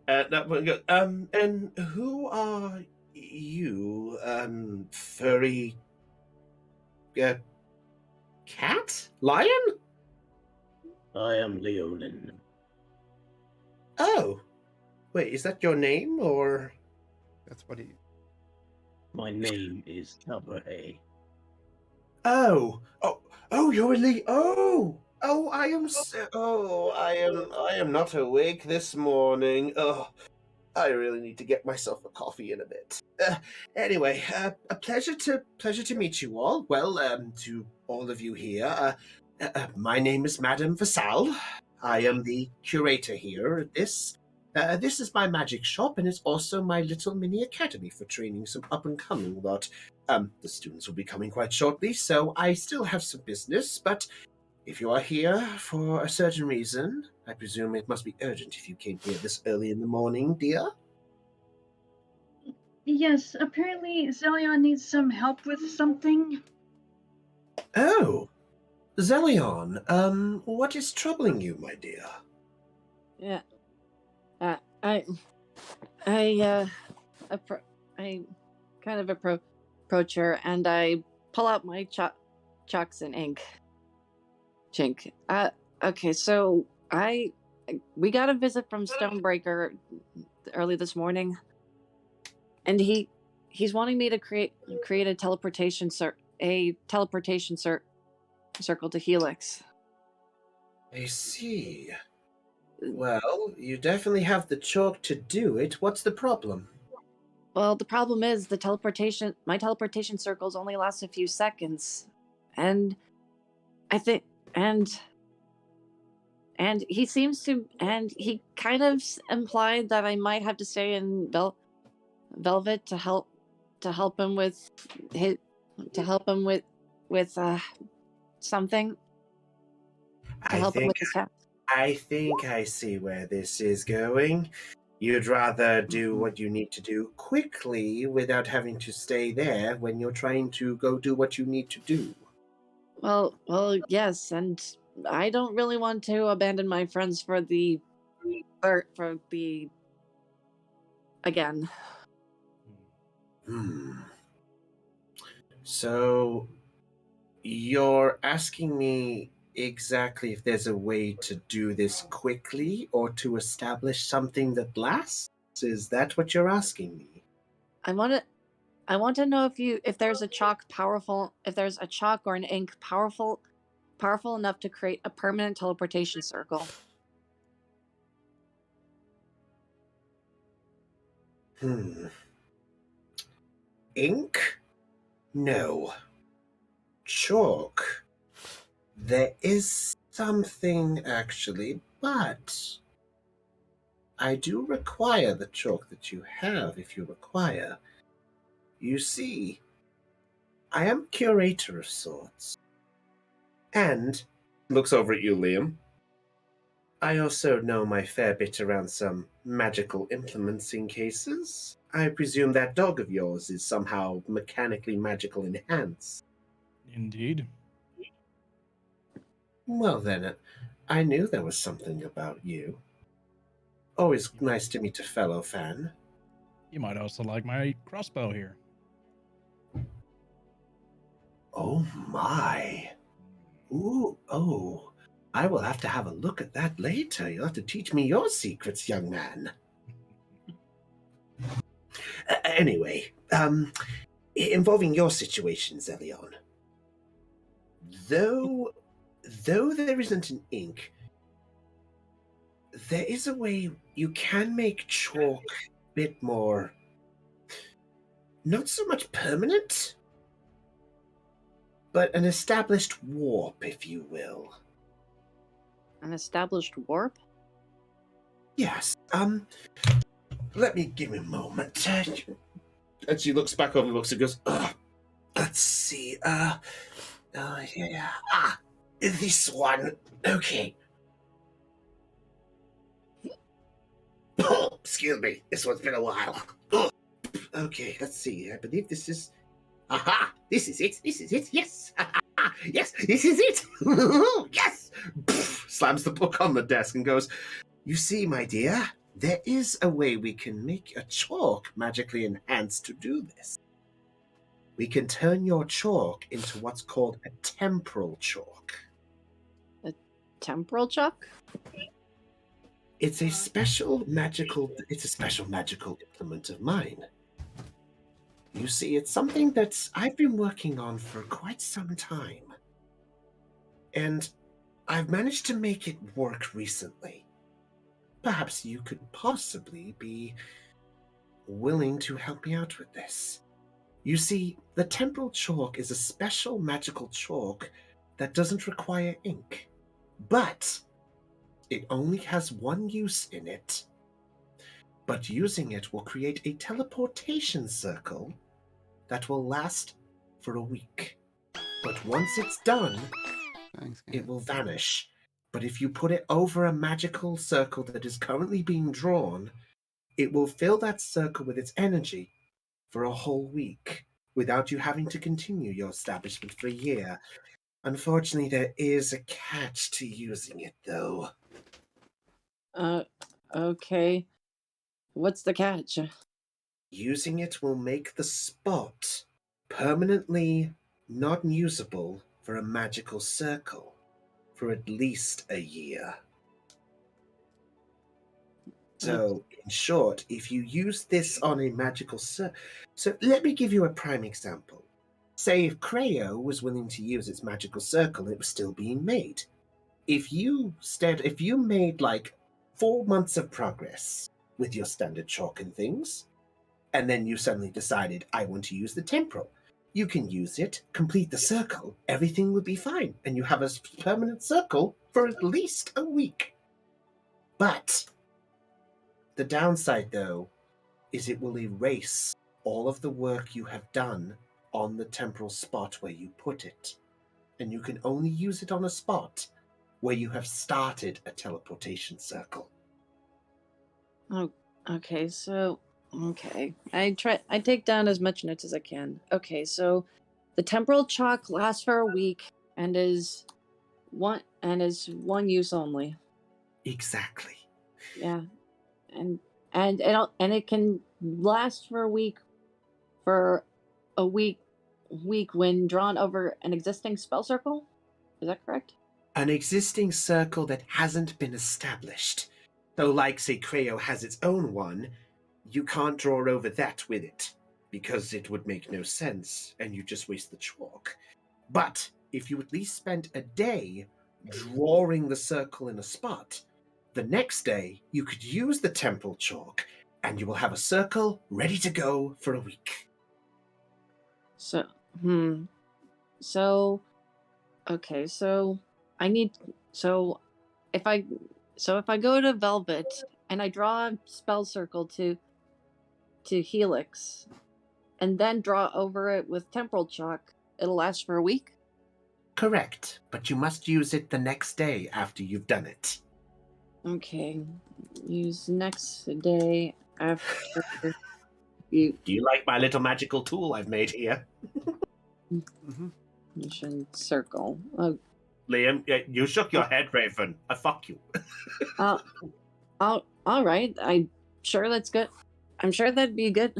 And who are you, furry, cat? Lion? I am Leonin. Oh. Wait, is that your name, or? That's what he. My name is Tabahay. Oh, you're Lee. Oh, I am. I am not awake this morning. Oh, I really need to get myself a coffee in a bit. Anyway, a pleasure to meet you all. Well, to all of you here. My name is Madame Vassal. I am the curator here at this. This is my magic shop, and it's also my little mini academy for training some up-and-coming lot. The students will be coming quite shortly, so I still have some business, but if you are here for a certain reason, I presume it must be urgent if you came here this early in the morning, dear? Yes, apparently Zelion needs some help with something. Oh, Zelion, what is troubling you, my dear? Yeah. I kind of approach her, and I pull out my chalks and ink. Chink. Okay, so we got a visit from Stonebreaker early this morning, and he's wanting me to create a teleportation circle to Helix. I see. Well, you definitely have the chalk to do it. What's the problem? Well, the problem is my teleportation circles only last a few seconds, and I think, and he seems to, and he kind of implied that I might have to stay in Velvet to help him with something to help him with his task. I think I see where this is going. You'd rather do what you need to do quickly without having to stay there when you're trying to go do what you need to do. Well, yes, and I don't really want to abandon my friends for the again. So, you're asking me exactly if there's a way to do this quickly or to establish something that lasts? Is that what you're asking me? I want to know if there's a chalk or an ink powerful enough to create a permanent teleportation circle. Ink? No. Chalk? There is something, actually, but I do require the chalk that you have if you require. You see, I am a curator of sorts. And, looks over at you, Liam, I also know my fair bit around some magical implements in cases. I presume that dog of yours is somehow mechanically magical enhanced. Indeed. Well then, I knew there was something about you. Always nice to meet a fellow fan. You might also like my crossbow here. Oh my. Ooh, oh. I will have to have a look at that later. You'll have to teach me your secrets, young man. Anyway, involving your situation, Zelion. Though there isn't an ink, there is a way you can make chalk a bit more, not so much permanent, but an established warp, if you will. An established warp? Yes. Let me give me a moment. And she looks back over the books and goes, let's see. Yeah. This one. Okay. Excuse me. This one's been a while. Okay, let's see. I believe this is. Aha! This is it. Yes. Yes, this is it. Yes. Slams the book on the desk and goes, "You see, my dear, there is a way we can make a chalk magically enhanced to do this. We can turn your chalk into what's called a temporal chalk. Temporal chalk? It's a special magical implement of mine. You see, it's something that I've been working on for quite some time. And I've managed to make it work recently. Perhaps you could possibly be willing to help me out with this. You see, the temporal chalk is a special magical chalk that doesn't require ink, but it only has one use in it. But using it will create a teleportation circle that will last for a week. But once it's done, it will vanish. But if you put it over a magical circle that is currently being drawn, it will fill that circle with its energy for a whole week without you having to continue your establishment for a year. Unfortunately, there is a catch to using it, though. Okay. What's the catch? Using it will make the spot permanently not usable for a magical circle for at least a year. So, in short, if you use this on a magical circle... So, let me give you a prime example. Say if Creo was willing to use its magical circle, it was still being made. If you made like 4 months of progress with your standard chalk and things, and then you suddenly decided, I want to use the temporal, you can use it, complete the circle, everything would be fine, and you have a permanent circle for at least a week. But the downside, though, is it will erase all of the work you have done on the temporal spot where you put it. And you can only use it on a spot where you have started a teleportation circle. Oh, okay, so... Okay. I take down as much notes as I can. Okay, so the temporal chalk lasts for a week and is one use only. Exactly. Yeah. And it can last for a week when drawn over an existing spell circle? Is that correct? An existing circle that hasn't been established. Though, like, say, Creo has its own one, you can't draw over that with it, because it would make no sense, and you just waste the chalk. But if you at least spent a day drawing the circle in a spot, the next day you could use the temporal chalk, and you will have a circle ready to go for a week. So, okay, so if I go to Velvet and I draw a spell circle to Helix and then draw over it with temporal chalk, it'll last for a week? Correct, but you must use it the next day after you've done it. Okay, use next day after you. Do you like my little magical tool I've made here? Mission circle. Liam, you shook your head, Raven. Fuck you. All right. I'm sure that's good. I'm sure that'd be good.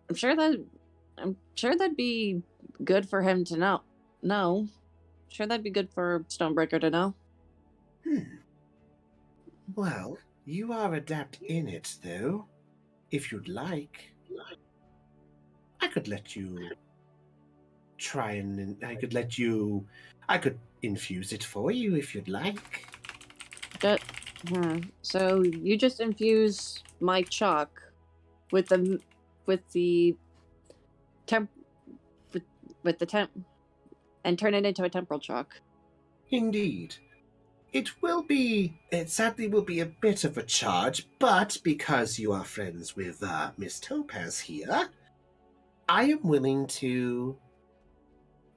I'm sure that'd be good for him to know. No. Sure that'd be good for Stonebreaker to know. Well, you are adept in it, though. If you'd like, I could let you try and I could infuse it for you if you'd like. So you just infuse my chalk with the temp with the temp and turn it into a temporal chalk. Indeed. It sadly will be a bit of a charge, but because you are friends with Miss Topaz here, I am willing to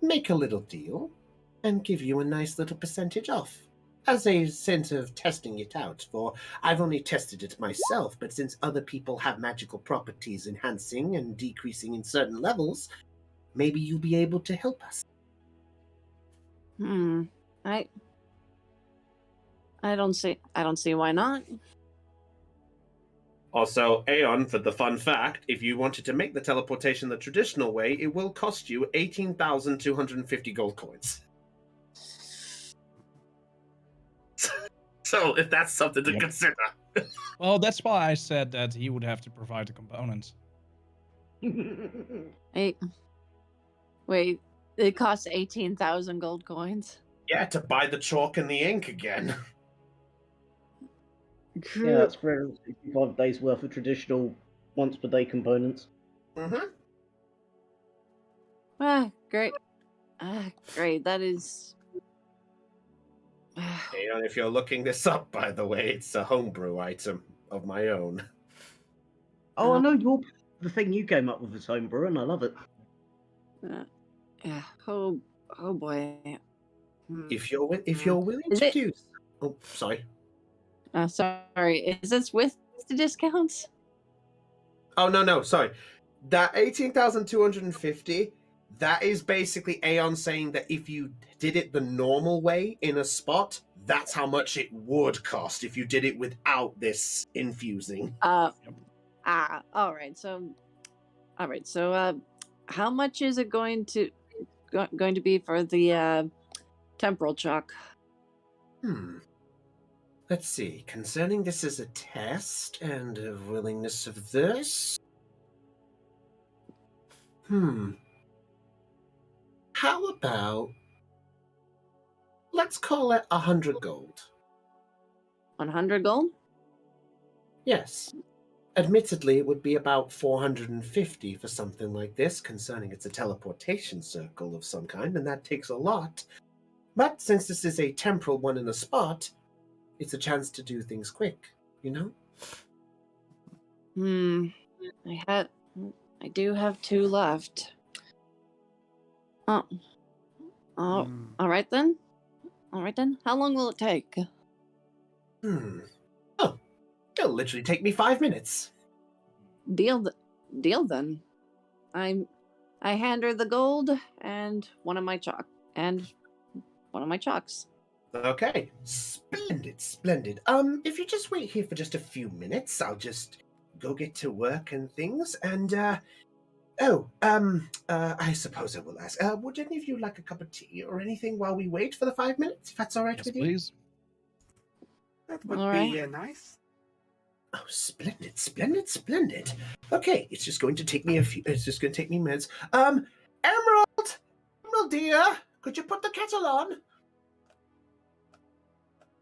make a little deal and give you a nice little percentage off as a sense of testing it out. For I've only tested it myself, but since other people have magical properties enhancing and decreasing in certain levels, maybe you'll be able to help us. I don't see why not. Also, Aeon, for the fun fact, if you wanted to make the teleportation the traditional way, it will cost you 18,250 gold coins. So, if that's something to consider. Well, that's why I said that he would have to provide the components. Wait, it costs 18,000 gold coins. Yeah, to buy the chalk and the ink again. Yeah, that's 365 days worth of traditional once per day components. Great. Great. That is. Aeon, if you're looking this up, by the way, it's a homebrew item of my own. Oh, I know the thing you came up with is homebrew, and I love it. Yeah. Oh boy. If you're willing to do. Oh, sorry. Sorry. Is this with the discounts? Oh no, sorry. That 18,250. That is basically Aeon saying that if you did it the normal way in a spot, that's how much it would cost if you did it without this infusing. All right. So, how much is it going to be for the temporal chalk? Let's see. Concerning this as a test and a willingness of this. How about, let's call it 100 gold. 100 gold? Yes. Admittedly, it would be about 450 for something like this, concerning it's a teleportation circle of some kind, and that takes a lot. But since this is a temporal one in a spot, it's a chance to do things quick, you know? I do have 2 left. All right then. How long will it take? Oh, it'll literally take me 5 minutes. Deal then. I hand her the gold and one of my chalks. Okay, splendid. If you just wait here for just a few minutes, I'll just go get to work and things, and, I suppose I will ask, would any of you like a cup of tea or anything while we wait for the 5 minutes, if that's all right with you? Please. That would All be right. nice. Oh, splendid. Okay, it's just going to take me minutes. Emerald dear, could you put the kettle on?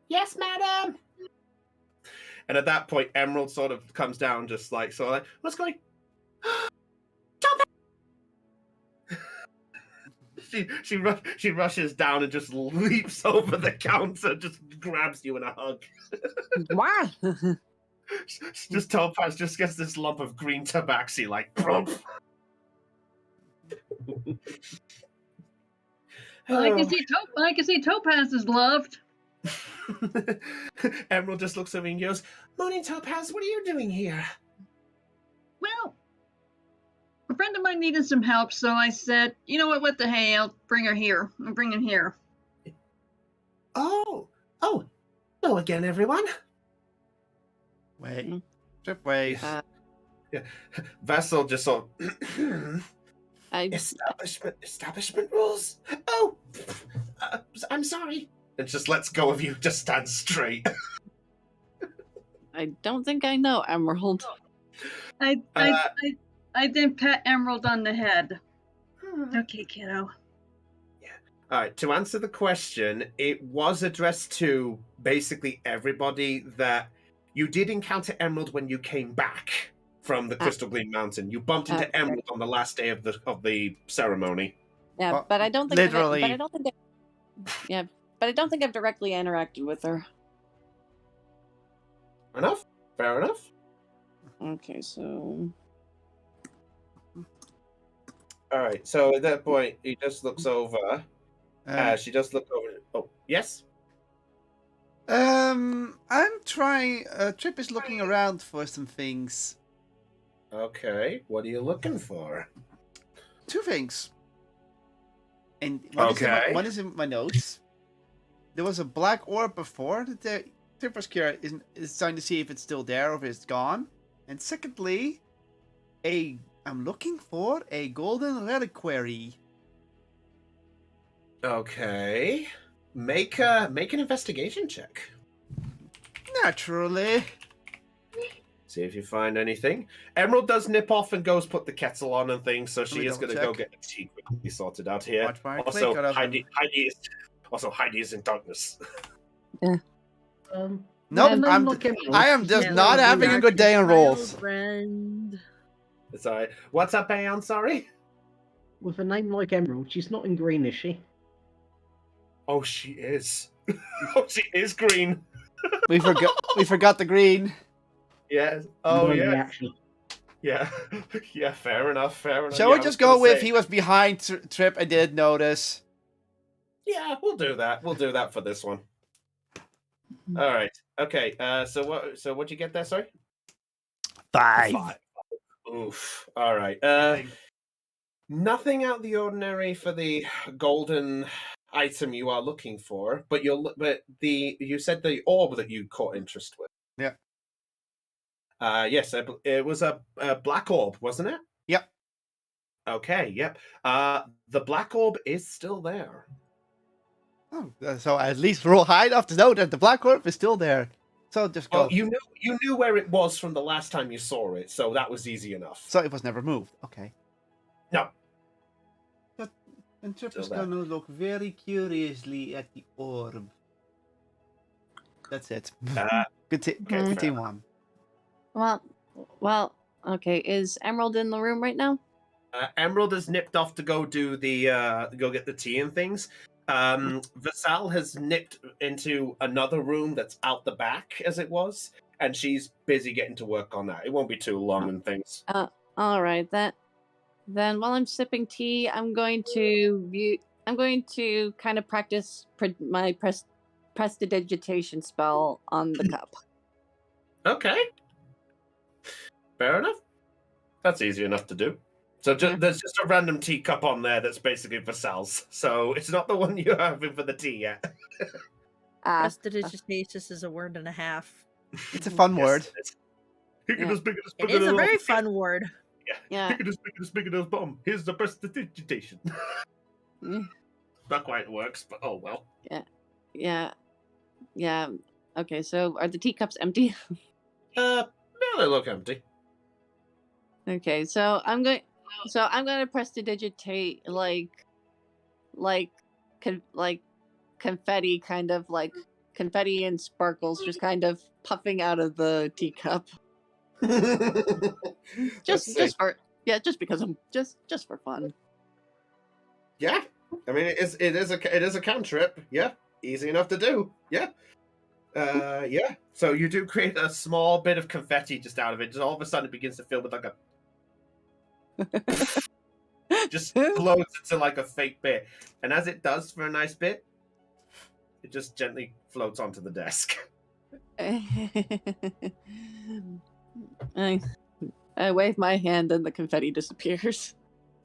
Yes, madam. And at that point, Emerald sort of comes down, just like, what's going? She rushes down and just leaps over the counter, just grabs you in a hug. Wow. Just Topaz just gets this lump of green tabaxi, like, prompt. I can see Topaz is loved. Emerald just looks over and goes, "Morning, Topaz, what are you doing here?" Well, a friend of mine needed some help, so I said, you know what the hey, I'll bring her here. I'll bring him here. Oh, hello again, everyone. Wait. Just wait. Yeah. Vessel just sort of, establishment rules. Oh, I'm sorry. It just lets go of you, just stands straight. I don't think I know Emerald. I then pat Emerald on the head. Okay, kiddo. Yeah. All right. To answer the question, it was addressed to basically everybody that you did encounter Emerald when you came back from the Crystal Gleam Mountain. You bumped into Okay. Emerald on the last day of the ceremony. Yeah, Well, but I don't think literally. but I don't think yeah, but I don't think I've directly interacted with her. Enough. Fair enough. Okay, so All right. So at that point, he just looks over. She does look over. Oh, yes. I'm trying. Trip is looking around for some things. Okay. What are you looking for? Two things. And Okay. one is in my notes. There was a black orb before that the Trip was curious is trying to see if it's still there or if it's gone. And secondly, I'm looking for a golden reliquary. Okay. Make an investigation check. Naturally. See if you find anything. Emerald does nip off and goes put the kettle on and things, so me she is going to double go check. get the tea quickly sorted out here. Watch where I Also, click, Heidi is in darkness. Nope, with a name like Emerald, I am she's just Yeah, not like having a good day on my old rolls. friend. Sorry. What's up, Aeon? Sorry? With a name like Emerald, she's not in green, is she? Oh, she is. Oh, she is green. We forgot the green. Yes. Oh, No yeah. reaction. Yeah. Yeah, fair enough. Fair enough. Shall Yeah, we I just was gonna go with say- he was behind Trip? I did notice. Yeah, we'll do that. We'll do that for this one. All right. Okay. So what'd you get there? Sorry. 5. Oof. All right. Nothing out of the ordinary for the golden item you are looking for, but you said the orb that you caught interest with. Yeah. Yes, it was a black orb, wasn't it? Yep. Okay. Yep. The black orb is still there. Oh, so at least roll high enough to know that the black orb is still there. So just go. Oh, you knew where it was from the last time you saw it, so that was easy enough. So it was never moved. Okay. No. And Trip Still is there. going to look very curiously at the orb. That's it. Continue on. well, okay. Is Emerald in the room right now? Emerald has nipped off to go do go get the tea and things. Vassal has nipped into another room that's out the back, as it was, and she's busy getting to work on that. It won't be too long and things. All right. Then while I'm sipping tea, I'm going to kind of practice my prestidigitation spell on the cup. Okay. Fair enough. That's easy enough to do. So there's just a random teacup on there that's basically Vassal's. So it's not the one you're having for the tea yet. Prestidigitatus is a word and a half. It's a fun word. He can just pick it as It is a very fun word. Yeah. He can just pick it as big as bomb. Here's the prestidigitation. Not quite works, but oh well. Yeah. Okay, so are the teacups empty? No, they look empty. Okay, so I'm going to prestidigitate like confetti, kind of like confetti and sparkles just kind of puffing out of the teacup. just because I'm just for fun. Yeah, I mean it is a cantrip. Yeah, easy enough to do. Yeah, yeah. So you do create a small bit of confetti just out of it. Just all of a sudden it begins to fill with like a just floats into like a fake bit, and as it does for a nice bit, it just gently floats onto the desk. I wave my hand and the confetti disappears.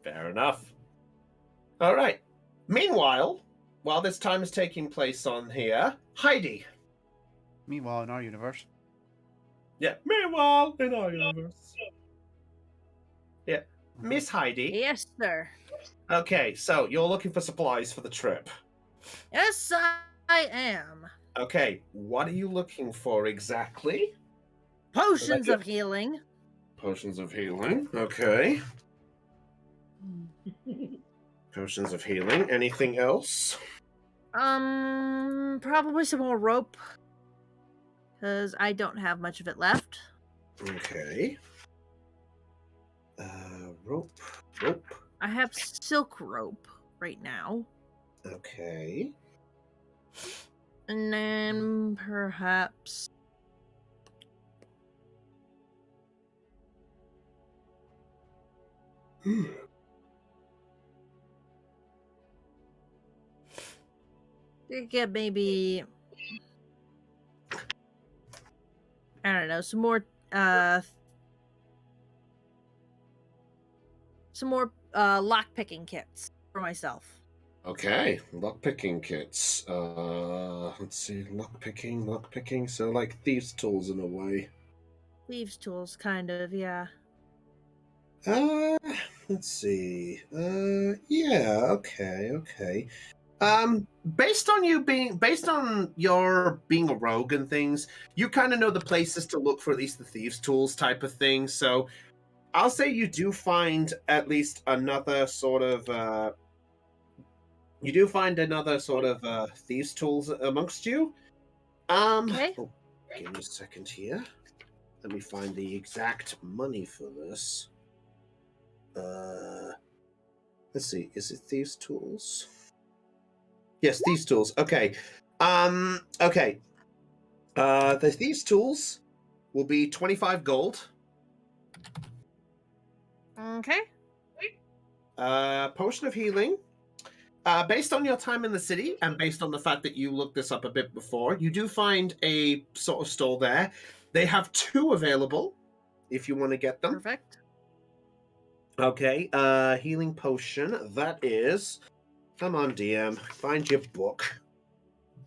Fair enough. All right. Meanwhile, while this time is taking place on here, Heidi. Meanwhile, in our universe. Yeah. Meanwhile, in our universe. Yeah. Miss Heidi. Yes, sir. Okay, so you're looking for supplies for the trip. Yes, I am. Okay, what are you looking for exactly? Potions of healing. Potions of healing. Okay. Potions of healing. Anything else? Probably some more rope. Because I don't have much of it left. Okay. Rope. Rope. I have silk rope right now. Okay. And then perhaps... get maybe... I don't know, some more lock picking kits for myself. Okay, lockpicking kits. Let's see, lockpicking. So like thieves' tools in a way. Thieves' tools, kind of, yeah. Uh, let's see. Yeah, okay. Based on your being a rogue and things, you kind of know the places to look for at least the thieves' tools type of thing. So, I'll say you do find at least another sort of thieves' tools amongst you. Okay. Give me a second here. Let me find the exact money for this. Let's see. Is it thieves' tools? Yes, thieves' tools. Okay. Okay. The thieves' tools will be 25 gold. Okay. Potion of healing. Based on your time in the city and based on the fact that you looked this up a bit before, you do find a sort of store there. They have 2 available if you want to get them. Perfect. Okay, healing potion. That is... Come on, DM. Find your book.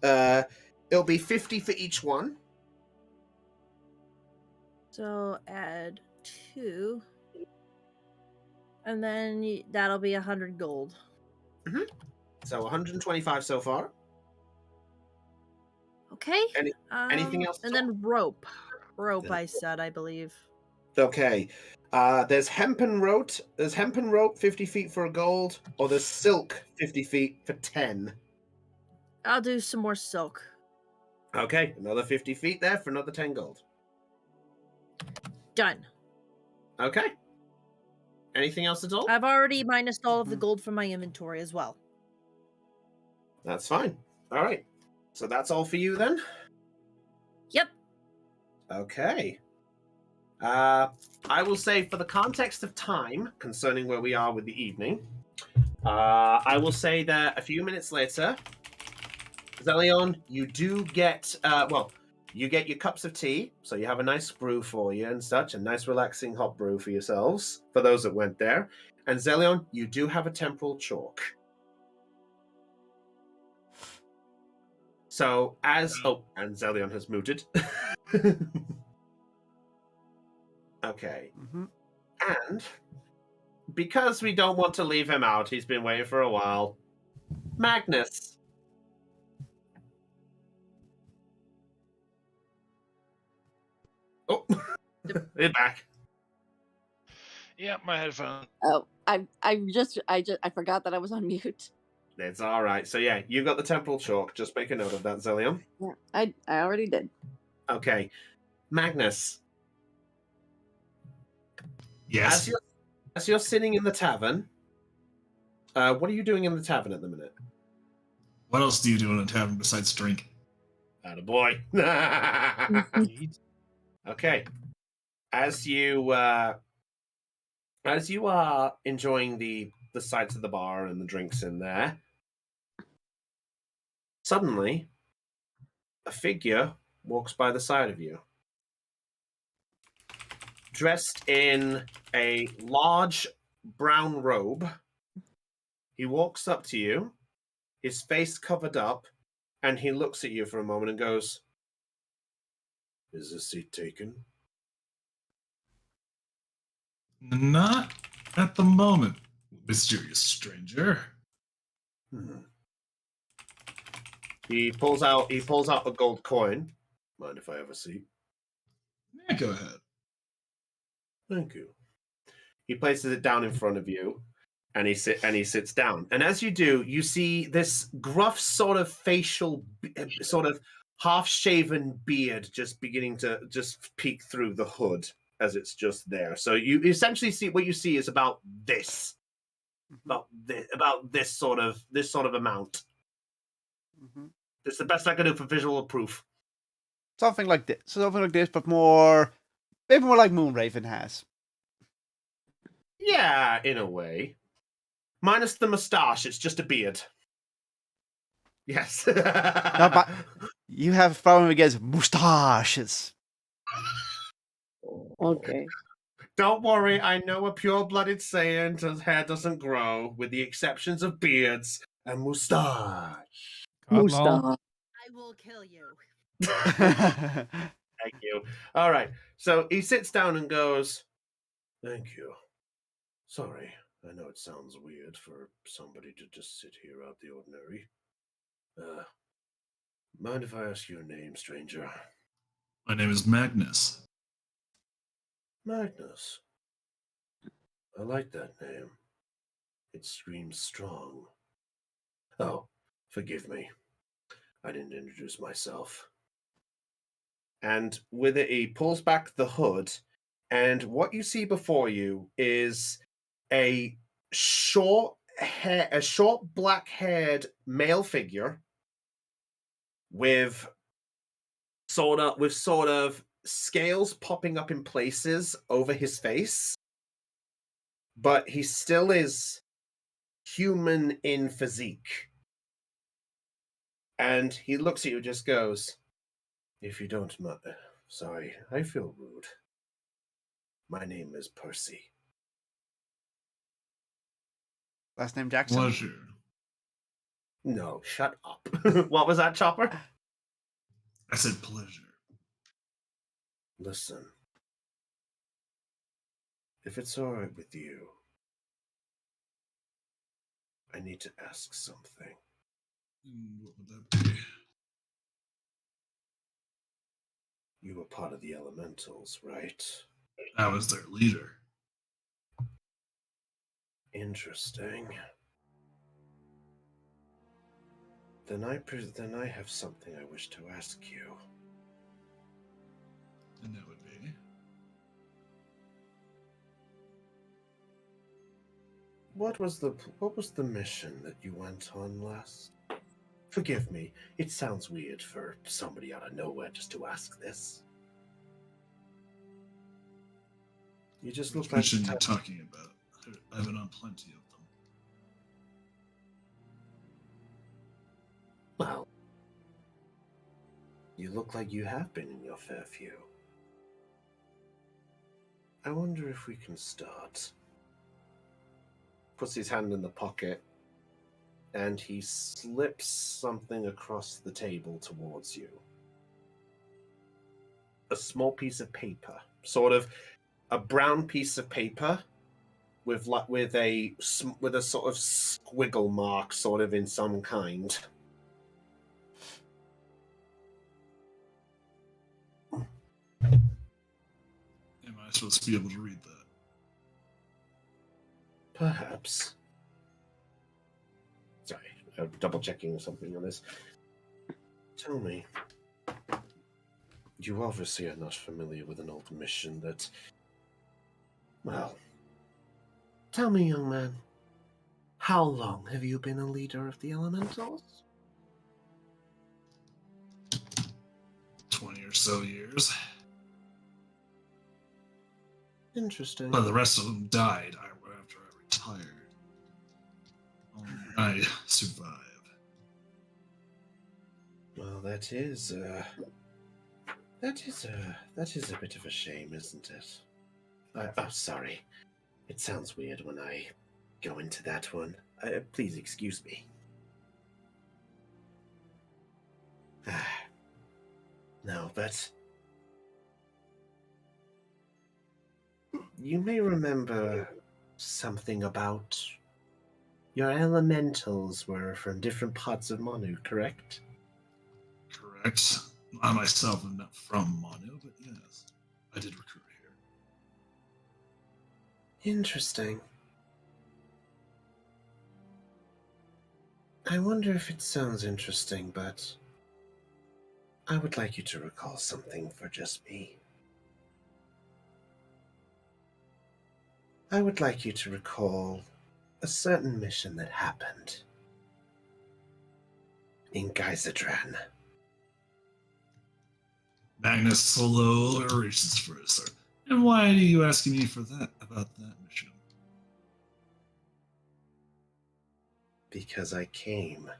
It'll be 50 for each one. So add 2. And then that'll be 100 gold. Mm-hmm. So 125 so far. Okay. Anything else? And then rope. Rope, I said, I believe. Okay. There's hempen rope. There's hempen rope, 50 feet for a gold, or there's silk, 50 feet for 10. I'll do some more silk. Okay, another 50 feet there for another 10 gold. Done. Okay. Anything else at all? I've already minused all of the gold from my inventory as well. That's fine. All right. So that's all for you then? Yep. Okay. I will say for the context of time concerning where we are with the evening, I will say that a few minutes later, Zelion, you do get, you get your cups of tea, so you have a nice brew for you and such, a nice relaxing hot brew for yourselves, for those that went there. And Zelion, you do have a temporal chalk. So and Zelion has mooted. Okay. Mm-hmm. And because we don't want to leave him out, he's been waiting for a while. Magnus. Oh, we're back. Yeah, my headphone. Oh, I forgot that I was on mute. It's all right. So yeah, you got the temporal chalk. Just make a note of that, Zelion. Yeah, I already did. Okay, Magnus. Yes. As you're sitting in the tavern, what are you doing in the tavern at the minute? What else do you do in a tavern besides drink? Attaboy. Okay. As you are enjoying the sights of the bar and the drinks in there, suddenly a figure walks by the side of you. Dressed in a large brown robe, he walks up to you, his face covered up, and he looks at you for a moment and goes, "Is this seat taken?" Not at the moment, mysterious stranger. He pulls out a gold coin. Mind if I have a seat? Yeah, go ahead. Thank you. He places it down in front of you, And he sits down. And as you do, you see this gruff sort of facial, sort of half-shaven beard just beginning to just peek through the hood as it's just there. So you essentially see what you see is about this, about this sort of amount. Mm-hmm. It's the best I can do for visual proof. Something like this, but more, maybe more like Moonraven has. Yeah, in a way. Minus the mustache, it's just a beard. Yes. No, but you have a problem against mustaches. Okay. Don't worry, I know a pure-blooded Saiyan's hair doesn't grow, with the exceptions of beards and mustache. Mustache. I will kill you. Thank you. All right, so he sits down and goes, "Thank you. Sorry, I know it sounds weird for somebody to just sit here out the ordinary. Mind if I ask your name, stranger?" My name is Magnus. Magnus. I like that name. It screams strong. Oh, forgive me. I didn't introduce myself. And with it, he pulls back the hood, and what you see before you is a short black-haired male figure with sort of scales popping up in places over his face, but he still is human in physique. And he looks at you and just goes, "If you don't mind, sorry, I feel rude. My name is Percy." Last name Jackson. Pleasure. No, shut up. What was that, Chopper? I said pleasure. Listen. If it's all right with you, I need to ask something. What would that be? You were part of the Elementals, right? I was their leader. Interesting. Then I have something I wish to ask you. And that would be? What was the mission that you went on last? Forgive me, it sounds weird for somebody out of nowhere just to ask this. You just Which look like mission you're talking about? I've been on plenty of them. Well, you look like you have been in your fair few. I wonder if we can start. Puts his hand in the pocket, and he slips something across the table towards you. A small piece of paper, sort of a brown piece of paper, with a sort of squiggle mark, sort of in some kind. Am I supposed to be able to read that? Perhaps. Sorry, I'm double checking something on this. Tell me, you obviously are not familiar with an old mission that... Well, tell me, young man, how long have you been a leader of the Elementals? 20 or so years. Interesting. But the rest of them died after I retired. Only I survived. Well, that is a bit of a shame, isn't it? Oh, sorry. It sounds weird when I go into that one. Please excuse me. No, but you may remember something about your elementals were from different parts of Manu, correct? Correct. I myself am not from Manu, but yes, I did recruit here. Interesting. I wonder if it sounds interesting, but I would like you to recall something for just me. I would like you to recall a certain mission that happened in Geizadran. Magnus slowly reaches for his sword. And why are you asking me for that about that mission? Because I came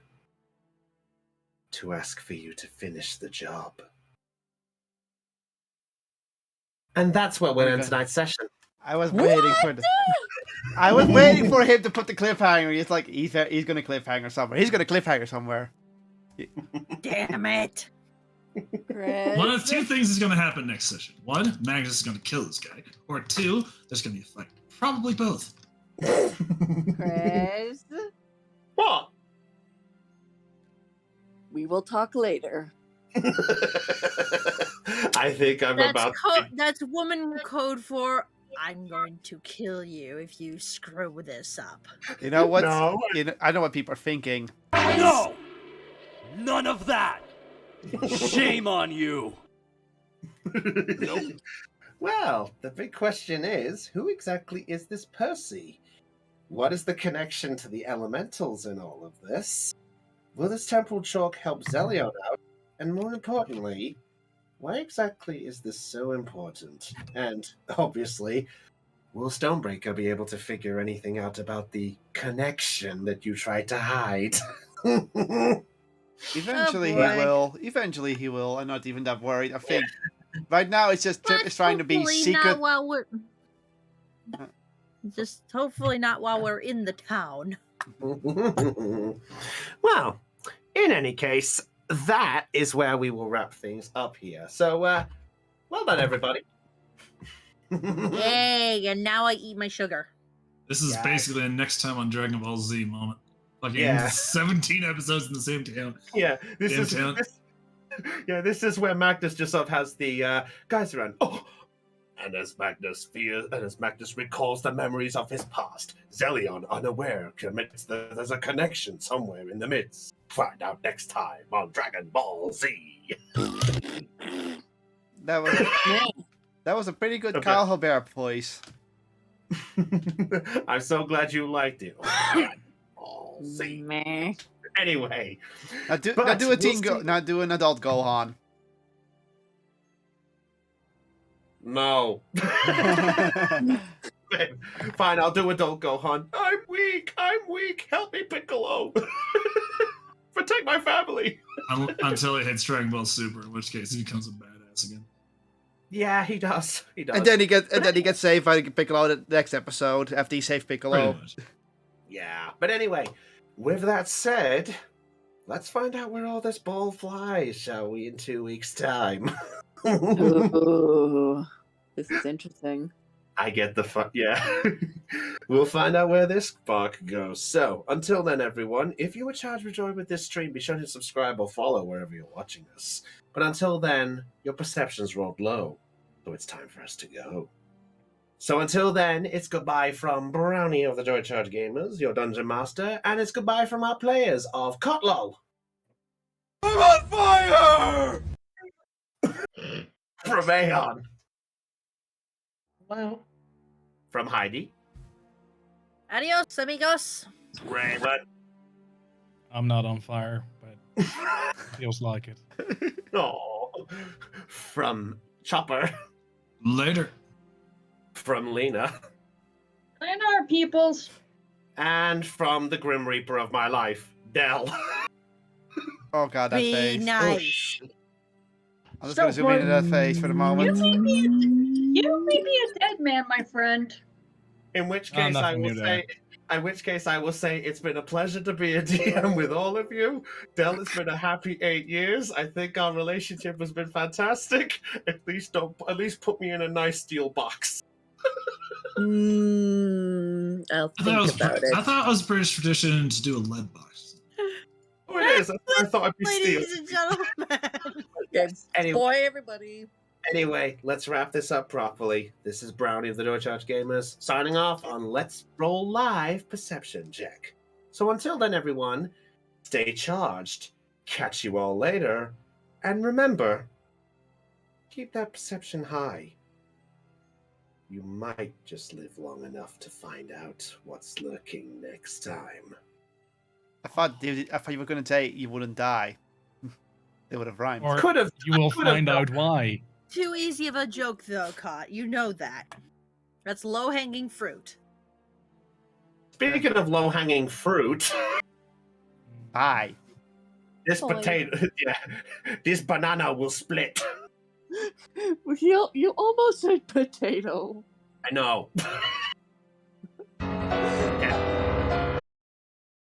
to ask for you to finish the job. And that's where we'll my end God. tonight's session. I was waiting for the. I was waiting for him to put the cliffhanger. He's like, he's gonna cliffhanger somewhere. He's gonna cliffhanger somewhere. Damn it. Chris. One of two things is going to happen next session. One, Magnus is going to kill this guy. Or two, there's going to be a fight. Probably both. Chris. What? We will talk later. I think I'm about to... That's woman code for I'm going to kill you if you screw this up. You know what? No. I know what people are thinking. No! None of that! Shame on you! Nope. Well, the big question is, who exactly is this Percy? What is the connection to the elementals in all of this? Will this temporal chalk help Zelion out? And more importantly, why exactly is this so important? And, obviously, will Stonebreaker be able to figure anything out about the connection that you tried to hide? Eventually he boy. will. Eventually he will. I'm not even that worried. I think right now it's just Trip is trying to be Hopefully secret. Not while we're... Just hopefully not while we're in the town. Well, in any case, that is where we will wrap things up here. So, well done, everybody. Yay, and now I eat my sugar. This is Yeah. basically a next time on Dragon Ball Z moment. Like Yeah. 17 episodes in the same town. Yeah, this Damn is town. this is where Magnus just sort of has the guys around. Oh, and as Magnus recalls the memories of his past, Zelion, unaware, commits that there's a connection somewhere in the midst. Find out next time on Dragon Ball Z. That was a pretty good Okay. Carl Albert voice. I'm so glad you liked it. Dragon Ball Z. Meh. Anyway, Now do But a we'll teen see. now do an adult Gohan. no. Fine, I'll do adult Gohan. I'm weak. Help me, Piccolo. Protect my family. Until it hits Dragon Ball Super, in which case he becomes a badass again. Yeah, he does. And then he gets saved by Piccolo the next episode after he saved Piccolo. Pretty much. Yeah, but anyway, with that said, let's find out where all this ball flies, shall we, in 2 weeks' time. Ooh, this is interesting. I get the fuck, yeah. We'll find out where this spark goes. So, until then, everyone, if you were charged with joy with this stream, be sure to subscribe or follow wherever you're watching us. But until then, your perceptions rolled low, so it's time for us to go. So until then, it's goodbye from Brownie of the Joy Charge Gamers, your Dungeon Master, and it's goodbye from our players of Kotlo. I'm on fire! From Aeon. Well, From Heidi. Adios, amigos. Raven. I'm not on fire, but feels like it. Oh. From Chopper. Later. From Lena. And our peoples. And from the Grim Reaper of my life, Dell. Oh god, that Be face. nice. I'm just gonna zoom into that face for the You moment. may be a dead man, my friend. In which Oh, case I nothing will new say it's been a pleasure to be a DM with all of you. Dell, it's been a happy 8 years. I think our relationship has been fantastic. At least put me in a nice steel box. I'll I think about it. thought it was British tradition to do a lead box. Oh, it is. I thought I'd be steel. Ladies and gentlemen. Okay, Anyway. boy, everybody. Anyway, let's wrap this up properly. This is Brownie of the Door Charge Gamers signing off on Let's Roll Live Perception Check. So until then, everyone, Stay charged. Catch you all later. And remember, keep that perception high. You might just live long enough to find out what's lurking next time. I thought you were going to say you wouldn't die. They would have rhymed. Or Could have. you will find out why. Too easy of a joke, though, Cot. You know that. That's low-hanging fruit. Speaking of low-hanging fruit, Bye. this Oh, potato, yeah, this banana will split. You almost said potato. I know.